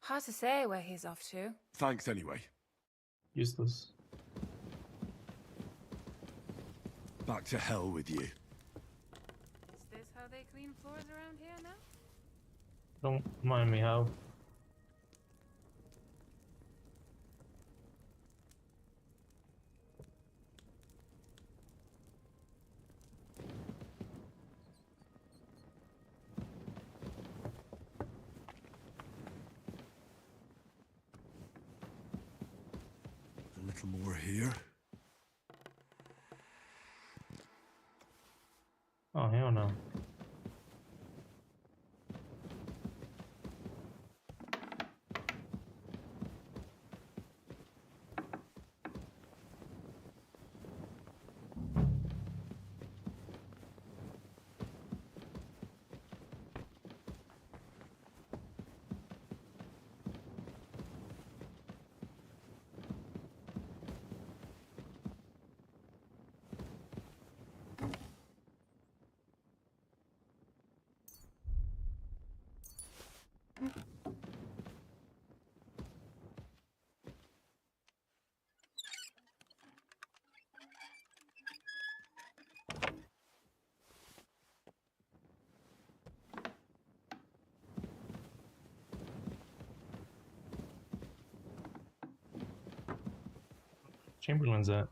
Speaker 17: Hard to say where he's off to.
Speaker 3: Thanks anyway.
Speaker 1: Useless.
Speaker 3: Back to hell with you.
Speaker 17: Is this how they clean floors around here now?
Speaker 1: Don't mind me how.
Speaker 3: A little more here.
Speaker 1: Oh, hell no. Chamberlain's at.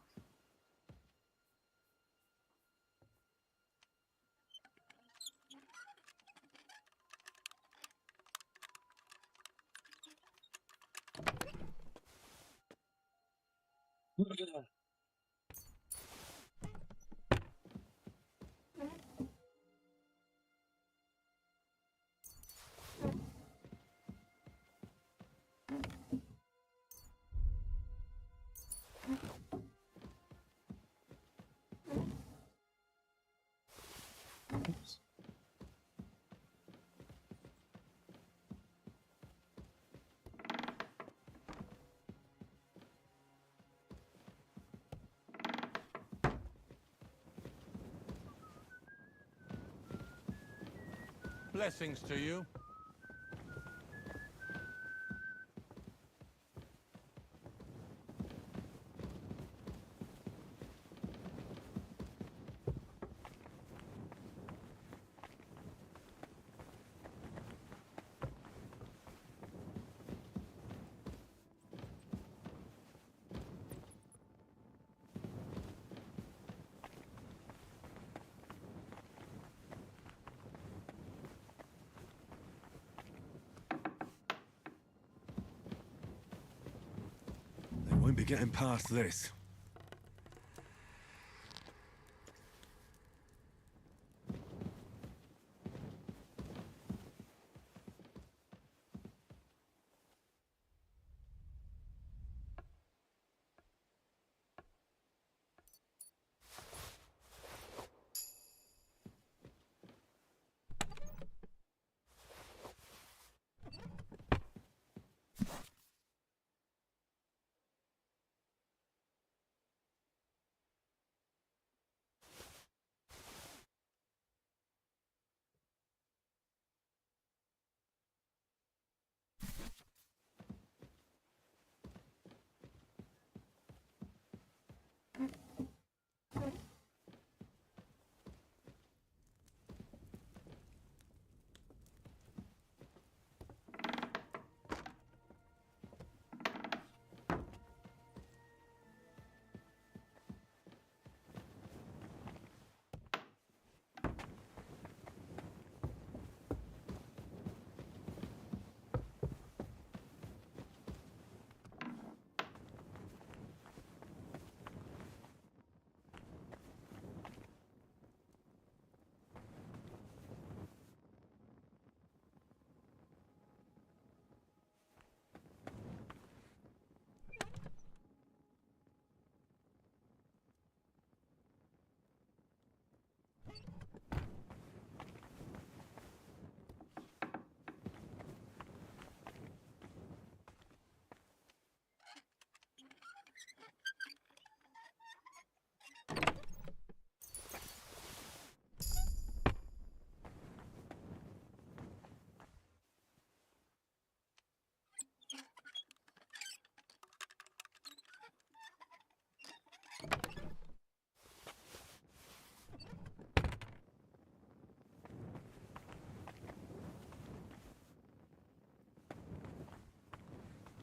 Speaker 1: Oops.
Speaker 5: Blessings to you.
Speaker 3: They won't be getting past this.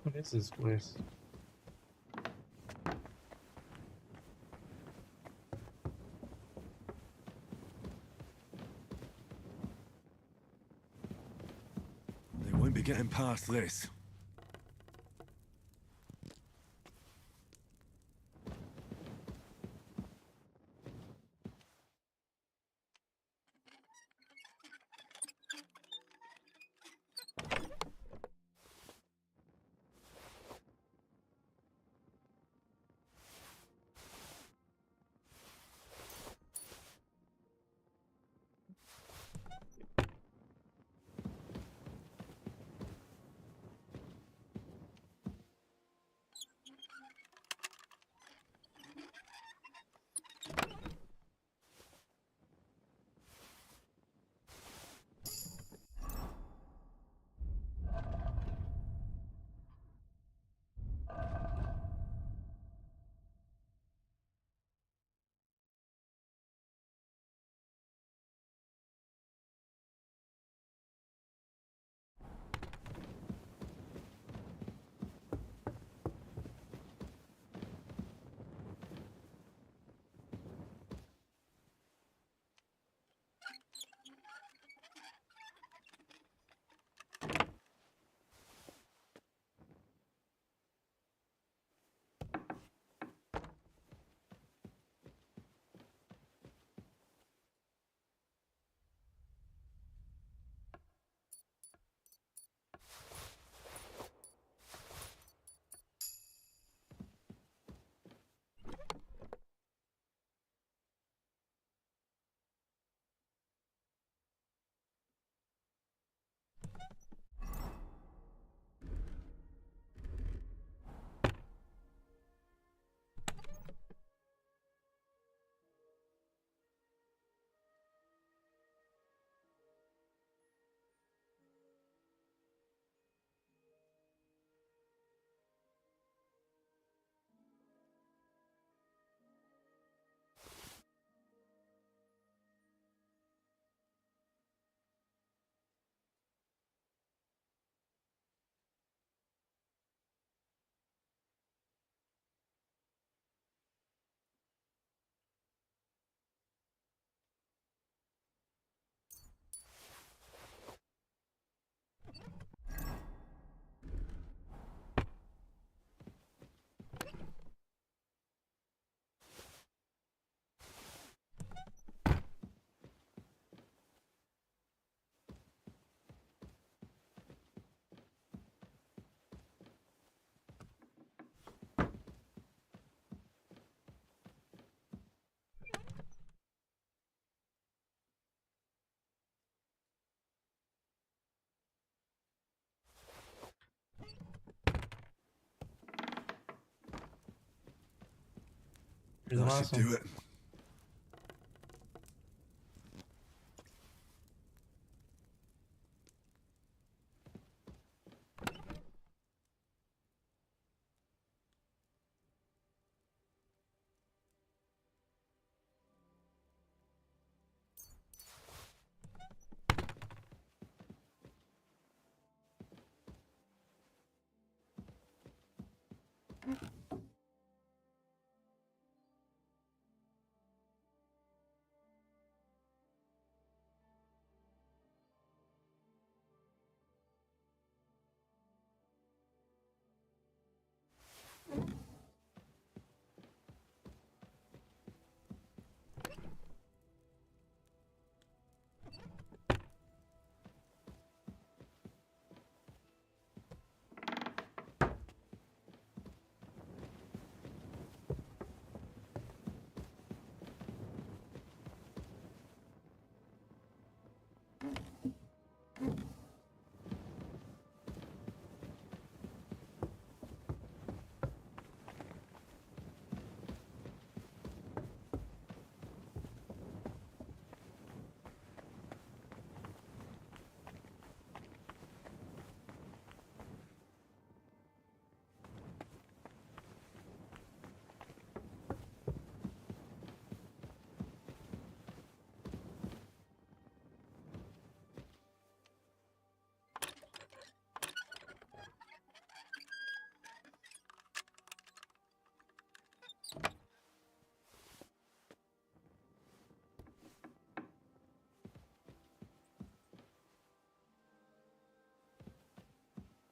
Speaker 1: What is this place?
Speaker 7: They won't be getting past this.
Speaker 1: Here's the
Speaker 7: That
Speaker 1: last
Speaker 7: should do
Speaker 1: one.
Speaker 7: it.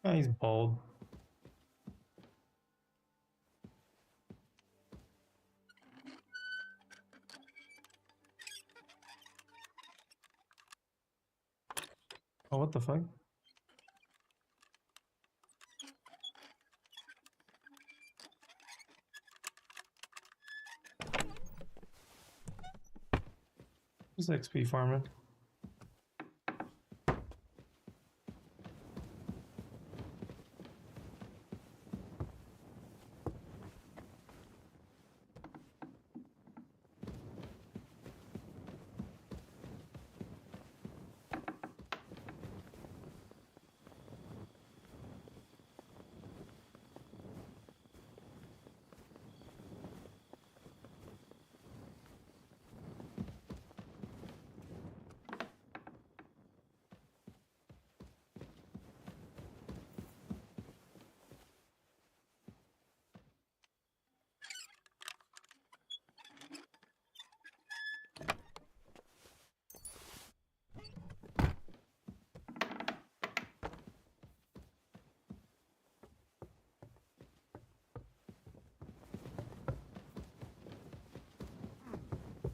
Speaker 1: Ah, he's bald. Oh, what the fuck? Just XP farming.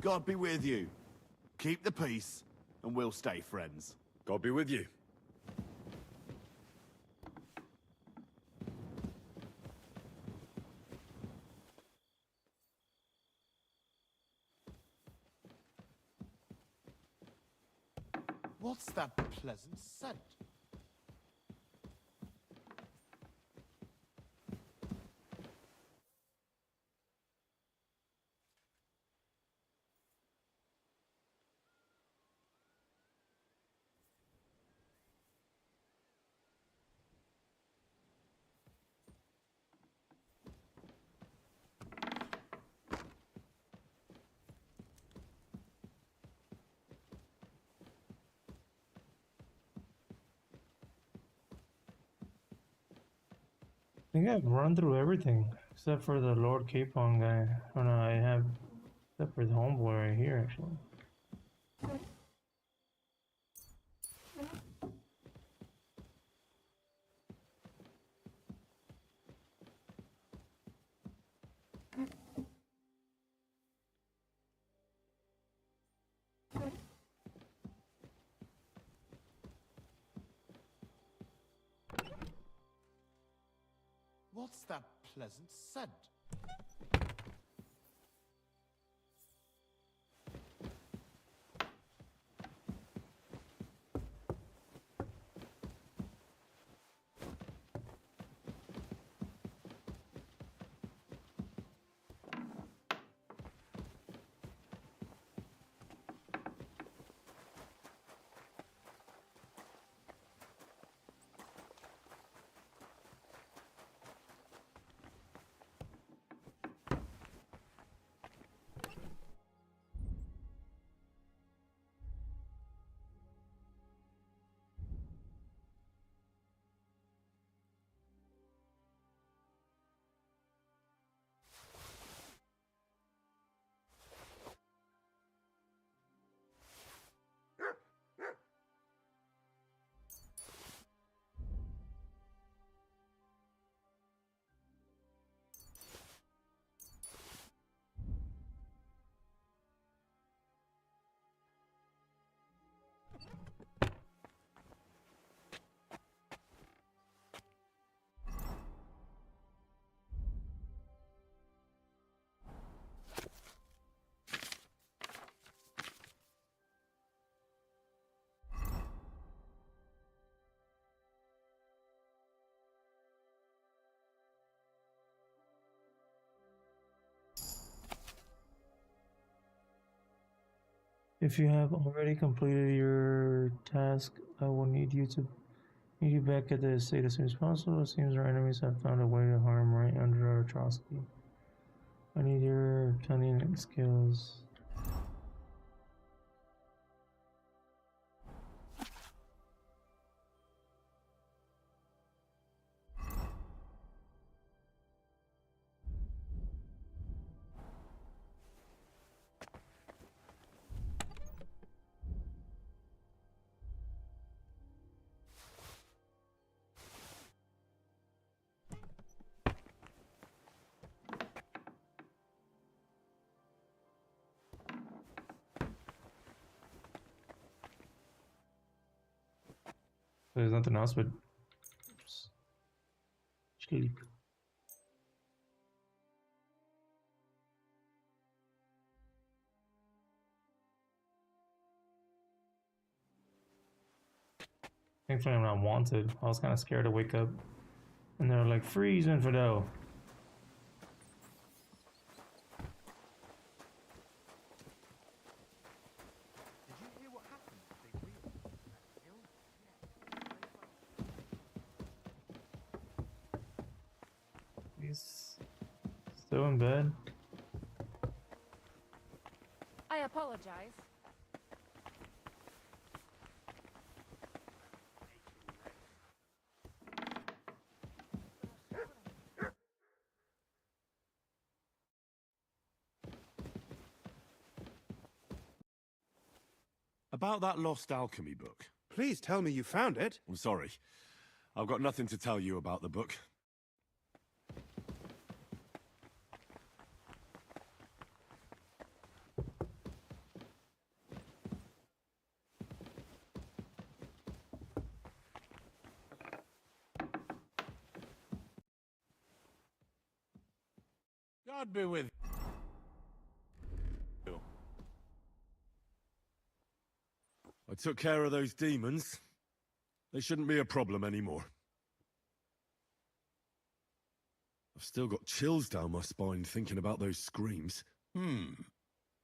Speaker 7: God be with you. Keep the peace, and we'll stay friends. God be with you. What's that pleasant scent?
Speaker 1: I think I've run through everything except for the Lord Capon guy. Oh no, I have except for the homeboy right here actually.
Speaker 7: What's that pleasant scent?
Speaker 1: If you have already completed your task, I will need you back at the estate as soon as possible. It seems our enemies have found a way to harm right under our atrocity. I need your cunning skills. there's nothing else but sleep. Thankfully, I'm not wanted. I was kind of scared to wake up, and they're like, "Freeze, infidel." He's still in bed.
Speaker 17: I apologize.
Speaker 3: About that lost alchemy book.
Speaker 4: Please tell me you found it.
Speaker 3: I'm sorry. I've got nothing to tell you about the book.
Speaker 5: God be with you.
Speaker 3: I took care of those demons. They shouldn't be a problem anymore. I've still got chills down my spine thinking about those screams.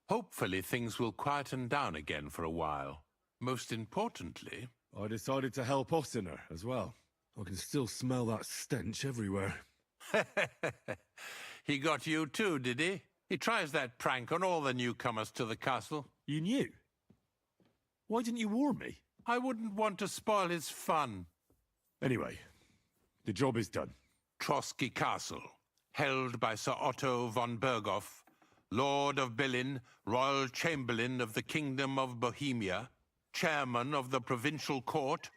Speaker 5: Hopefully things will quieten down again for a while. Most importantly...
Speaker 3: I decided to help Ossiner as well. I can still smell that stench everywhere.
Speaker 5: He got you too, did he? He tries that prank on all the newcomers to the castle.
Speaker 3: You knew? Why didn't you warn me?
Speaker 5: I wouldn't want to spoil his fun.
Speaker 3: Anyway, the job is done.
Speaker 5: Trotsky Castle, held by Sir Otto von Berghoff, Lord of Billin, Royal Chamberlain of the Kingdom of Bohemia, Chairman of the Provincial Court,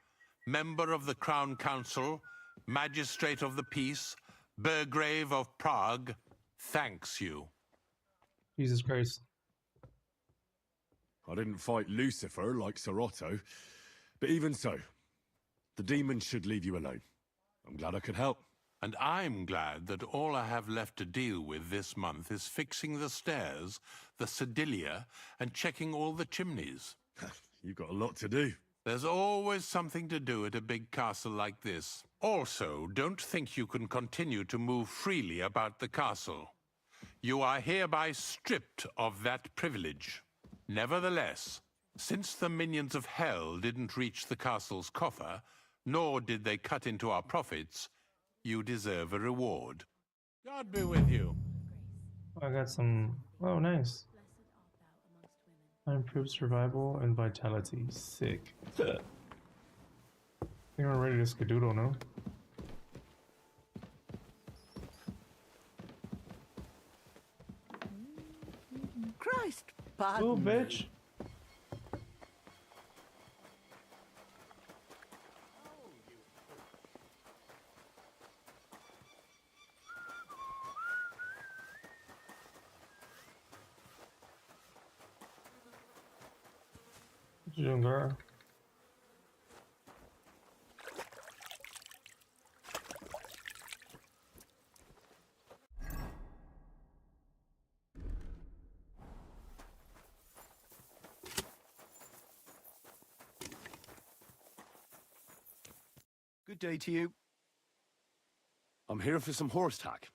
Speaker 5: Member of the Crown Council, Magistrate of the Peace, Burgrave of Prague, thanks you.
Speaker 1: Jesus Christ.
Speaker 3: I didn't fight Lucifer like Sir Otto, but even so, the demons should leave you alone. I'm glad I could help.
Speaker 5: And I'm glad that all I have left to deal with this month is fixing the stairs, the sedilia, and checking all the chimneys.
Speaker 3: You've got a lot to do.
Speaker 5: There's always something to do at a big castle like this. Also, don't think you can continue to move freely about the castle. You are hereby stripped of that privilege. Nevertheless, since the minions of hell didn't reach the castle's coffer, nor did they cut into our profits, you deserve a reward. God be with you.
Speaker 1: I got some. Oh, nice. Improved survival and vitality. Sick. I think we're ready to skedoodle now.
Speaker 12: Christ, pardon
Speaker 1: Oh, bitch. What you doing, girl?
Speaker 13: Good day to you.
Speaker 3: I'm here for some horse tack.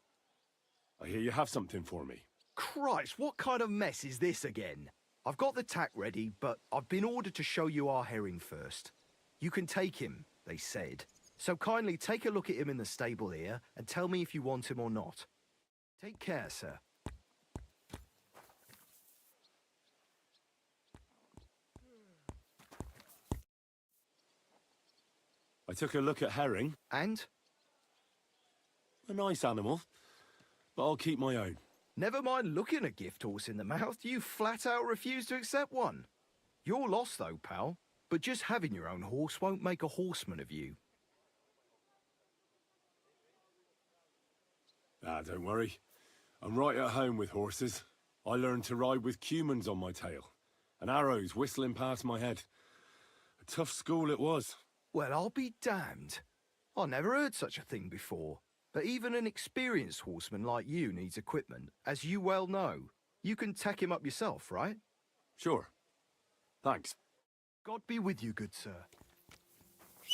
Speaker 3: I hear you have something for me.
Speaker 13: Christ, what kind of mess is this again? I've got the tack ready, but I've been ordered to show you our herring first. You can take him, they said. So kindly take a look at him in the stable here and tell me if you want him or not. Take care, sir.
Speaker 3: I took a look at herring.
Speaker 13: And?
Speaker 3: A nice animal, but I'll keep my own.
Speaker 13: Never mind looking a gift horse in the mouth, you flat out refuse to accept one. You're lost though, pal. But just having your own horse won't make a horseman of you.
Speaker 3: Ah, don't worry. I'm right at home with horses. I learned to ride with cumans on my tail, and arrows whistling past my head. A tough school it was.
Speaker 13: Well, I'll be damned. I never heard such a thing before. But even an experienced horseman like you needs equipment, as you well know. You can tack him up yourself, right?
Speaker 3: Sure. Thanks.
Speaker 13: God be with you, good sir.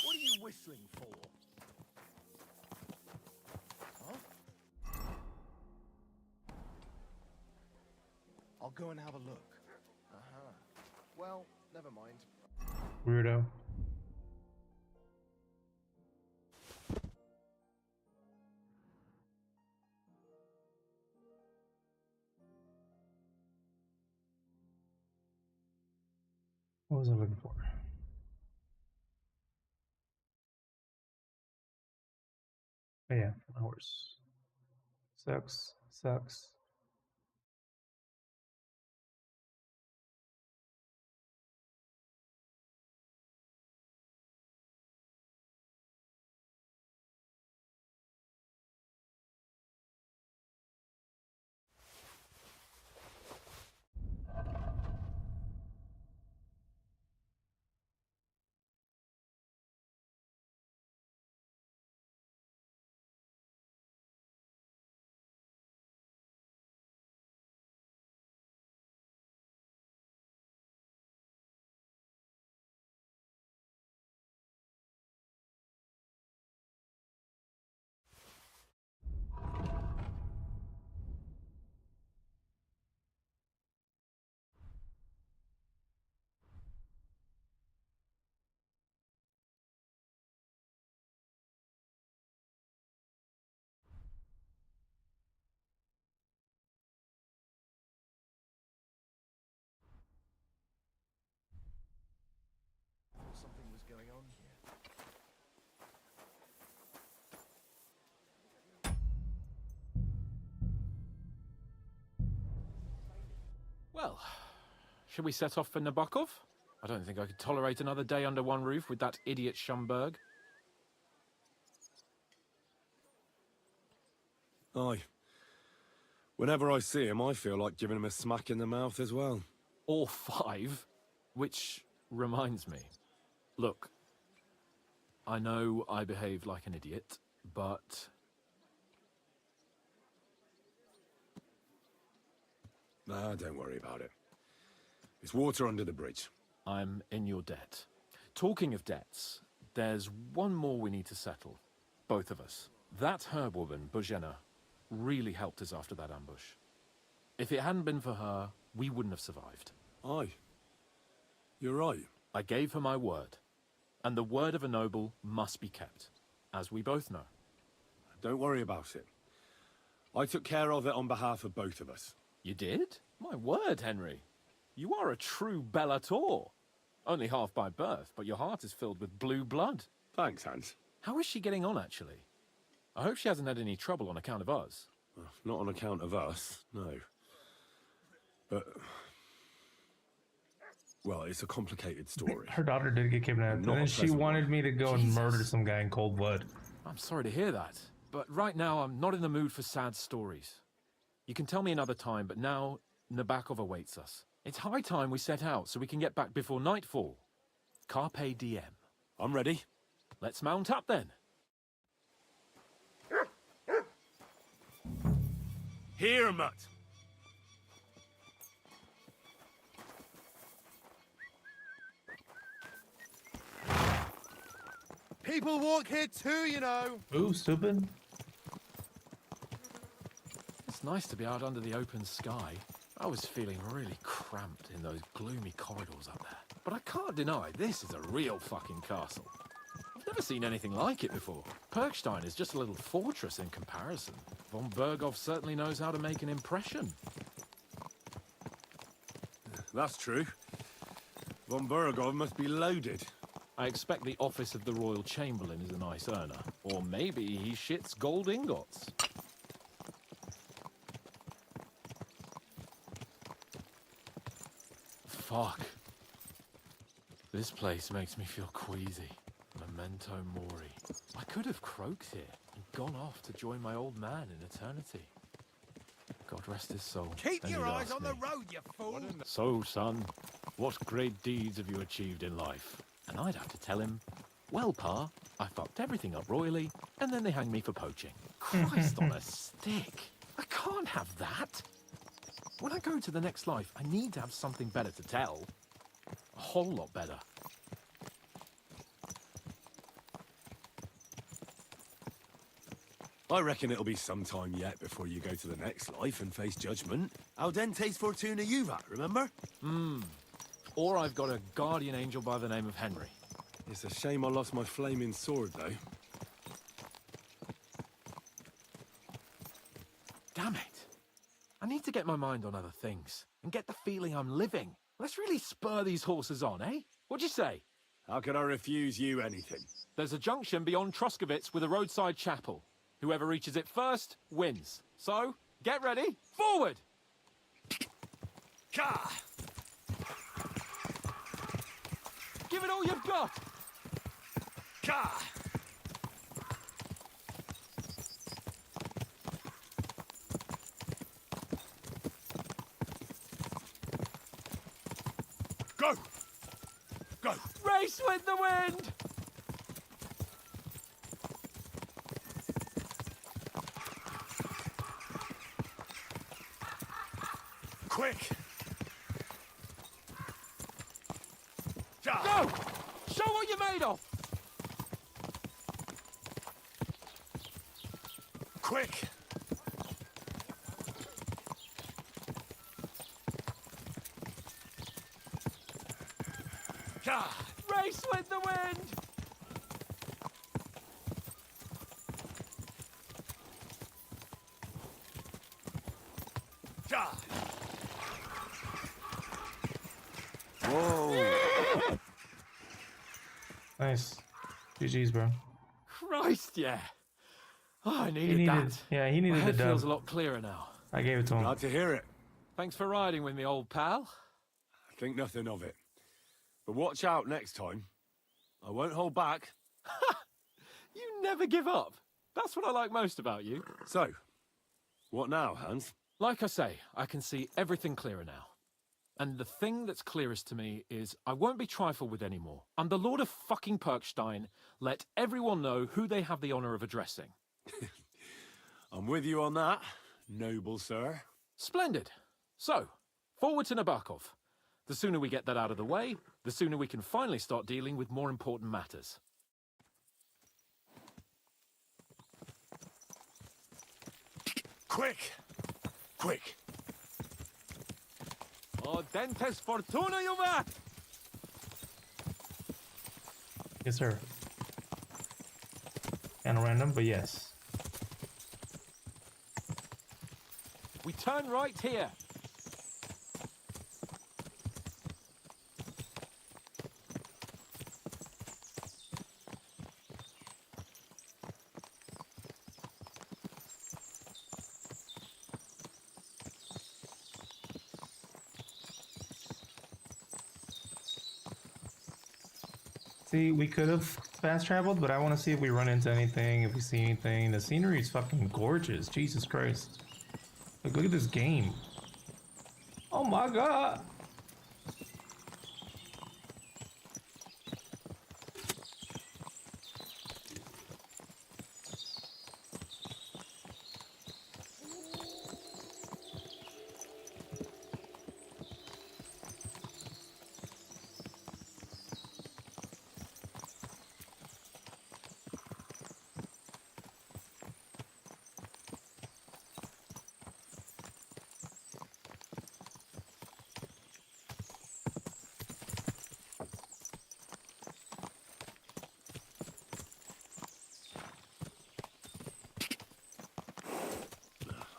Speaker 13: What are you whistling for? Huh? I'll go and have a look. Uh-huh. Well, never mind.
Speaker 1: Weirdo. What was I looking for? Oh yeah, flowers. Sucks. Sucks.
Speaker 13: Something was going on here.
Speaker 9: Well, should we set off for Nabokov? I don't think I could tolerate another day under one roof with that idiot Schumberg.
Speaker 3: Aye. Whenever I see him, I feel like giving him a smack in the mouth as well.
Speaker 9: Or 5. Which reminds me. Look, I know I behaved like an idiot, but...
Speaker 3: Nah, don't worry about it. It's water under the bridge.
Speaker 9: I'm in your debt. Talking of debts, there's one more we need to settle. Both of us. That herb woman, Bozhena, really helped us after that ambush. If it hadn't been for her, we wouldn't have survived.
Speaker 3: Aye. You're right.
Speaker 9: I gave her my word. And the word of a noble must be kept, as we both know.
Speaker 3: Don't worry about it. I took care of it on behalf of both of us.
Speaker 9: You did? My word, Henry. You are a true Bellator. Only half by birth, but your heart is filled with blue blood.
Speaker 3: Thanks, Hans.
Speaker 9: How is she getting on, actually? I hope she hasn't had any trouble on account of us.
Speaker 3: Not on account of us, no. But... well, it's a complicated story.
Speaker 1: Her daughter did get kidnapped, and then she wanted me to go and murder some guy in cold blood.
Speaker 9: I'm sorry to hear that, but right now I'm not in the mood for sad stories. You can tell me another time, but now Nabokov awaits us. It's high time we set out so we can get back before nightfall. Carpe diem.
Speaker 3: I'm ready.
Speaker 9: Let's mount up then.
Speaker 3: Here, Mutt.
Speaker 4: People walk here too, you know.
Speaker 1: Ooh, stupid.
Speaker 9: It's nice to be out under the open sky. I was feeling really cramped in those gloomy corridors up there. But I can't deny this is a real fucking castle. I've never seen anything like it before. Perkstein is just a little fortress in comparison. Von Berghoff certainly knows how to make an impression.
Speaker 3: That's true. Von Berghoff must be loaded.
Speaker 9: I expect the office of the Royal Chamberlain is a nice earner. Or maybe he shits gold ingots. Fuck. This place makes me feel queasy. Memento mori. I could have croaked here and gone off to join my old man in eternity. God rest his soul.
Speaker 2: Keep
Speaker 9: Then
Speaker 2: your
Speaker 9: he'd
Speaker 2: eyes
Speaker 9: ask
Speaker 2: on
Speaker 9: me,
Speaker 2: the road, you fool!
Speaker 9: So, son, what great deeds have you achieved in life? And I'd have to tell him, Well, Pa, I fucked everything up royally, and then they hanged me for poaching. Christ on a stick. I can't have that. When I go into the next life, I need to have something better to tell. A whole lot better.
Speaker 3: I reckon it'll be some time yet before you go to the next life and face judgment. Al dente's fortuna juvat, remember?
Speaker 9: Or I've got a guardian angel by the name of Henry.
Speaker 3: It's a shame I lost my flaming sword, though.
Speaker 9: Damn it. I need to get my mind on other things and get the feeling I'm living. Let's really spur these horses on, eh? What'd you say?
Speaker 3: How could I refuse you anything?
Speaker 9: There's a junction beyond Truscovitz with a roadside chapel. Whoever reaches it first wins. So, get ready. Forward!
Speaker 3: Ka!
Speaker 9: Give it all you've got!
Speaker 3: Ka! Go! Go!
Speaker 9: Race with the wind!
Speaker 3: Quick!
Speaker 9: Go! Show what you're made of!
Speaker 3: Quick!
Speaker 9: Race with the wind!
Speaker 3: Whoa!
Speaker 1: Nice. GG's, bro.
Speaker 9: Christ, yeah. Oh, I needed that.
Speaker 1: Yeah, he needed
Speaker 9: My
Speaker 1: the
Speaker 9: head
Speaker 1: dub.
Speaker 9: feels a lot clearer now.
Speaker 1: I gave it to him.
Speaker 3: Glad to hear it.
Speaker 9: Thanks for riding with me, old pal.
Speaker 3: Think nothing of it. But watch out next time. I won't hold back.
Speaker 9: You never give up. That's what I like most about you.
Speaker 3: So, what now, Hans?
Speaker 9: Like I say, I can see everything clearer now. And the thing that's clearest to me is I won't be trifled with anymore. I'm the Lord of fucking Perkstein. Let everyone know who they have the honor of addressing.
Speaker 3: I'm with you on that, noble sir.
Speaker 9: Splendid. So, forward to Nabokov. The sooner we get that out of the way, the sooner we can finally start dealing with more important matters.
Speaker 3: Quick! Quick!
Speaker 9: Oh, dentes fortuna juvat!
Speaker 1: Yes, sir. Kind of random, but yes.
Speaker 9: We turn right here.
Speaker 1: See, we could have fast traveled, but I want to see if we run into anything, if we see anything. The scenery is fucking gorgeous. Jesus Christ. Like, look at this game. Oh my god.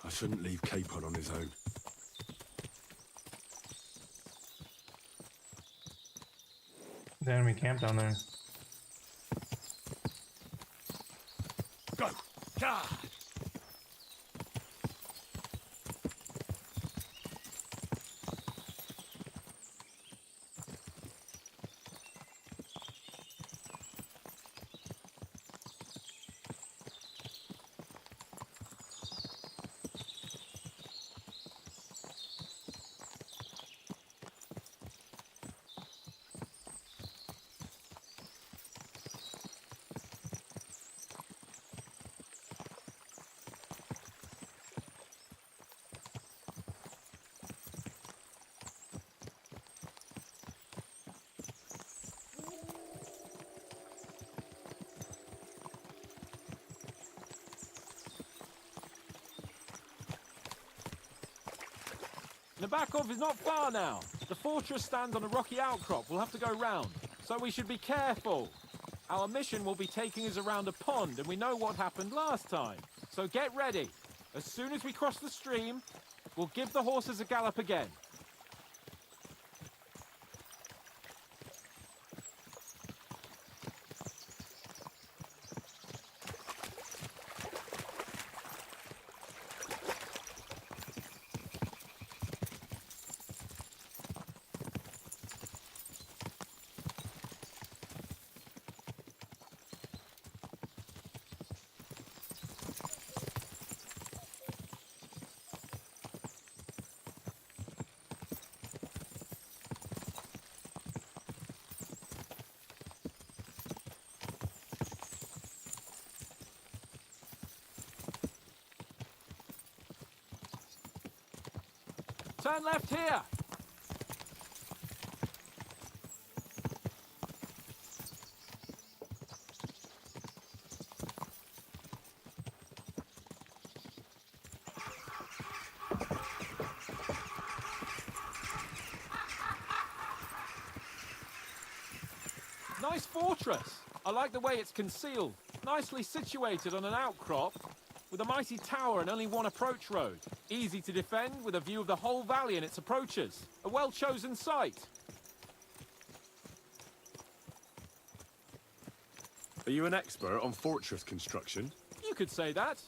Speaker 3: I shouldn't leave Capon on his own.
Speaker 1: The enemy camp down there.
Speaker 3: Go! Ka!
Speaker 9: Nabokov is not far now. The fortress stands on a rocky outcrop. We'll have to go round, so we should be careful. Our mission will be taking us around a pond, and we know what happened last time. So get ready. As soon as we cross the stream, we'll give the horses a gallop again. Turn left here! Nice fortress! I like the way it's concealed. Nicely situated on an outcrop, with a mighty tower and only one approach road. Easy to defend, with a view of the whole valley and its approaches. A well-chosen site.
Speaker 3: Are you an expert on fortress construction?
Speaker 9: You could say that.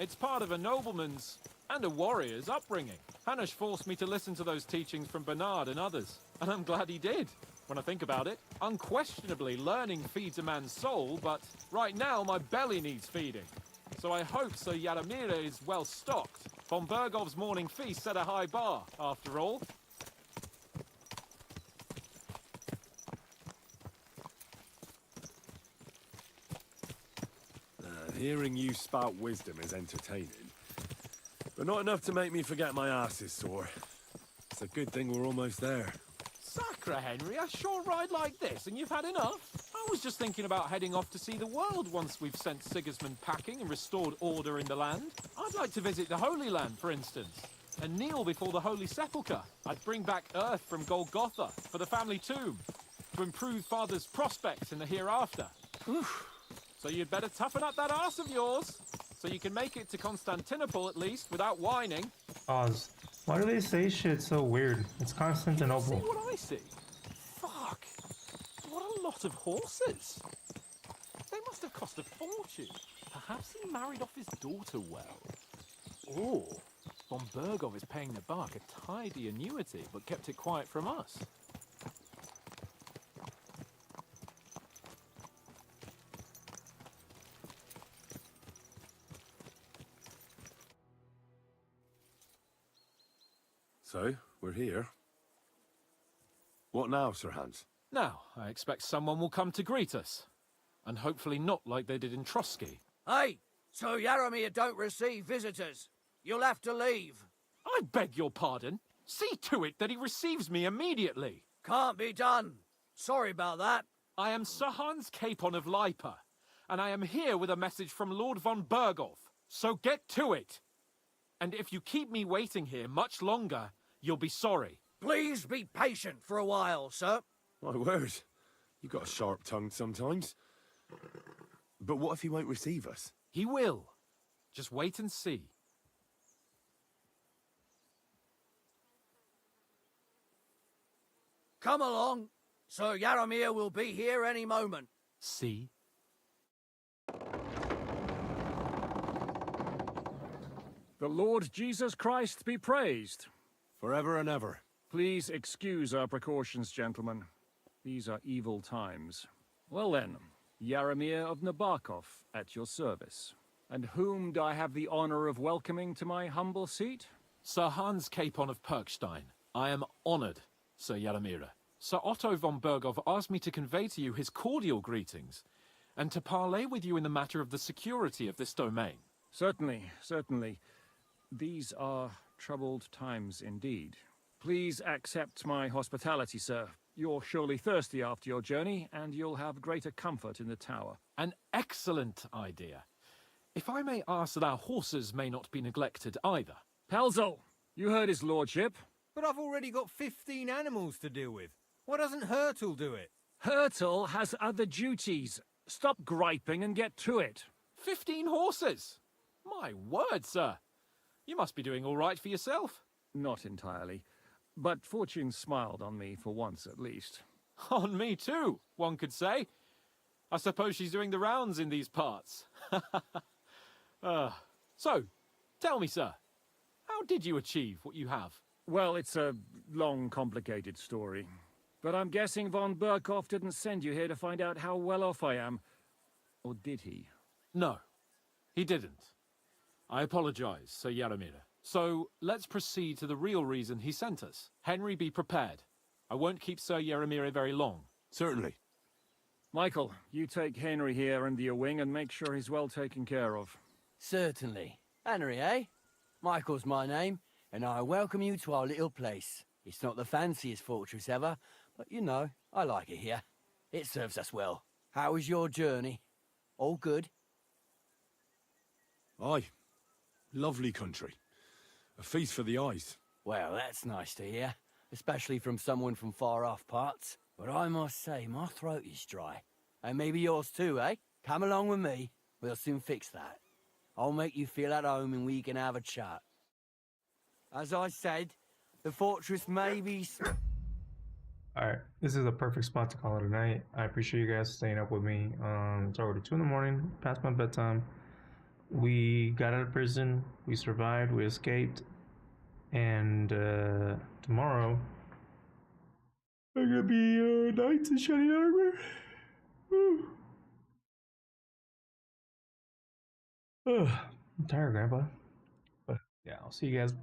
Speaker 9: It's part of a nobleman's and a warrior's upbringing. Hanush forced me to listen to those teachings from Bernard and others, and I'm glad he did. When I think about it, unquestionably learning feeds a man's soul, but right now my belly needs feeding. So I hope Sir Yaramira is well stocked. Von Bergov's morning feast set a high bar, after all.
Speaker 3: Hearing you spout wisdom is entertaining, but not enough to make me forget my ass is sore. It's a good thing we're almost there.
Speaker 9: Sacre, Henry, a short ride like this and you've had enough? I was just thinking about heading off to see the world once we've sent Sigismund packing and restored order in the land. I'd like to visit the Holy Land, for instance, and kneel before the Holy Sepulchre. I'd bring back earth from Golgotha for the family tomb, to improve Father's prospects in the hereafter. Oof. So you'd better toughen up that arse of yours, so you can make it to Constantinople at least without whining.
Speaker 1: Pause. Why do they say shit so weird? It's Constantinople.
Speaker 9: See what I see? Fuck. What a lot of horses. They must have cost a fortune. Perhaps he married off his daughter well. Or Von Bergov is paying the bark a tidy annuity, but kept it quiet from us.
Speaker 3: So, we're here. What now, Sir Hans?
Speaker 9: Now, I expect someone will come to greet us. And hopefully not like they did in Trotsky.
Speaker 18: Hey, so Yaramir don't receive visitors. You'll have to leave.
Speaker 9: I beg your pardon. See to it that he receives me immediately.
Speaker 18: Can't be done. Sorry about that.
Speaker 9: I am Sir Hans Capon of Lipa, and I am here with a message from Lord von Bergov. So get to it. And if you keep me waiting here much longer, you'll be sorry.
Speaker 18: Please be patient for a while, sir.
Speaker 3: My word. You got a sharp tongue sometimes. But what if he won't receive us?
Speaker 9: He will. Just wait and see.
Speaker 18: Come along. Sir Yaramir will be here any moment.
Speaker 9: See?
Speaker 14: The Lord Jesus Christ be praised.
Speaker 3: Forever and ever.
Speaker 14: Please excuse our precautions, gentlemen. These are evil times. Well then, Yaramir of Nabokov, at your service. And whom do I have the honor of welcoming to my humble seat?
Speaker 9: Sir Hans Capon of Perkstein. I am honored, Sir Yaramira. Sir Otto von Bergov asked me to convey to you his cordial greetings, and to parley with you in the matter of the security of this domain.
Speaker 14: Certainly, certainly. These are troubled times indeed. Please accept my hospitality, sir. You're surely thirsty after your journey, and you'll have greater comfort in the tower.
Speaker 9: An excellent idea. If I may ask that our horses may not be neglected either.
Speaker 14: Pelzel, you heard his lordship.
Speaker 2: But I've already got 15 animals to deal with. Why doesn't Hurtle do it?
Speaker 14: Hurtle has other duties. Stop griping and get to it.
Speaker 9: 15 horses! My word, sir. You must be doing all right for yourself.
Speaker 14: Not entirely. But fortune smiled on me for once at least.
Speaker 9: On me too, one could say. I suppose she's doing the rounds in these parts. So, tell me, sir, how did you achieve what you have?
Speaker 14: Well, it's a long, complicated story. But I'm guessing von Burkhoff didn't send you here to find out how well off I am. Or did he?
Speaker 9: No, he didn't. I apologize, Sir Yaramir. So, let's proceed to the real reason he sent us. Henry, be prepared. I won't keep Sir Yaramir very long.
Speaker 7: Certainly.
Speaker 14: Michael, you take Henry here under your wing and make sure he's well taken care of.
Speaker 18: Certainly. Henry, eh? Michael's my name, and I welcome you to our little place. It's not the fanciest fortress ever, but you know, I like it here. It serves us well. How was your journey? All good?
Speaker 7: Aye. Lovely country. A feast for the eyes.
Speaker 18: Well, that's nice to hear, especially from someone from far-off parts. But I must say, my throat is dry. And maybe yours too, eh? Come along with me. We'll soon fix that. I'll make you feel at home and we can have a chat. As I said, the fortress may be...
Speaker 1: Alright, this is a perfect spot to call it a night. I appreciate you guys staying up with me. It's already 2 in the morning, past my bedtime. We got out of prison, we survived, we escaped, and tomorrow I'm gonna be knights in shining armor. I'm tired, Grandpa. But yeah, I'll see you guys